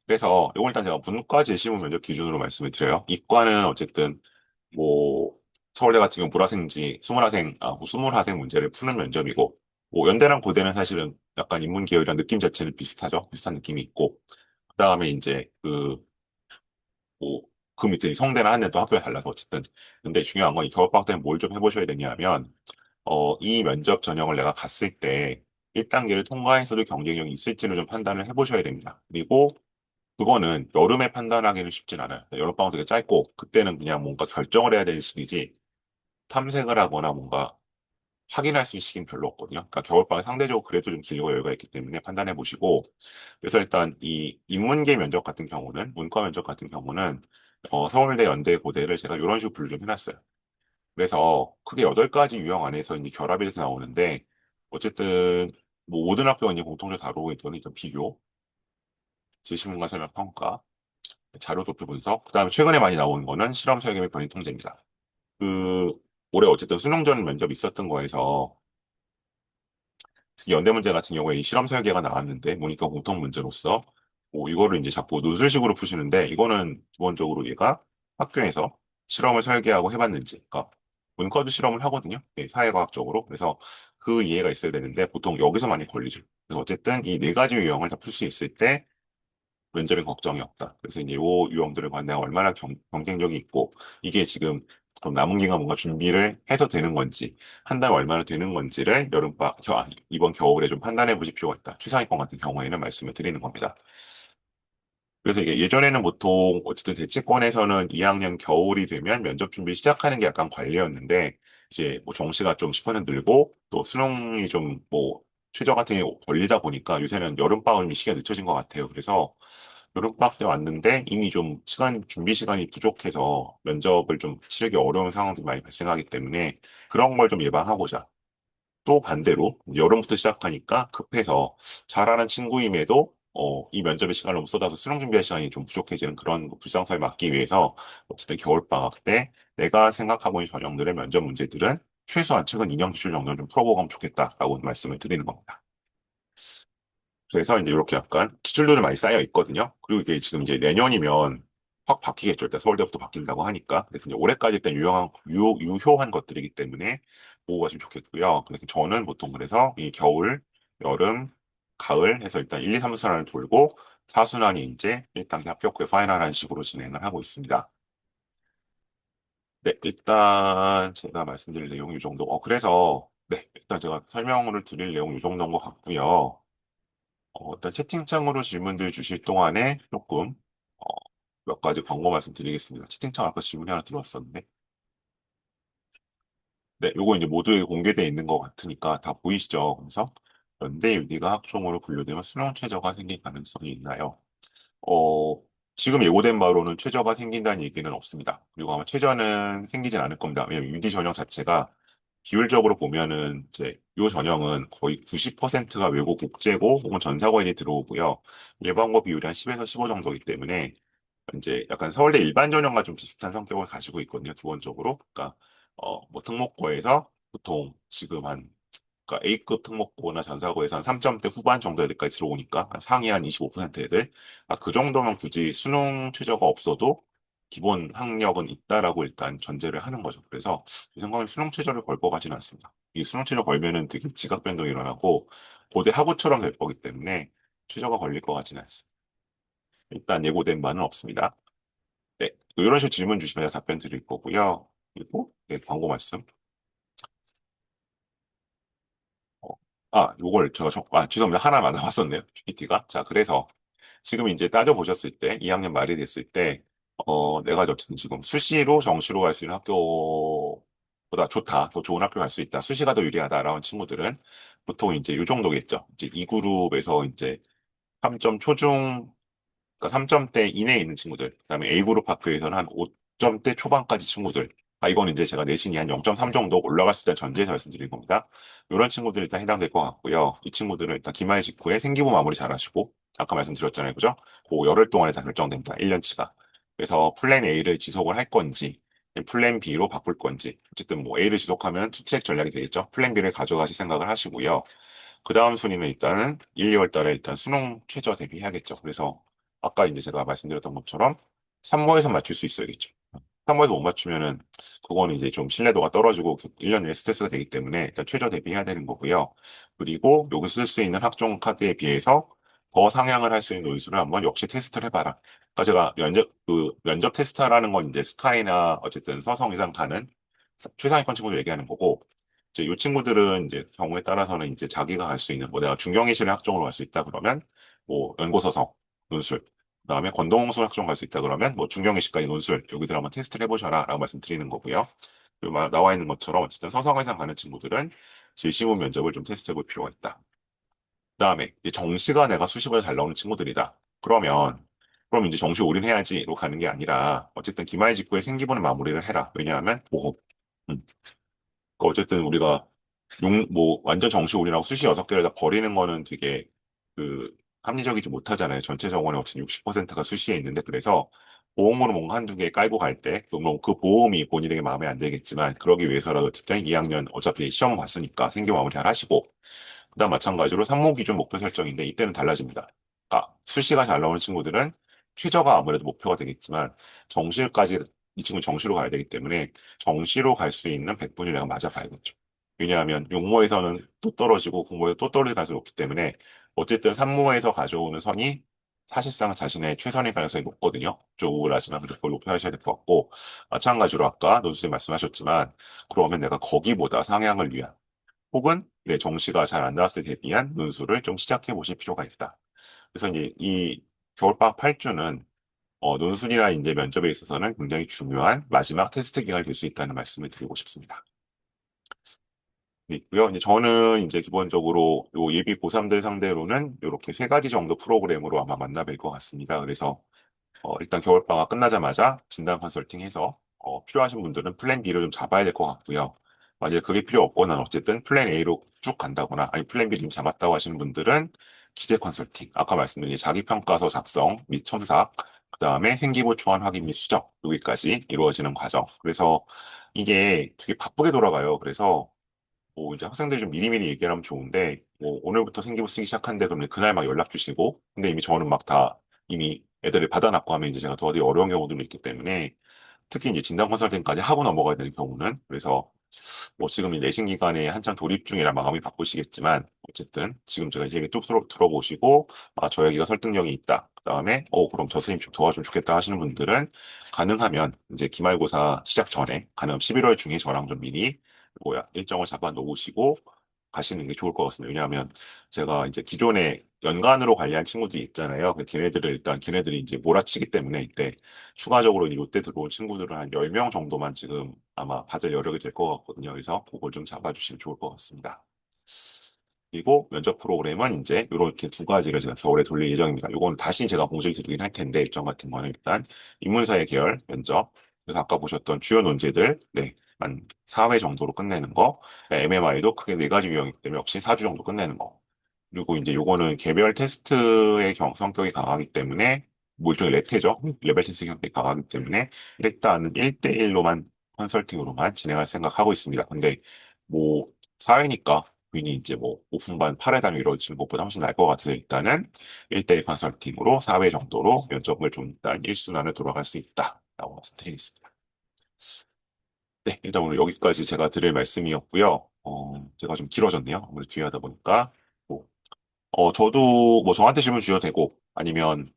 그래서 이건 일단 제가 문과 제시문 면접 기준으로 말씀을 드려요. 이과는 어쨌든 뭐 서울대 같은 경우 불화생지 20학생 문제를 푸는 면접이고 뭐 연대랑 고대는 사실은 약간 인문 계열이랑 느낌 자체는 비슷하죠. 비슷한 느낌이 있고 그다음에 이제 뭐 그 밑에 성대나 한대 또 학교에 달라서 어쨌든 근데 중요한 건 이 겨울방학 때는 뭘 좀 해보셔야 되냐면 이 면접 전형을 내가 갔을 때 1단계를 통과해서도 경쟁력이 있을지를 좀 판단을 해보셔야 됩니다. 그리고 그거는 여름에 판단하기는 쉽진 않아요. 여름방학 되게 짧고 그때는 그냥 뭔가 결정을 해야 되는 시기지 탐색을 하거나 뭔가 확인할 수 있는 시기는 별로 없거든요. 그러니까 겨울방학 상대적으로 그래도 좀 길고 여유가 있기 때문에 판단해 보시고 그래서 일단 이 인문계 면접 같은 경우는 문과 면접 같은 경우는 서울대, 연대, 고대를 제가 이런 식으로 분류 좀 해놨어요. 그래서 크게 8가지 유형 안에서 이제 결합이 돼서 나오는데 어쨌든 뭐 모든 학교가 이제 공통적으로 다루고 있던 이런 비교, 제시문과 설명 평가, 자료 도표 분석, 그다음에 최근에 많이 나오는 거는 실험 설계 및 변이 통제입니다. 그 올해 어쨌든 수능 전 면접 있었던 거에서 특히 연대 문제 같은 경우에 이 실험 설계가 나왔는데 모니까 공통 문제로서 뭐 이거를 이제 자꾸 논술식으로 푸시는데 이거는 기본적으로 얘가 학교에서 실험을 설계하고 해봤는지, 그러니까 문과도 실험을 하거든요. 예, 사회과학적으로. 그래서 그 이해가 있어야 되는데 보통 여기서 많이 걸리죠. 그래서 어쨌든 이 4가지 유형을 다 풀 수 있을 때 면접에 걱정이 없다. 그래서 이제 요 유형들을 봐 내가 얼마나 경쟁력이 있고 이게 지금 그럼 남은 기간 뭔가 준비를 해서 되는 건지 한 달 얼마나 되는 건지를 이번 겨울에 좀 판단해 보실 필요가 있다. 추상위권 같은 경우에는 말씀을 드리는 겁니다. 그래서 이게 예전에는 보통 어쨌든 대치권에서는 2학년 겨울이 되면 면접 준비 시작하는 게 약간 관례였는데 이제 뭐 정시가 좀 10% 늘고 또 수능이 좀 뭐 최저 같은 게 걸리다 보니까 요새는 여름방학 시기가 늦춰진 것 같아요. 그래서 여름방학 때 왔는데 이미 좀 준비 시간이 부족해서 면접을 좀 치르기 어려운 상황들이 많이 발생하기 때문에 그런 걸 좀 예방하고자 또 반대로 여름부터 시작하니까 급해서 잘하는 친구임에도 이 면접의 시간을 너무 쏟아서 수능 준비할 시간이 좀 부족해지는 그런 불상사를 막기 위해서 어쨌든 겨울방학 때 내가 생각하고 있는 전형들의 면접 문제들은 최소한 최근 2년 기출 정도는 좀 풀어보고 가면 좋겠다라고 말씀을 드리는 겁니다. 그래서 이제 이렇게 약간 기출들이 많이 쌓여 있거든요. 그리고 이게 지금 이제 내년이면 확 바뀌겠죠. 일단 서울대부터 바뀐다고 하니까. 그래서 이제 올해까지 일단 유효한 것들이기 때문에 보고 가시면 좋겠고요. 그래서 저는 보통 그래서 이 겨울, 여름, 가을 해서 일단 1, 2, 3, 4순환을 돌고 4순환이 이제 1단계 합격 후에 파이널한 식으로 진행을 하고 있습니다. 네, 일단 제가 말씀드릴 내용 이 정도. 그래서 네, 일단 제가 설명을 드릴 내용 이 정도인 것 같고요. 일단 채팅창으로 질문들 주실 동안에 조금 어, 몇 가지 광고 말씀드리겠습니다. 채팅창 아까 질문이 하나 들어왔었는데, 네, 요거 이제 모두에 공개되어 있는 것 같으니까 다 보이시죠? 그래서 연대 유디가 학종으로 분류되면 수능 최저가 생길 가능성이 있나요? 어, 지금 예고된 바로는 최저가 생긴다는 얘기는 없습니다. 그리고 아마 최저는 생기진 않을 겁니다. 왜냐면 유디 전형 자체가 비율적으로 보면은 이제 요 전형은 거의 90%가 외고 국제고 혹은 전사고인이 들어오고요. 일반고 비율이 한 10에서 15 정도이기 때문에 이제 약간 서울대 일반 전형과 좀 비슷한 성격을 가지고 있거든요. 기본적으로. 그러니까 뭐 특목고에서 보통 지금 한 그러니까 A급 특목고나 전사고에서 한 3점대 후반 정도 애들까지 들어오니까 상위 한 25% 애들 그 정도면 굳이 수능 최저가 없어도 기본 학력은 있다라고 일단 전제를 하는 거죠. 그래서 제 생각엔 수능 최저를 걸 것 같지는 않습니다. 이 수능 최저 걸면은 되게 지각 변동이 일어나고 고대 학우처럼 될 거기 때문에 최저가 걸릴 것 같지는 않습니다. 일단 예고된 바는 없습니다. 네, 이런 식으로 질문 주시면 제가 답변 드릴 거고요. 그리고 네, 광고 말씀. 어, 요걸 제가 죄송합니다. 하나 남았었네요. PPT가. 자, 그래서 지금 이제 따져보셨을 때, 2학년 말이 됐을 때, 내가 어쨌든 지금 수시로 정시로 갈 수 있는 학교보다 좋다, 더 좋은 학교 갈 수 있다, 수시가 더 유리하다라는 친구들은 보통 이제 요 정도겠죠. 이제 이 그룹에서 이제 3점 초중, 그러니까 3점대 이내에 있는 친구들, 그다음에 A그룹 학교에서는 한 5점대 초반까지 친구들. 이건 이제 제가 내신이 한 0.3 정도 올라갈 수 있다는 전제에서 말씀드린 겁니다. 이런 친구들 일단 해당될 것 같고요. 이 친구들은 일단 기말 직후에 생기부 마무리 잘 하시고, 아까 말씀드렸잖아요. 그죠? 그 열흘 동안에 다 결정됩니다. 1년치가. 그래서 플랜 A를 지속을 할 건지, 플랜 B로 바꿀 건지, 어쨌든 뭐 A를 지속하면 투트랙 전략이 되겠죠. 플랜 B를 가져가실 생각을 하시고요. 그 다음 순위는 일단은 1, 2월 달에 일단 수능 최저 대비해야겠죠. 그래서 아까 이제 제가 말씀드렸던 것처럼 3모에서 맞출 수 있어야겠죠. 3모에서 못 맞추면은 그거는 이제 좀 신뢰도가 떨어지고 1년 내에 스트레스가 되기 때문에 일단 최저 대비해야 되는 거고요. 그리고 여기 쓸 수 있는 학종 카드에 비해서 더 상향을 할 수 있는 논술을 한번 역시 테스트를 해봐라. 그러니까 제가 면접 테스트라는 건 이제 스카이나 어쨌든 서성 이상 가는 최상위권 친구들 얘기하는 거고 이제 이 친구들은 이제 경우에 따라서는 이제 자기가 갈 수 있는 뭐 내가 중경이실의 학종으로 갈 수 있다 그러면 뭐 연고서성 논술 그다음에 권동홍수 학종 갈 수 있다 그러면 뭐 중경이실까지 논술 여기들 한번 테스트를 해보셔라라고 말씀드리는 거고요. 그리고 나와 있는 것처럼 어쨌든 서성에상 가는 친구들은 질시문 면접을 좀 테스트해 볼 필요가 있다. 그다음에 이제 정시가 내가 수시보다 잘 나오는 친구들이다. 그럼 이제 정시 올인해야지로 가는 게 아니라 어쨌든 기말 직후에 생기부는 마무리를 해라. 왜냐하면 보험. 음. 그러니까 어쨌든 우리가 뭐 완전 정시 올인하고 수시 6개를 다 버리는 거는 되게 그 합리적이지 못하잖아요. 전체 정원의 어쨌든 60%가 수시에 있는데 그래서 보험으로 뭔가 한두 개 깔고 갈 때, 물론 그 보험이 본인에게 마음에 안 들겠지만, 그러기 위해서라도 어쨌든 2학년 어차피 시험 봤으니까 생겨 마무리 잘 하시고, 그다음 마찬가지로 상무 기준 목표 설정인데 이때는 달라집니다. 수시가 잘 나오는 친구들은 최저가 아무래도 목표가 되겠지만 정시까지 이 친구 정시로 가야 되기 때문에 정시로 갈 수 있는 100분을 내가 맞아봐야겠죠. 왜냐하면 육모에서는 또 떨어지고 국모에서 또 떨어질 가능성이 높기 때문에 어쨌든 산모에서 가져오는 선이 사실상 자신의 최선일 가능성이 높거든요. 좀 우울하지만 그걸 높여하셔야 될 것 같고 마찬가지로 아까 노수님 말씀하셨지만 그러면 내가 거기보다 상향을 위한 혹은 내 정시가 잘 안 나왔을 때 대비한 논술을 좀 시작해 보실 필요가 있다. 그래서 이제 이 겨울방학 8주는 논술이나 이제 면접에 있어서는 굉장히 중요한 마지막 테스트 기간이 될 수 있다는 말씀을 드리고 싶습니다. 네, 있고요. 이제 저는 이제 기본적으로 요 예비 고3들 상대로는 이렇게 세 가지 정도 프로그램으로 아마 만나뵐 것 같습니다. 그래서 일단 겨울방학 끝나자마자 진단 컨설팅 해서 필요하신 분들은 플랜 B를 좀 잡아야 될 것 같고요. 만약에 그게 필요 없거나 어쨌든 플랜 A로 쭉 간다거나 아니 플랜 B를 이미 잡았다고 하시는 분들은 기재 컨설팅, 아까 말씀드린 자기평가서 작성 및 첨삭, 그 다음에 생기부 초안 확인 및 수정 여기까지 이루어지는 과정. 그래서 이게 되게 바쁘게 돌아가요. 그래서 뭐 이제 학생들이 좀 미리미리 얘기를 하면 좋은데 뭐 오늘부터 생기부 쓰기 시작한데 그러면 그날 막 연락 주시고 근데 이미 저는 막 다 이미 애들을 받아놨고 하면 이제 제가 도와드리 어려운 경우도 있기 때문에 특히 이제 진단 컨설팅까지 하고 넘어가야 되는 경우는 그래서 뭐 지금 이 내신 기간에 한창 돌입 중이라 마음이 바쁘시겠지만 어쨌든 지금 제가 얘기 뚝 들어보시고 저 얘기가 설득력이 있다. 그다음에 그럼 저 선생님 좀 도와주면 좋겠다 하시는 분들은 가능하면 이제 기말고사 시작 전에 가능하면 11월 중에 저랑 좀 미리 뭐야 일정을 잡아 놓으시고 가시는 게 좋을 것 같습니다. 왜냐하면 제가 이제 기존에 연간으로 관리한 친구들이 있잖아요. 걔네들을 일단 걔네들이 이제 몰아치기 때문에 이때 추가적으로 이때 들어온 친구들은 한 10명 정도만 지금 아마 받을 여력이 될 것 같거든요. 그래서 그걸 좀 잡아주시면 좋을 것 같습니다. 그리고 면접 프로그램은 이제 이렇게 두 가지를 제가 겨울에 돌릴 예정입니다. 이건 다시 제가 공지를 드리긴 할 텐데 일정 같은 거는 일단 인문사회 계열 면접 그래서 아까 보셨던 주요 논제들 네, 한 4회 정도로 끝내는 거 MMI도 크게 네 가지 유형이기 때문에 역시 4주 정도 끝내는 거 그리고 이제 요거는 개별 테스트의 성격이 강하기 때문에 뭐 일종의 레테죠. 레벨 테스트 성격이 강하기 때문에 일단은 1대1로만 컨설팅으로만 진행할 생각하고 있습니다. 근데 뭐 사회니까 괜히 이제 뭐 오픈반 8회 단위 이루어지는 것보다 훨씬 나을 것 같아서 일단은 1대1 컨설팅으로 4회 정도로 면접을 좀 일단 1순환을 돌아갈 수 있다. 라고 말씀드리겠습니다. 네, 일단 오늘 여기까지 제가 드릴 말씀이었고요. 제가 좀 길어졌네요. 아무래도 뒤에 하다 보니까. 뭐, 저도 뭐 저한테 질문 주셔도 되고, 아니면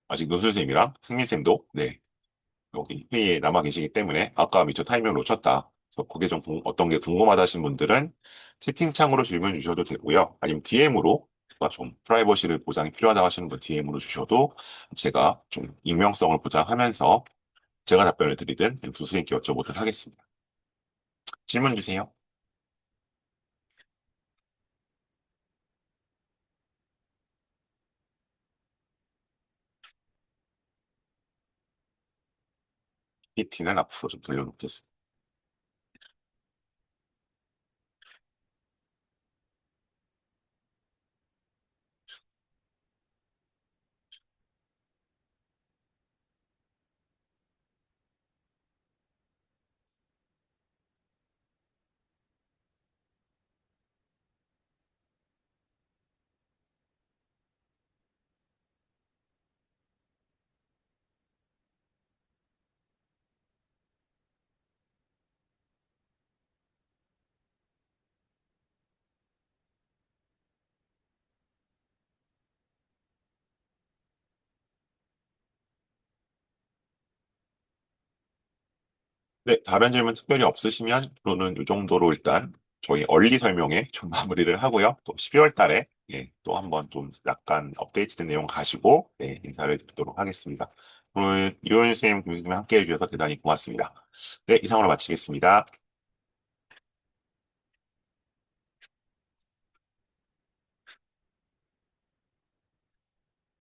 아직 노슬쌤이랑 승민쌤도, 네, 여기 회의에 남아 계시기 때문에 아까 미처 타이밍을 놓쳤다. 그래서 그게 좀 어떤 게 궁금하다 하신 분들은 채팅창으로 질문 주셔도 되고요. 아니면 DM으로 좀 프라이버시를 보장이 필요하다 하시는 분 DM으로 주셔도 제가 좀 익명성을 보장하면서 제가 답변을 드리든 교수님께 여쭤보도록 하겠습니다. 질문 주세요. PT는 앞으로 좀 돌려놓겠습니다. 네, 다른 질문 특별히 없으시면 저는 이 정도로 일단 저희 얼리 설명에 좀 마무리를 하고요. 또 12월 달에 예, 또 한번 좀 약간 업데이트된 내용 가지고 네, 인사를 드리도록 하겠습니다. 오늘 유현 선생님, 교수님 함께 해주셔서 대단히 고맙습니다. 네, 이상으로 마치겠습니다.